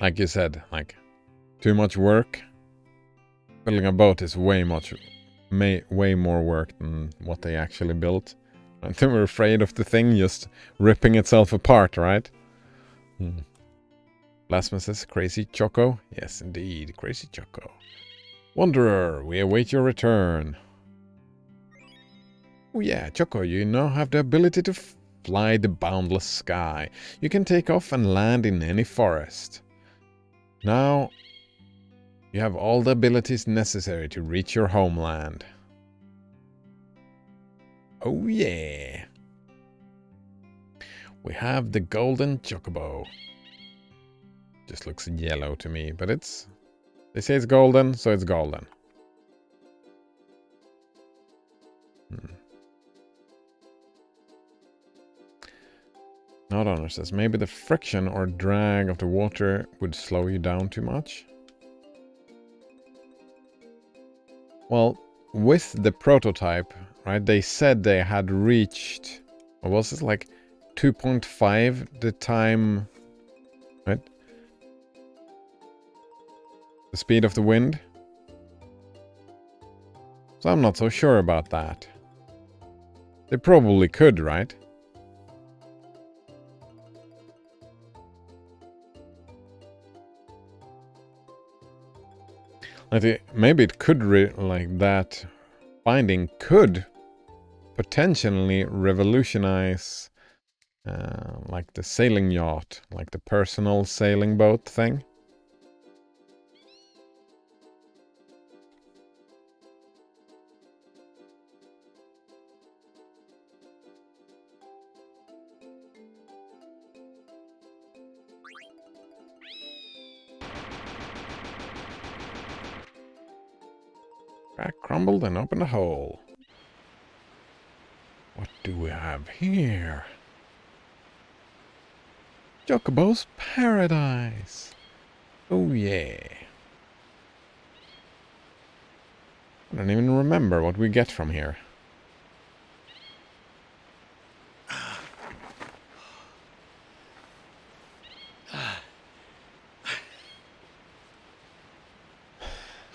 Like you said, like too much work. Building a boat is way more work than what they actually built. And they were afraid of the thing just ripping itself apart, right? Blasphemous says, Crazy Choco? Yes, indeed, Crazy Choco. Wanderer, we await your return. Oh yeah, Choco, you now have the ability to fly the boundless sky. You can take off and land in any forest. Now, you have all the abilities necessary to reach your homeland. Oh yeah. We have the golden chocobo. Just looks yellow to me, but it's... they say it's golden, so it's golden. Not honor says, maybe the friction or drag of the water would slow you down too much. Well, with the prototype, right, they said they had reached, what was it, like 2.5 the time, right? The speed of the wind. So I'm not so sure about that. They probably could, right? Maybe it could, like that finding could potentially revolutionize like the sailing yacht, like the personal sailing boat thing. Crack, crumbled, and opened a hole. What do we have here? Chocobo's Paradise. Oh yeah. I don't even remember what we get from here.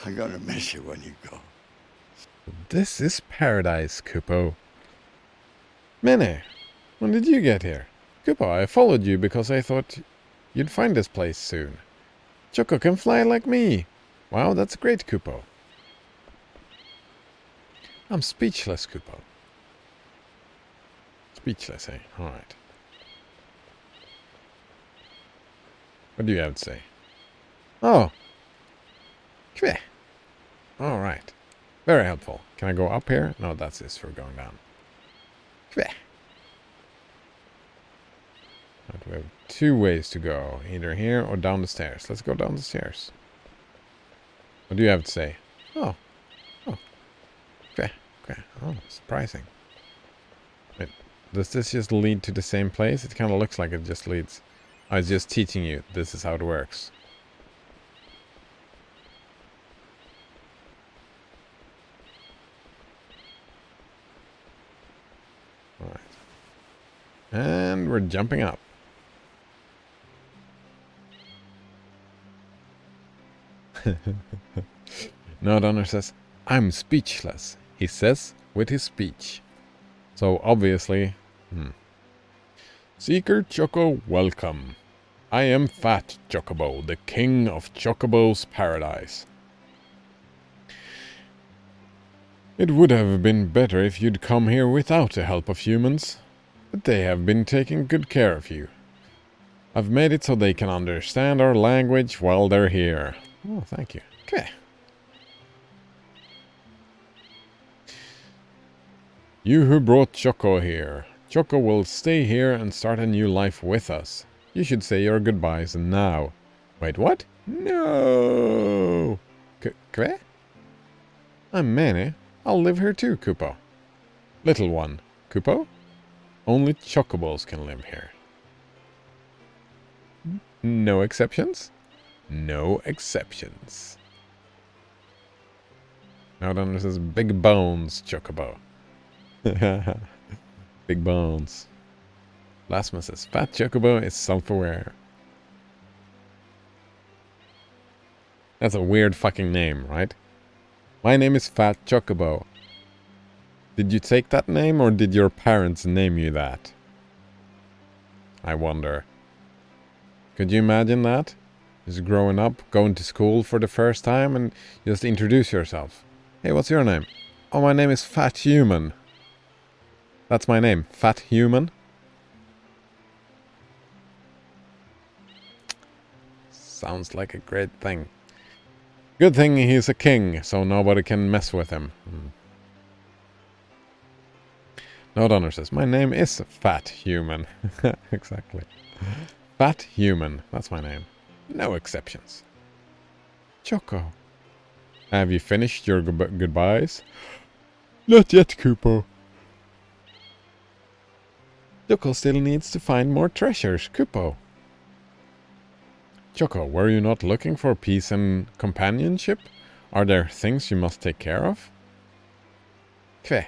I'm gonna miss you when you go. This is paradise, Kupo. Minnie, when did you get here? Kupo, I followed you because I thought you'd find this place soon. Choco can fly like me. Wow, that's great, Kupo. I'm speechless, Kupo. Speechless, eh? Alright. What do you have to say? Oh. Kveh. Alright. Very helpful. Can I go up here? No, that's this for going down. Kveh. Right, we have 2 ways to go. Either here or down the stairs. Let's go down the stairs. What do you have to say? Oh. Oh. Okay. Okay. Oh, surprising. Wait, does this just lead to the same place? It kind of looks like it just leads. I was just teaching you. This is how it works. Alright. And we're jumping up. No, Donner says, I'm speechless, he says with his speech. So obviously, Seeker Choco, welcome. I am Fat Chocobo, the king of Chocobo's paradise. It would have been better if you'd come here without the help of humans, but they have been taking good care of you. I've made it so they can understand our language while they're here. Oh, thank you. Okay. You who brought Choco here. Choco will stay here and start a new life with us. You should say your goodbyes now. Wait, what? No! Kve? I'm Manny. I'll live here too, Kupo. Little one. Kupo? Only Chocobos can live here. No exceptions? No exceptions. Now then this is Big Bones Chocobo. Big Bones. Lasma says, Fat Chocobo is self-aware. That's a weird fucking name, right? My name is Fat Chocobo. Did you take that name or did your parents name you that? I wonder. Could you imagine that? Just growing up, going to school for the first time and just introduce yourself. Hey, what's your name? Oh, my name is Fat Human. That's my name, Fat Human. Sounds like a great thing. Good thing he's a king, so nobody can mess with him. No, Donner says, my name is Fat Human. Exactly. Fat Human, that's my name. No exceptions. Choco. Have you finished your goodbyes? Not yet, Kupo. Choco still needs to find more treasures, Kupo. Choco, were you not looking for peace and companionship? Are there things you must take care of? Kve.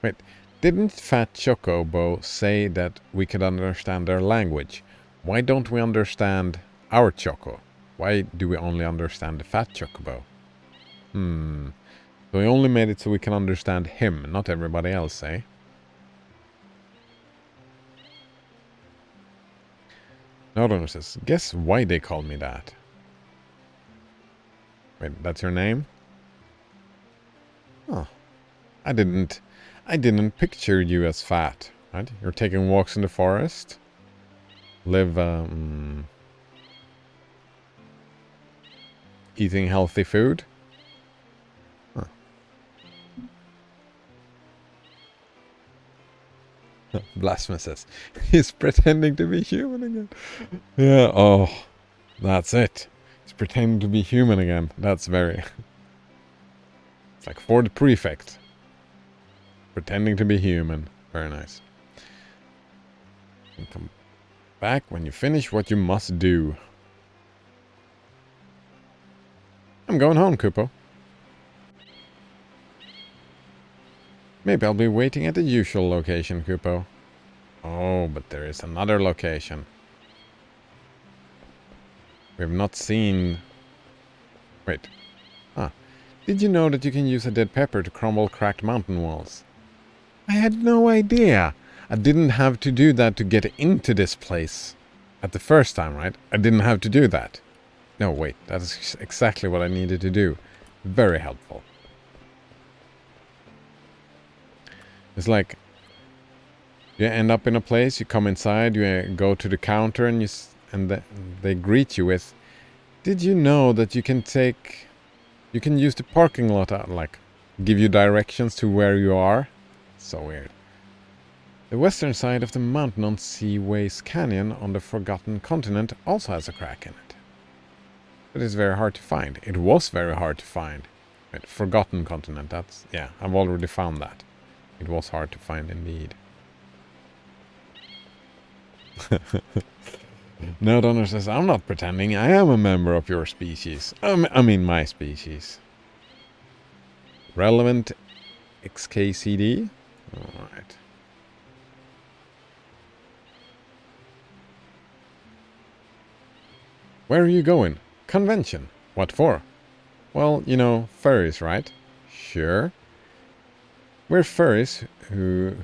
Wait, didn't Fat Chocobo say that we could understand their language? Why don't we understand our Choco? Why do we only understand the Fat Chocobo? So we only made it so we can understand him, not everybody else, eh? Nordon says, guess why they call me that? Wait, that's your name? Oh. I didn't picture you as fat, right? You're taking walks in the forest. Live, eating healthy food. Huh. Blasphemous says, he's pretending to be human again. Yeah, oh, that's it. He's pretending to be human again. That's very... It's like for the prefect. Pretending to be human. Very nice. And come back when you finish what you must do. I'm going home, Kupo. Maybe I'll be waiting at the usual location, Kupo. Oh, but there is another location. We have not seen... Wait. Ah. Did you know that you can use a dead pepper to crumble cracked mountain walls? I had no idea. I didn't have to do that to get into this place. At the first time, right? I didn't have to do that. No, wait. That is exactly what I needed to do. Very helpful. It's like you end up in a place, you come inside, you go to the counter, and they greet you with, "Did you know that you can use the parking lot out, like give you directions to where you are?" So weird. The western side of the mountain on Seaways Canyon on the Forgotten Continent also has a crack in it. It is very hard to find. It was very hard to find. Right, Forgotten Continent, that's... yeah, I've already found that. It was hard to find indeed. No, Donner says, "I'm not pretending. I am a member of your species. I mean my species." Relevant XKCD? Alright. Where are you going? Convention. What for? Well, you know, furries, right? Sure. We're furries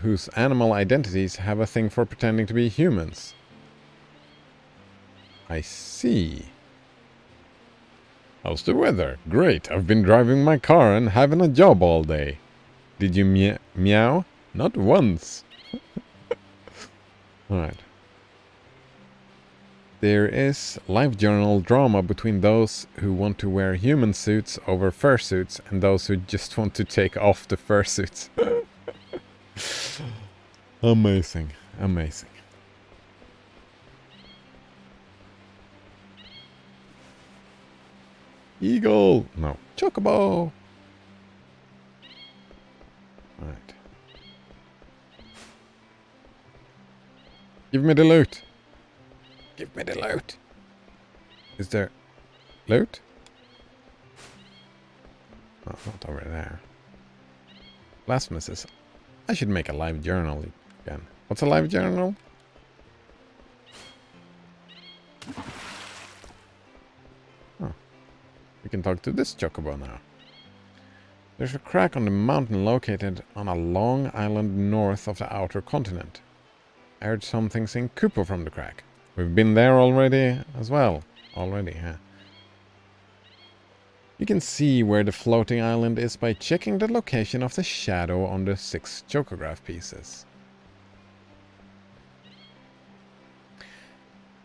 whose animal identities have a thing for pretending to be humans. I see. How's the weather? Great. I've been driving my car and having a job all day. Did you meow? Not once. Alright. There is live journal drama between those who want to wear human suits over fursuits and those who just want to take off the fursuits. Amazing. Amazing. Eagle! No. Chocobo! Alright. Give me the loot! Give me the loot! Is there... loot? Oh, not over there. Blasphemous. I should make a live journal again. What's a live journal? Oh. We can talk to this chocobo now. There's a crack on the mountain located on a long island north of the outer continent. I heard some things in Kupo from the crack. We've been there already as well. Already, yeah. You can see where the floating island is by checking the location of the shadow on the 6 chocograph pieces.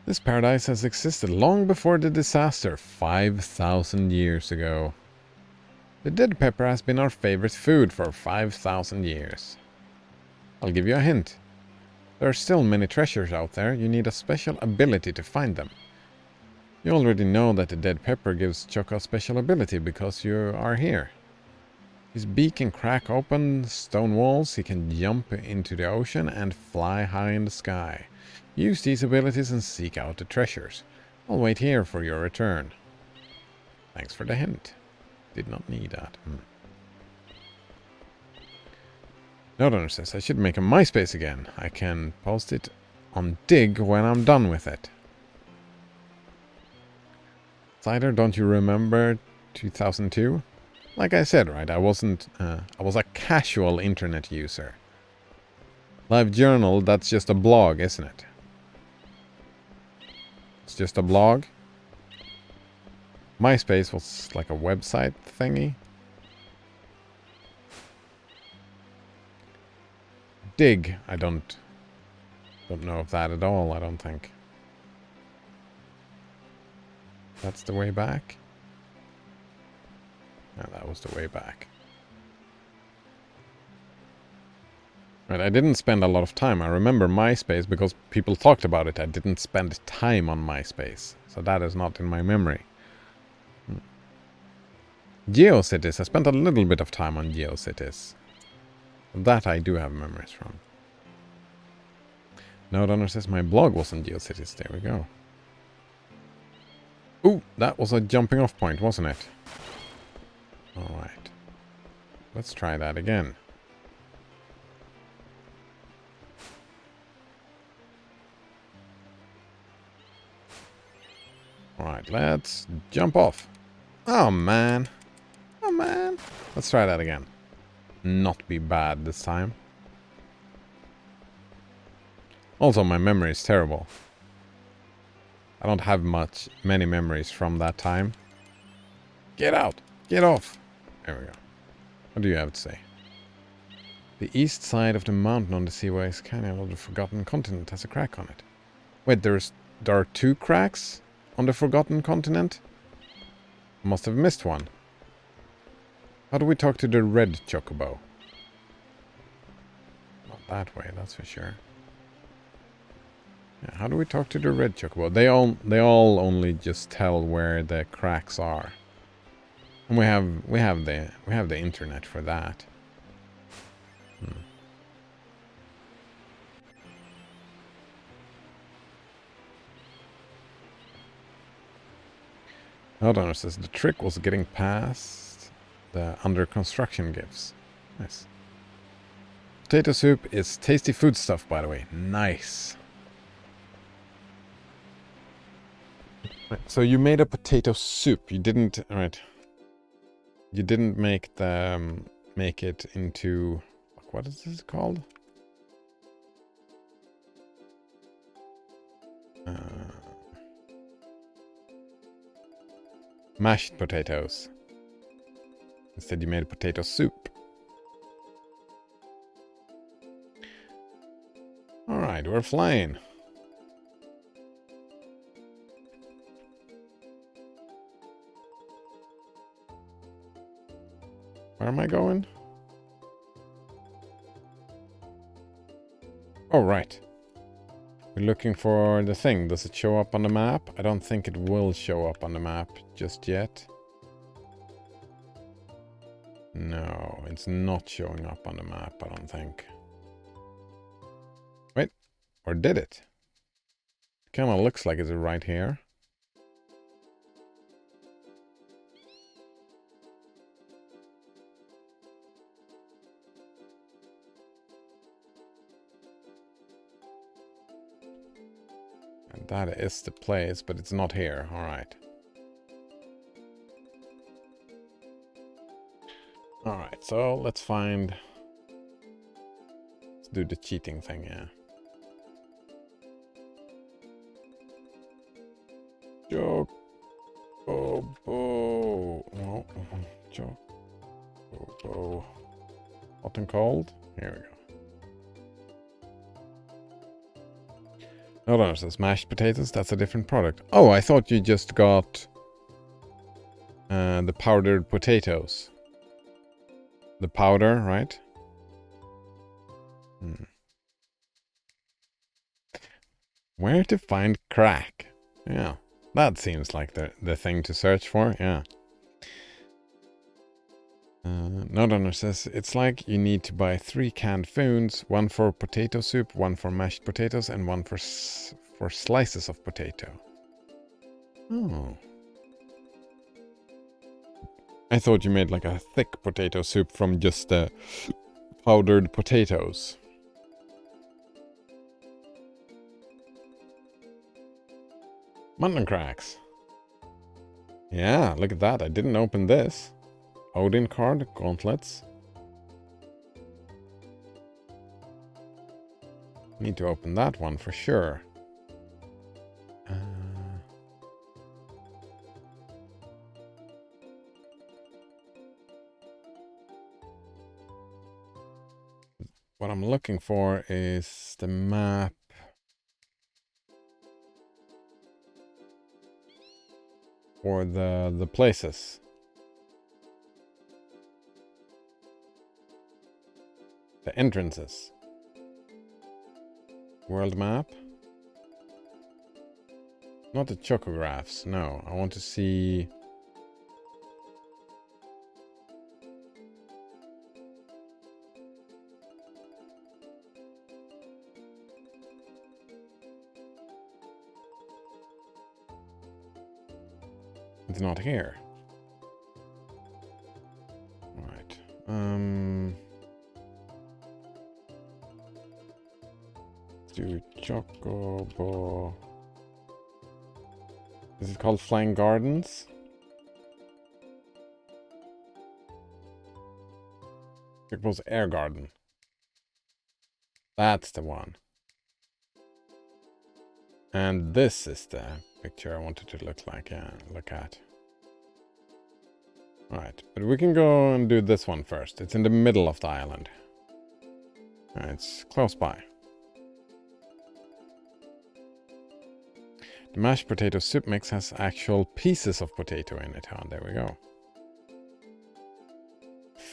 This paradise has existed long before the disaster, 5,000 years ago. The dead pepper has been our favorite food for 5,000 years. I'll give you a hint. There are still many treasures out there. You need a special ability to find them. You already know that the dead pepper gives Choco a special ability because you are here. His beak can crack open stone walls, he can jump into the ocean and fly high in the sky. Use these abilities and seek out the treasures. I'll wait here for your return. Thanks for the hint. Did not need that. Nodonor says I should make a MySpace again. I can post it on Dig when I'm done with it. Cider, don't you remember 2002? Like I said, right, I was a casual internet user. LiveJournal, that's just a blog, isn't it? It's just a blog. MySpace was like a website thingy. Dig, I don't know of that at all, I don't think. That's the way back? No, that was the way back. Right, I didn't spend a lot of time. I remember MySpace because people talked about it. I didn't spend time on MySpace. So that is not in my memory. GeoCities. I spent a little bit of time on GeoCities. That I do have memories from. Nodonor says my blog was on GeoCities. There we go. Ooh, that was a jumping off point, wasn't it? Alright. Let's try that again. Alright, let's jump off. Oh, man. Oh, man. Let's try that again. Not be bad this time. Also, my memory is terrible. I don't have many memories from that time. Get out! Get off! There we go. What do you have to say? The east side of the mountain on the seaway is kind of the Forgotten Continent, has a crack on it. Wait, there are 2 cracks on the Forgotten Continent? Must have missed one. How do we talk to the red chocobo? Not that way, that's for sure. Yeah, how do we talk to the red chocobo? They all only just tell where the cracks are. And we have the internet for that. Hold on, it says the trick was getting past the under construction gifts. Nice. Potato soup is tasty foodstuff, by the way. Nice. Right, so you made a potato soup. You didn't, right? You didn't make it into, what is this called? Mashed potatoes. Instead you made a potato soup. Alright, we're flying. Where am I going? Oh, right. We're looking for the thing. Does it show up on the map? I don't think it will show up on the map just yet. No, it's not showing up on the map, I don't think. Wait, or did it? Kind of looks like it's right here. And that is the place, but it's not here. All right. All right, so let's do the cheating thing, yeah. Joke. Oh, oh. No. Joke. Oh, oh. Hot and cold. Here we go. Hold on, it says mashed potatoes. That's a different product. Oh, I thought you just got the powdered potatoes. The powder, right? Where to find crack? Yeah, that seems like the thing to search for, yeah. Nodonor says, it's like you need to buy 3 canned foods, 1 for potato soup, 1 for mashed potatoes, and 1 for slices of potato. Oh. I thought you made like a thick potato soup from just the powdered potatoes. Mutton cracks. Yeah, look at that. I didn't open this. Odin card, gauntlets. Need to open that one for sure. What I'm looking for is the map. For the places. The entrances. World map. Not the chocographs, no. I want to see... It's not here. Alright. Do Chocobo. Is it called Flying Gardens? Chocobo's Air Garden. That's the one. And this is the picture I wanted to look like. Yeah, look at. Alright, but we can go and do this one first. It's in the middle of the island. It's close by. The mashed potato soup mix has actual pieces of potato in it. There we go.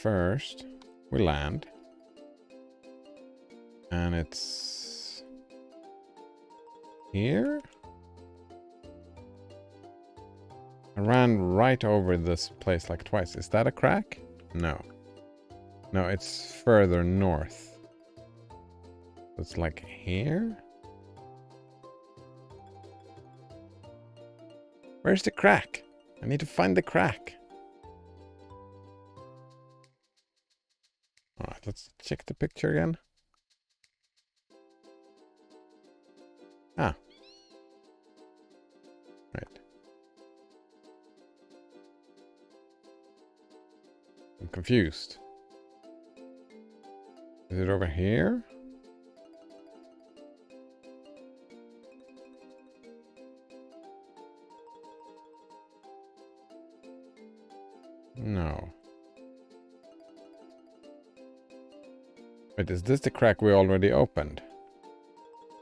First, we land. And it's here? I ran right over this place like twice. Is that a crack? No. No, it's further north. It's like here? Where's the crack? I need to find the crack. Alright, let's check the picture again. Ah. Right. I'm confused. Is it over here? No. Wait, is this the crack we already opened?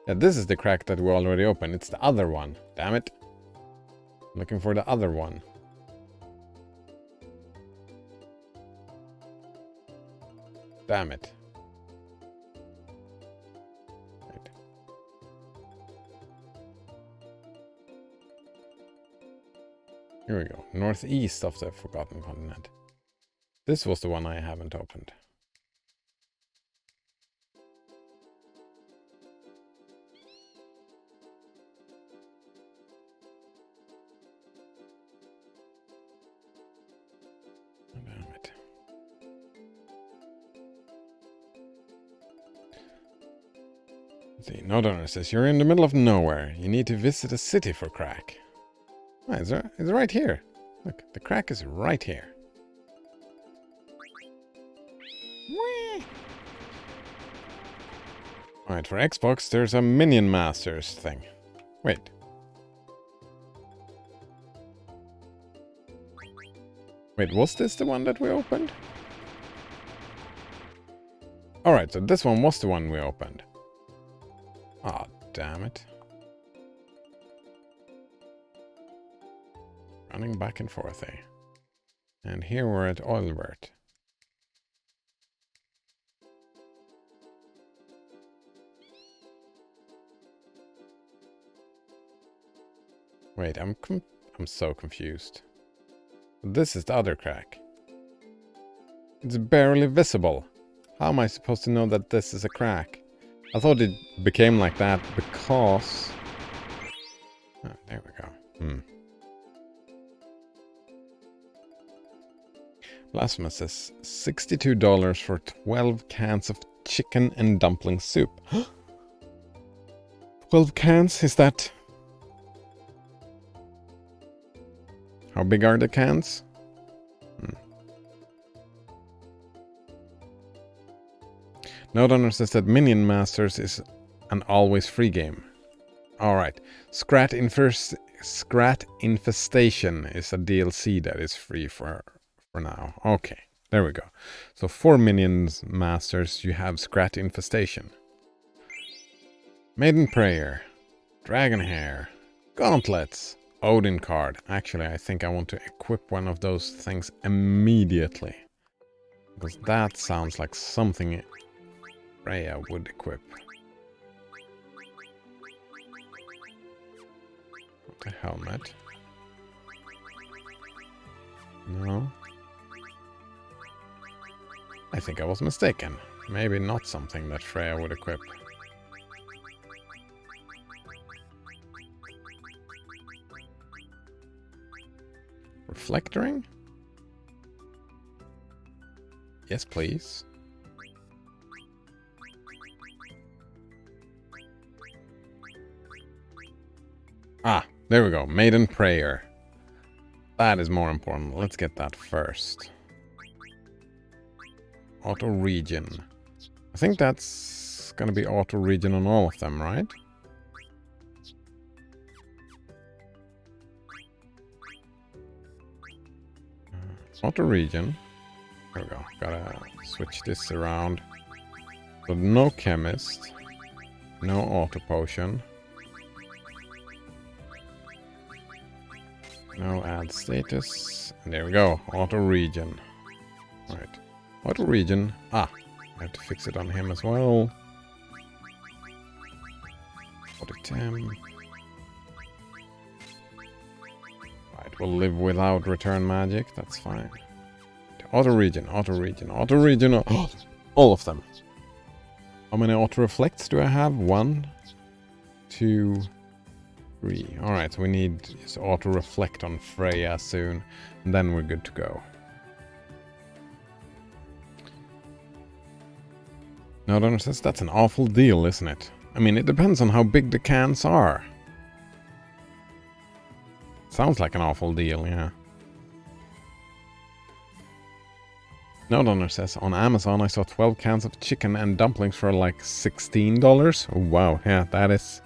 Yeah, this is the crack that we already opened. It's the other one. Damn it. Looking for the other one. Damn it. Right. Here we go. Northeast of the Forgotten Continent. This was the one I haven't opened. Damn it. The note owner says, you're in the middle of nowhere. You need to visit a city for crack. Ah, it's right here. Look, the crack is right here. Alright, for Xbox, there's a Minion Masters thing. Wait. Wait, was this the one that we opened? Alright, so this one was the one we opened. Ah, damn it. Running back and forth, eh? And here we're at Oilbert. Wait, I'm so confused. This is the other crack. It's barely visible. How am I supposed to know that this is a crack? I thought it became like that because... Oh, there we go. Blasphemous says $62 for 12 cans of chicken and dumpling soup. 12 cans? Is that... How big are the cans? Note owner says that Minion Masters is an always free game. Alright. Scrat Infestation is a DLC that is free for now. Okay, there we go. So for Minion Masters you have Scrat Infestation. Maiden Prayer. Dragon Hair. Gauntlets. Odin card. Actually, I think I want to equip one of those things immediately. Because that sounds like something Freya would equip. What the helmet? No. I think I was mistaken. Maybe not something that Freya would equip. Reflectoring? Yes, please. Ah, there we go. Maiden Prayer. That is more important. Let's get that first. Auto regen. I think that's gonna be auto regen on all of them, right? Auto region. There we go. Gotta switch this around. So no chemist. No auto potion. No add status. And there we go. Auto region. Right. Auto region. Ah. I have to fix it on him as well. Auto temp. Right. We'll live without return magic. That's fine. Auto region. Auto region. Auto region. Oh, all of them. How many auto reflects do I have? 1, 2, 3. Alright, so we need just auto reflect on Freya soon. And then we're good to go. No, Donner says that's an awful deal, isn't it? I mean, it depends on how big the cans are. Sounds like an awful deal, yeah. No, Donner says, on Amazon I saw 12 cans of chicken and dumplings for like $16. Oh, wow, yeah, that is...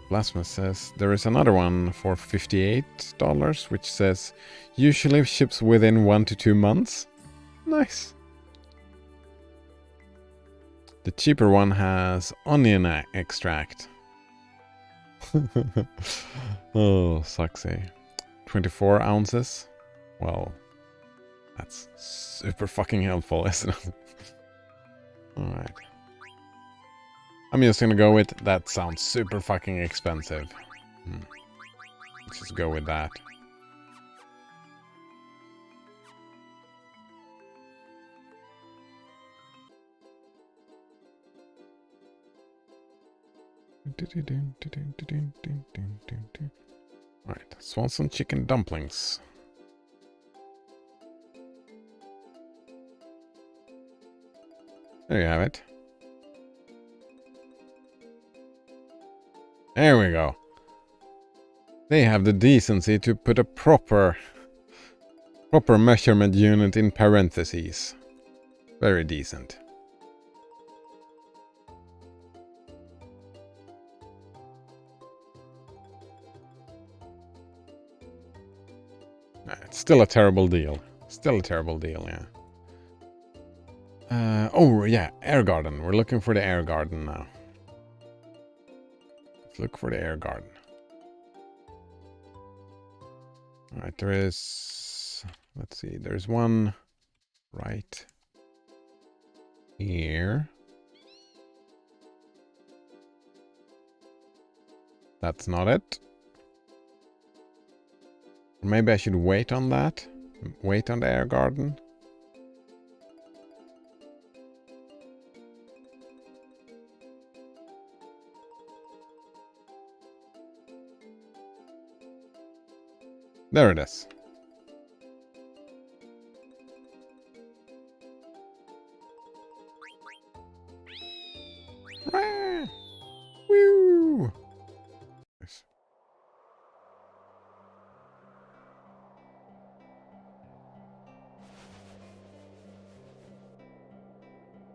Blasphemous says, there is another one for $58, which says, usually ships within 1 to 2 months. Nice. The cheaper one has onion extract. Oh, sucksy. 24 ounces. Well, that's super fucking helpful, isn't it? Alright. I'm just gonna go with, that sounds super fucking expensive. Let's just go with that. Alright, Swanson chicken dumplings. There you have it. There we go. They have the decency to put a proper measurement unit in parentheses. Very decent. It's still a terrible deal. Still a terrible deal, yeah. Oh, yeah, air garden. We're looking for the air garden now. Let's look for the air garden. Alright, there is... Let's see, there's one right here. That's not it. Maybe I should wait on that. Wait on the air garden. There it is. Rah! Woo! Nice.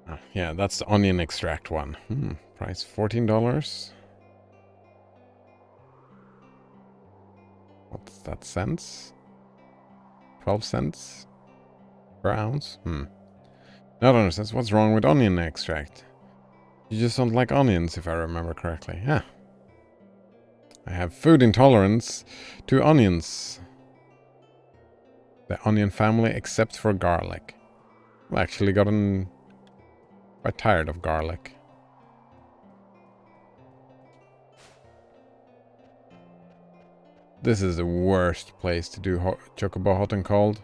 Ah, yeah, that's the onion extract one. Price $14. What's that, cents? 12 cents per ounce? No, don't understand. What's wrong with onion extract? You just don't like onions, if I remember correctly. Yeah. I have food intolerance to onions. The onion family, except for garlic. I've actually gotten quite tired of garlic. This is the worst place to do Chocobo hot and cold.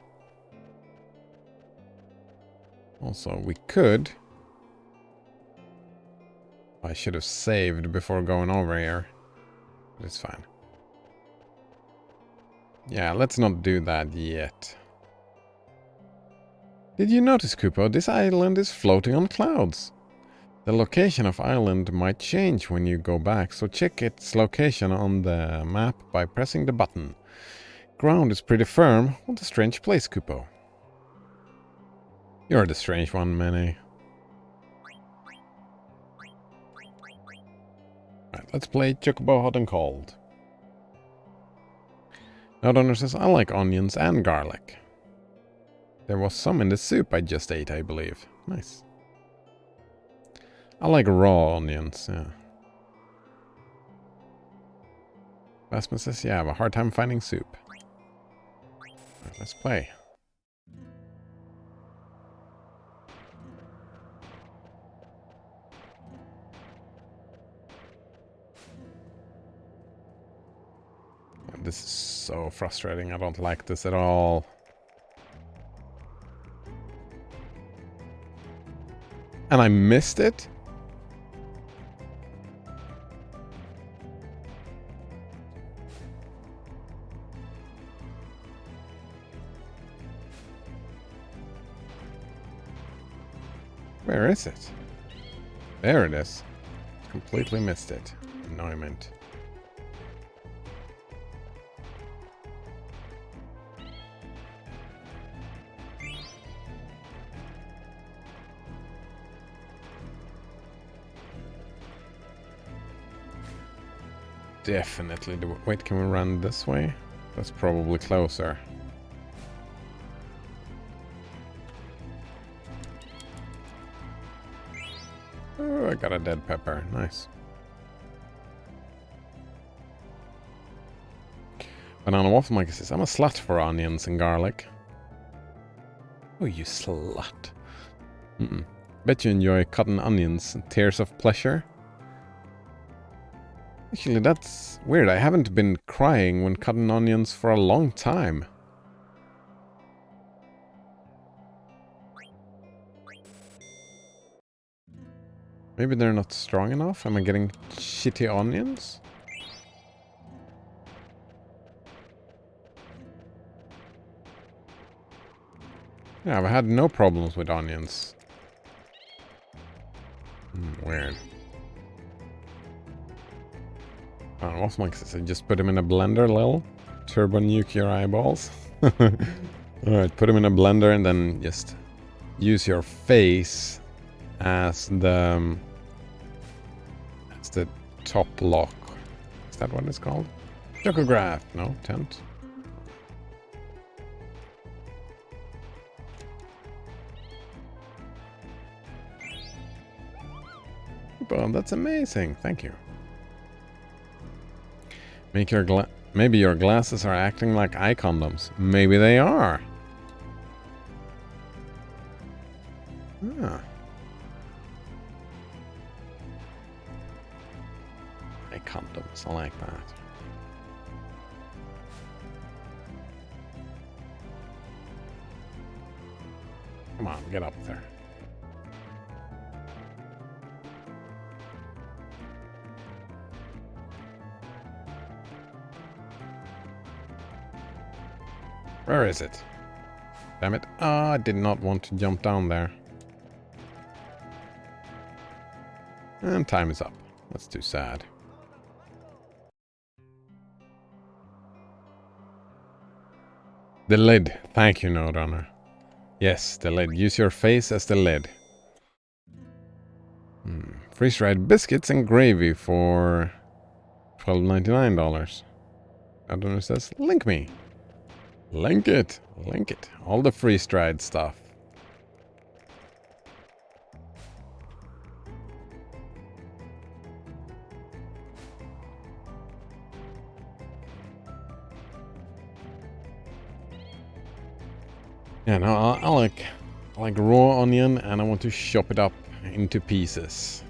Also, we could... I should have saved before going over here. But it's fine. Yeah, let's not do that yet. Did you notice, Kupo? This island is floating on clouds. The location of island might change when you go back, so check its location on the map by pressing the button. Ground is pretty firm. What a strange place, Kupo. You're the strange one, Manny. Right, let's play Chocobo Hot and Cold. Outdonner says, I like onions and garlic. There was some in the soup I just ate, I believe. Nice. I like raw onions, yeah. Basman says, yeah, I have a hard time finding soup. Right, let's play. This is so frustrating. I don't like this at all. And I missed it? Where is it? There it is. Completely missed it. Annoyment. Definitely. Wait, can we run this way? That's probably closer. Oh, I got a dead pepper. Nice. Banana Waffle Maker says, I'm a slut for onions and garlic. Oh, you slut. Bet you enjoy cutting onions and tears of pleasure. Actually, that's weird. I haven't been crying when cutting onions for a long time. Maybe they're not strong enough? Am I getting shitty onions? Yeah, I've had no problems with onions. Weird. What's my I just put them in a blender, lol. Turbo nuclear eyeballs. Alright, put them in a blender and then just use your face as the top lock. Is that what it's called? Chocograph. No, tent. Well, that's amazing. Thank you. Maybe your glasses are acting like eye condoms. Maybe they are. Ah. Eye condoms. I like that. Come on, get up there. Where is it? Damn it. I did not want to jump down there. And time is up. That's too sad. The lid. Thank you, No Runner. Yes, the lid. Use your face as the lid. Freeze-dried biscuits and gravy for $12.99. Adonai says, link me. Link it. Link it. All the freeze-dried stuff. Yeah, no, I like raw onion and I want to chop it up into pieces.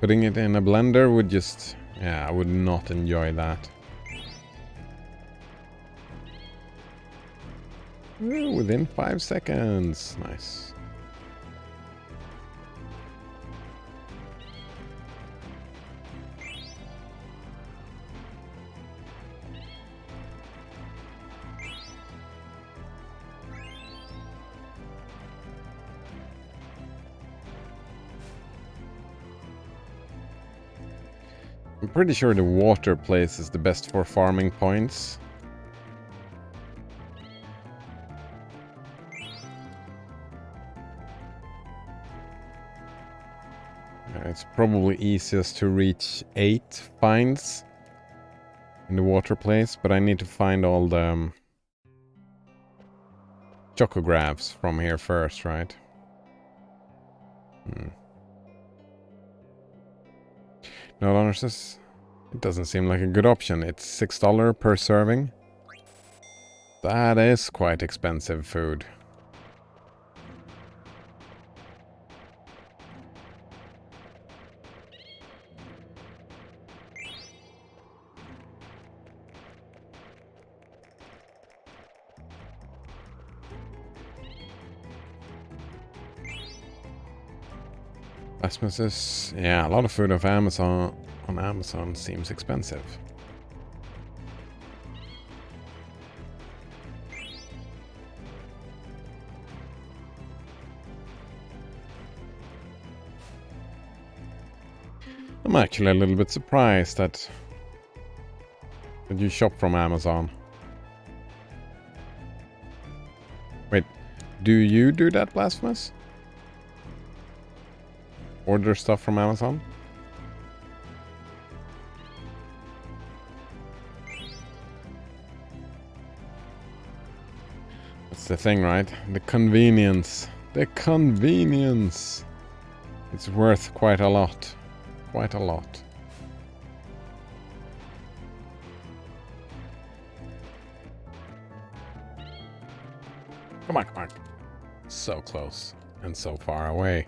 Putting it in a blender would just... yeah, I would not enjoy that. Ooh, within 5 seconds. Nice. I'm pretty sure the water place is the best for farming points. It's probably easiest to reach 8 finds in the water place, but I need to find all the chocographs from here first, right? No honors. It doesn't seem like a good option. It's $6 per serving. That is quite expensive food. Rasmus's, yeah, a lot of food on Amazon seems expensive. I'm actually a little bit surprised that you shop from Amazon. Wait, do you do that, Blasphemous? Order stuff from Amazon? That's the thing, right? The convenience. The convenience! It's worth quite a lot. Quite a lot. Come on, come on. So close and so far away.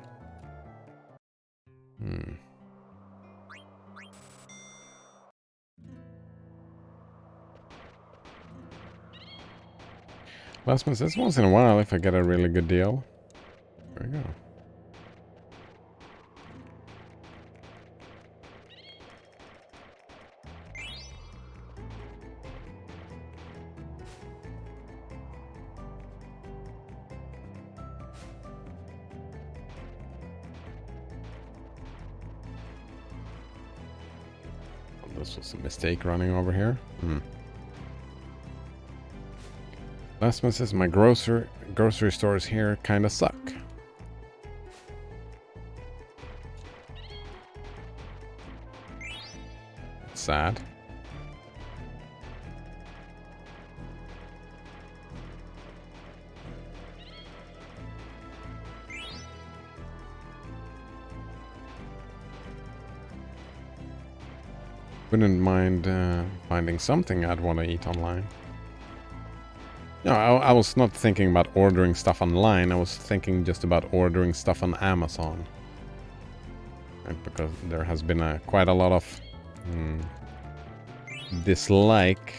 Last one says once in a while if I get a really good deal. There we go. This was a mistake running over here. Last one says my grocery stores here kinda suck. It's sad. Wouldn't mind finding something I'd want to eat online. No, I was not thinking about ordering stuff online. I was thinking just about ordering stuff on Amazon. Right, because there has been quite a lot of dislike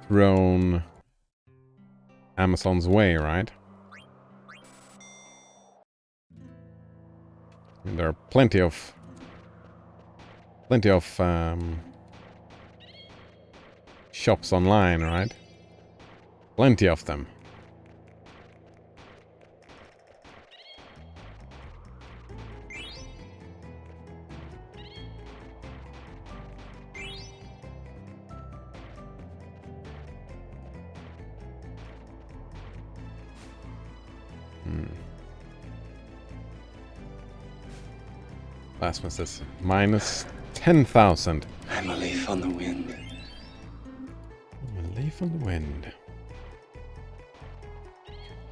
thrown Amazon's way, right? And there are plenty of shops online, right? Plenty of them. Last one says minus 10,000. I'm a leaf on the wind. I'm a leaf on the wind.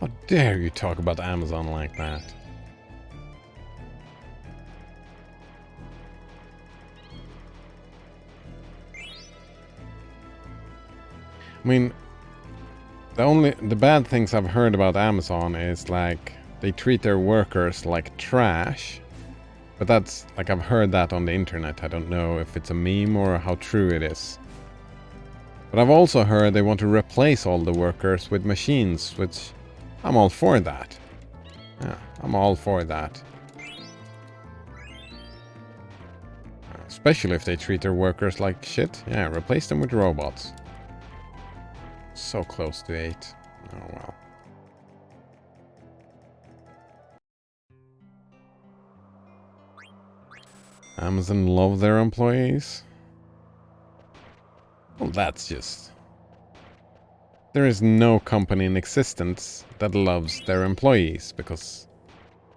How dare you talk about Amazon like that? I mean, the bad things I've heard about Amazon is like they treat their workers like trash. But that's, like, I've heard that on the internet. I don't know if it's a meme or how true it is. But I've also heard they want to replace all the workers with machines, which I'm all for that. Yeah, I'm all for that. Especially if they treat their workers like shit. Yeah, replace them with robots. So close to 8. Oh well. Amazon love their employees? Well, that's There is no company in existence that loves their employees, because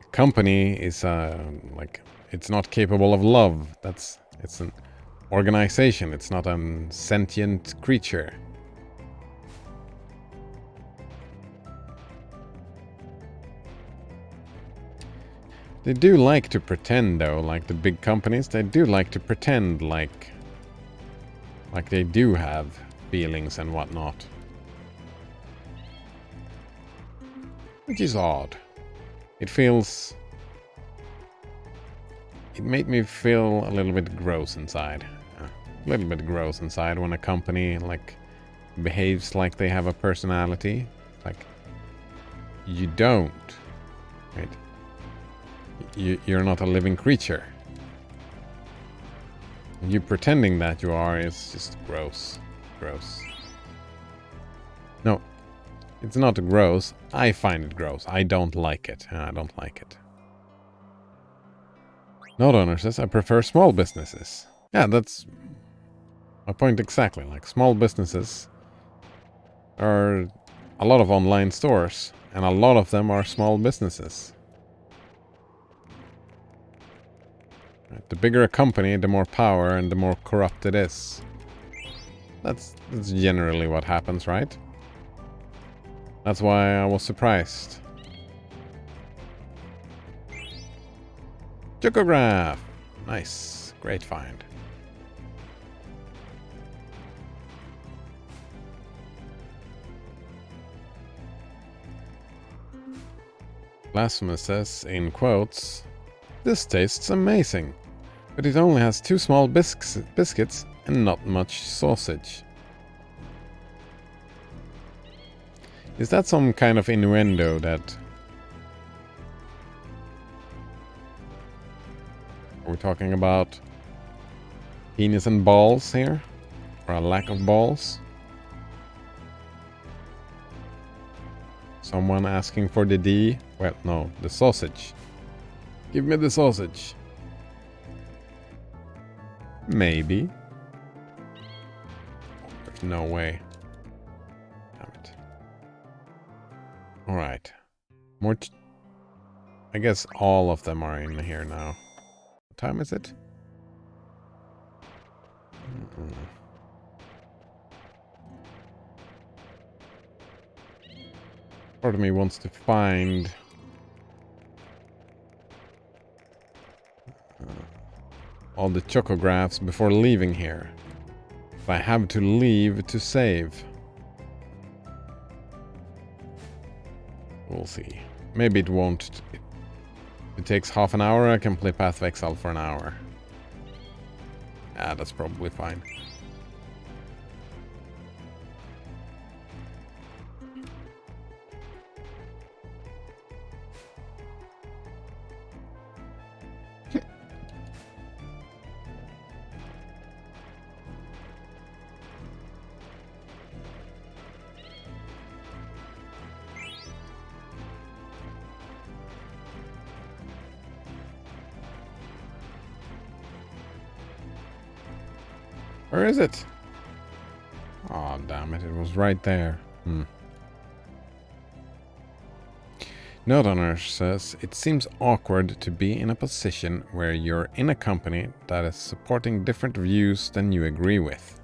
a company is like, it's not capable of love. It's an organization. It's not a sentient creature. They do like to pretend, though, like the big companies. They do like to pretend like they do have feelings and whatnot. Which is odd. It made me feel a little bit gross inside. A little bit gross inside when a company, like, behaves like they have a personality. Like, you don't. Right? You're not a living creature. You pretending that you are is just gross. Gross. No, it's not gross. I find it gross. I don't like it. I don't like it. Note owner says, I prefer small businesses. Yeah, that's my point exactly. Like, small businesses are a lot of online stores, and a lot of them are small businesses. The bigger a company, the more power and the more corrupt it is. That's generally what happens, right? That's why I was surprised. Chocograph! Nice. Great find. Blasphemous says, in quotes, this tastes amazing, but it only has 2 small biscuits and not much sausage. Is that some kind of innuendo that... Are we talking about penis and balls here? Or a lack of balls? Someone asking for the D? Well, no, the sausage. Give me the sausage. Maybe. There's no way. Damn it. Alright. More... I guess all of them are in here now. What time is it? Part of me wants to find... all the chocographs before leaving here. If I have to leave to save. We'll see. Maybe it won't. It takes half an hour. I can play Path of Exile for an hour. Ah, that's probably fine. Where is it? Oh, damn it. It was right there. Note owner says, it seems awkward to be in a position where you're in a company that is supporting different views than you agree with.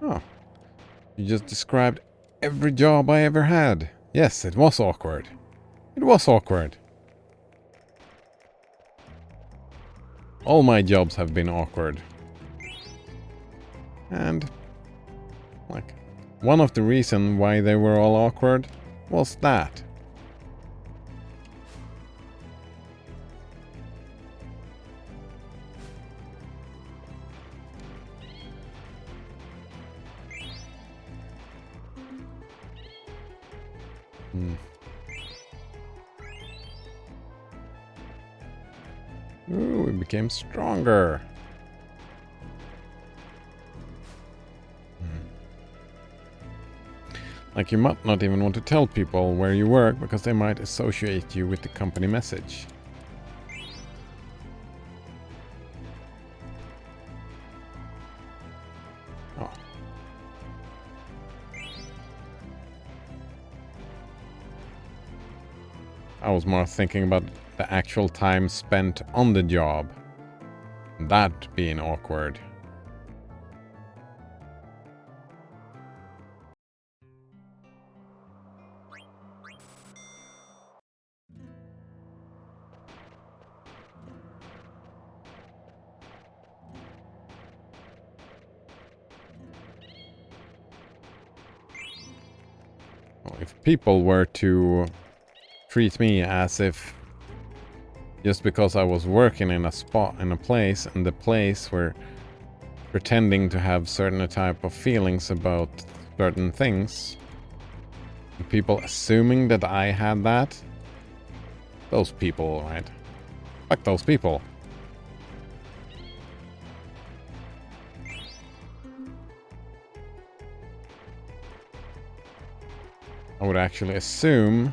Oh. You just described every job I ever had. Yes, it was awkward. It was awkward. All my jobs have been awkward. And, like, one of the reasons why they were all awkward was that. Ooh, we became stronger. Like you might not even want to tell people where you work because they might associate you with the company message. Oh. I was more thinking about the actual time spent on the job. That being awkward. If people were to treat me as if just because I was working in a spot, in a place, and the place were pretending to have certain type of feelings about certain things, and people assuming that I had that, those people, right? Fuck those people. I would actually assume,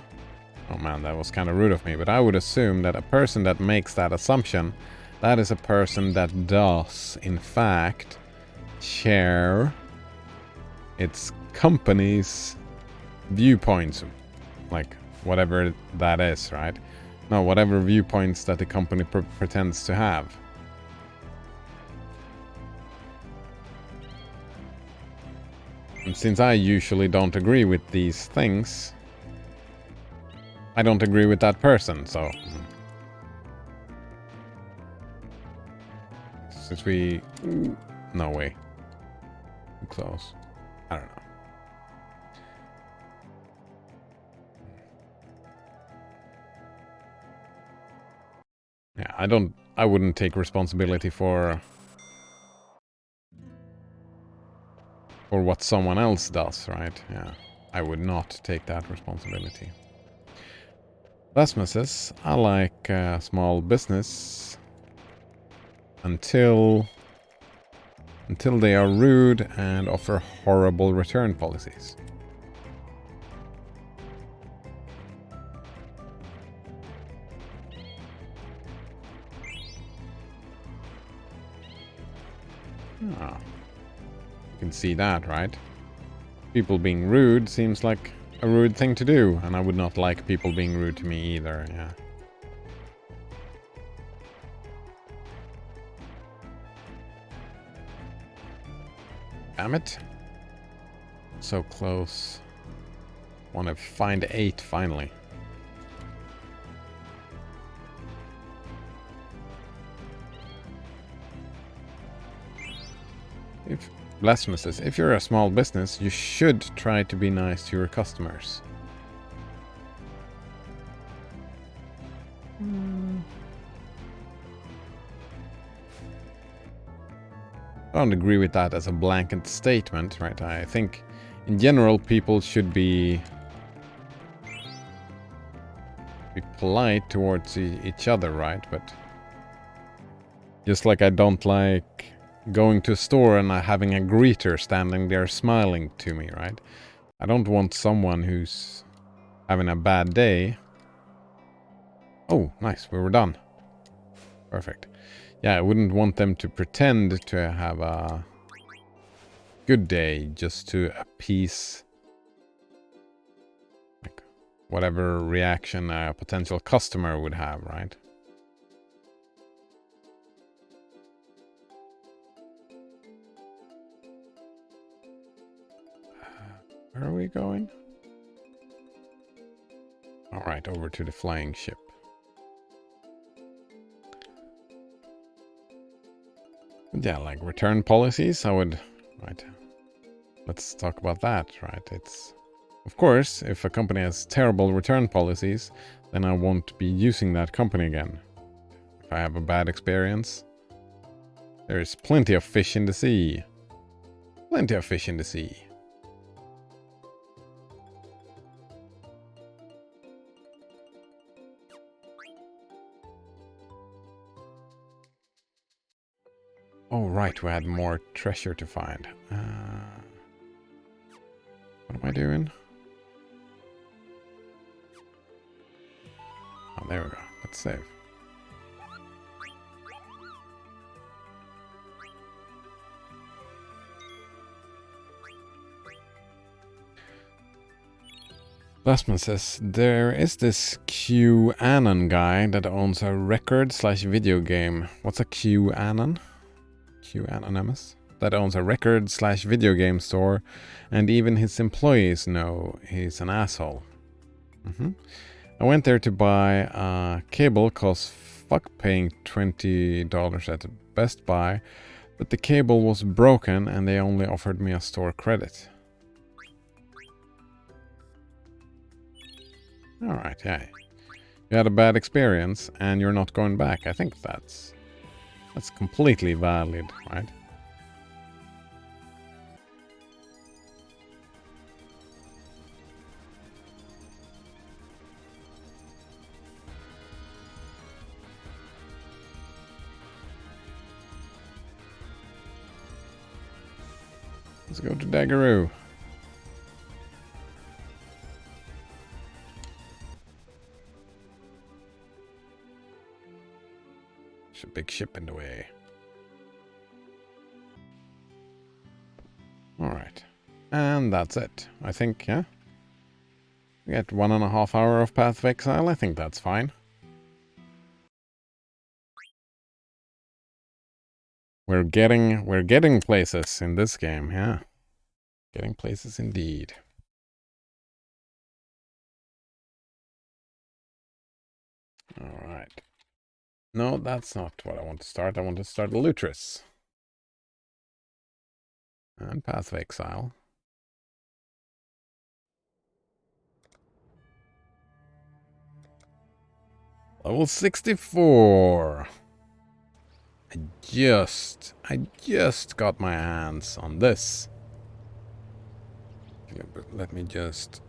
oh man, that was kind of rude of me, but I would assume that a person that makes that assumption, that is a person that does, in fact, share its company's viewpoints, like whatever that is, right? No, whatever viewpoints that the company pretends to have. And since I usually don't agree with these things, I don't agree with that person, so... Since we... No way. Too close. I don't know. Yeah, I wouldn't take responsibility for what someone else does, right? Yeah, I would not take that responsibility. Rasmus, I like small business until they are rude and offer horrible return policies. Ah. You can see that, right? People being rude seems like a rude thing to do, and I would not like people being rude to me either, yeah. Damn it. So close. Want to find 8 finally. Blasphemous says, if you're a small business, you should try to be nice to your customers. I don't agree with that as a blanket statement, right? I think in general people should be polite towards each other, right? But just like I don't like going to a store and having a greeter standing there smiling to me, right? I don't want someone who's having a bad day. Oh, nice, we were done. Perfect. Yeah, I wouldn't want them to pretend to have a good day just to appease like whatever reaction a potential customer would have, right? Where are we going? All right, over to the flying ship. Yeah, like return policies, I would... Right. Let's talk about that, right? It's... Of course, if a company has terrible return policies, then I won't be using that company again. If I have a bad experience, there's plenty of fish in the sea. Plenty of fish in the sea. Oh, right, we had more treasure to find. What am I doing? Oh, there we go. Let's save. Lastman says, there is this QAnon guy that owns a record/video game. What's a QAnon? QAnonymous? That owns a record/video game store, and even his employees know he's an asshole. I went there to buy a cable, cause fuck paying $20 at Best Buy, but the cable was broken and they only offered me a store credit. Alright, yeah. You had a bad experience and you're not going back. I think that's completely valid, right? Let's go to Daggeroo. There's a big ship in the way. Alright. And that's it. I think, yeah? We get 1.5 hours of Path of Exile. I think that's fine. We're getting places in this game, yeah. Getting places indeed. Alright. No, that's not what I want to start. I want to start Lutris. And Path of Exile. Level 64. I just got my hands on this. Yeah, but let me just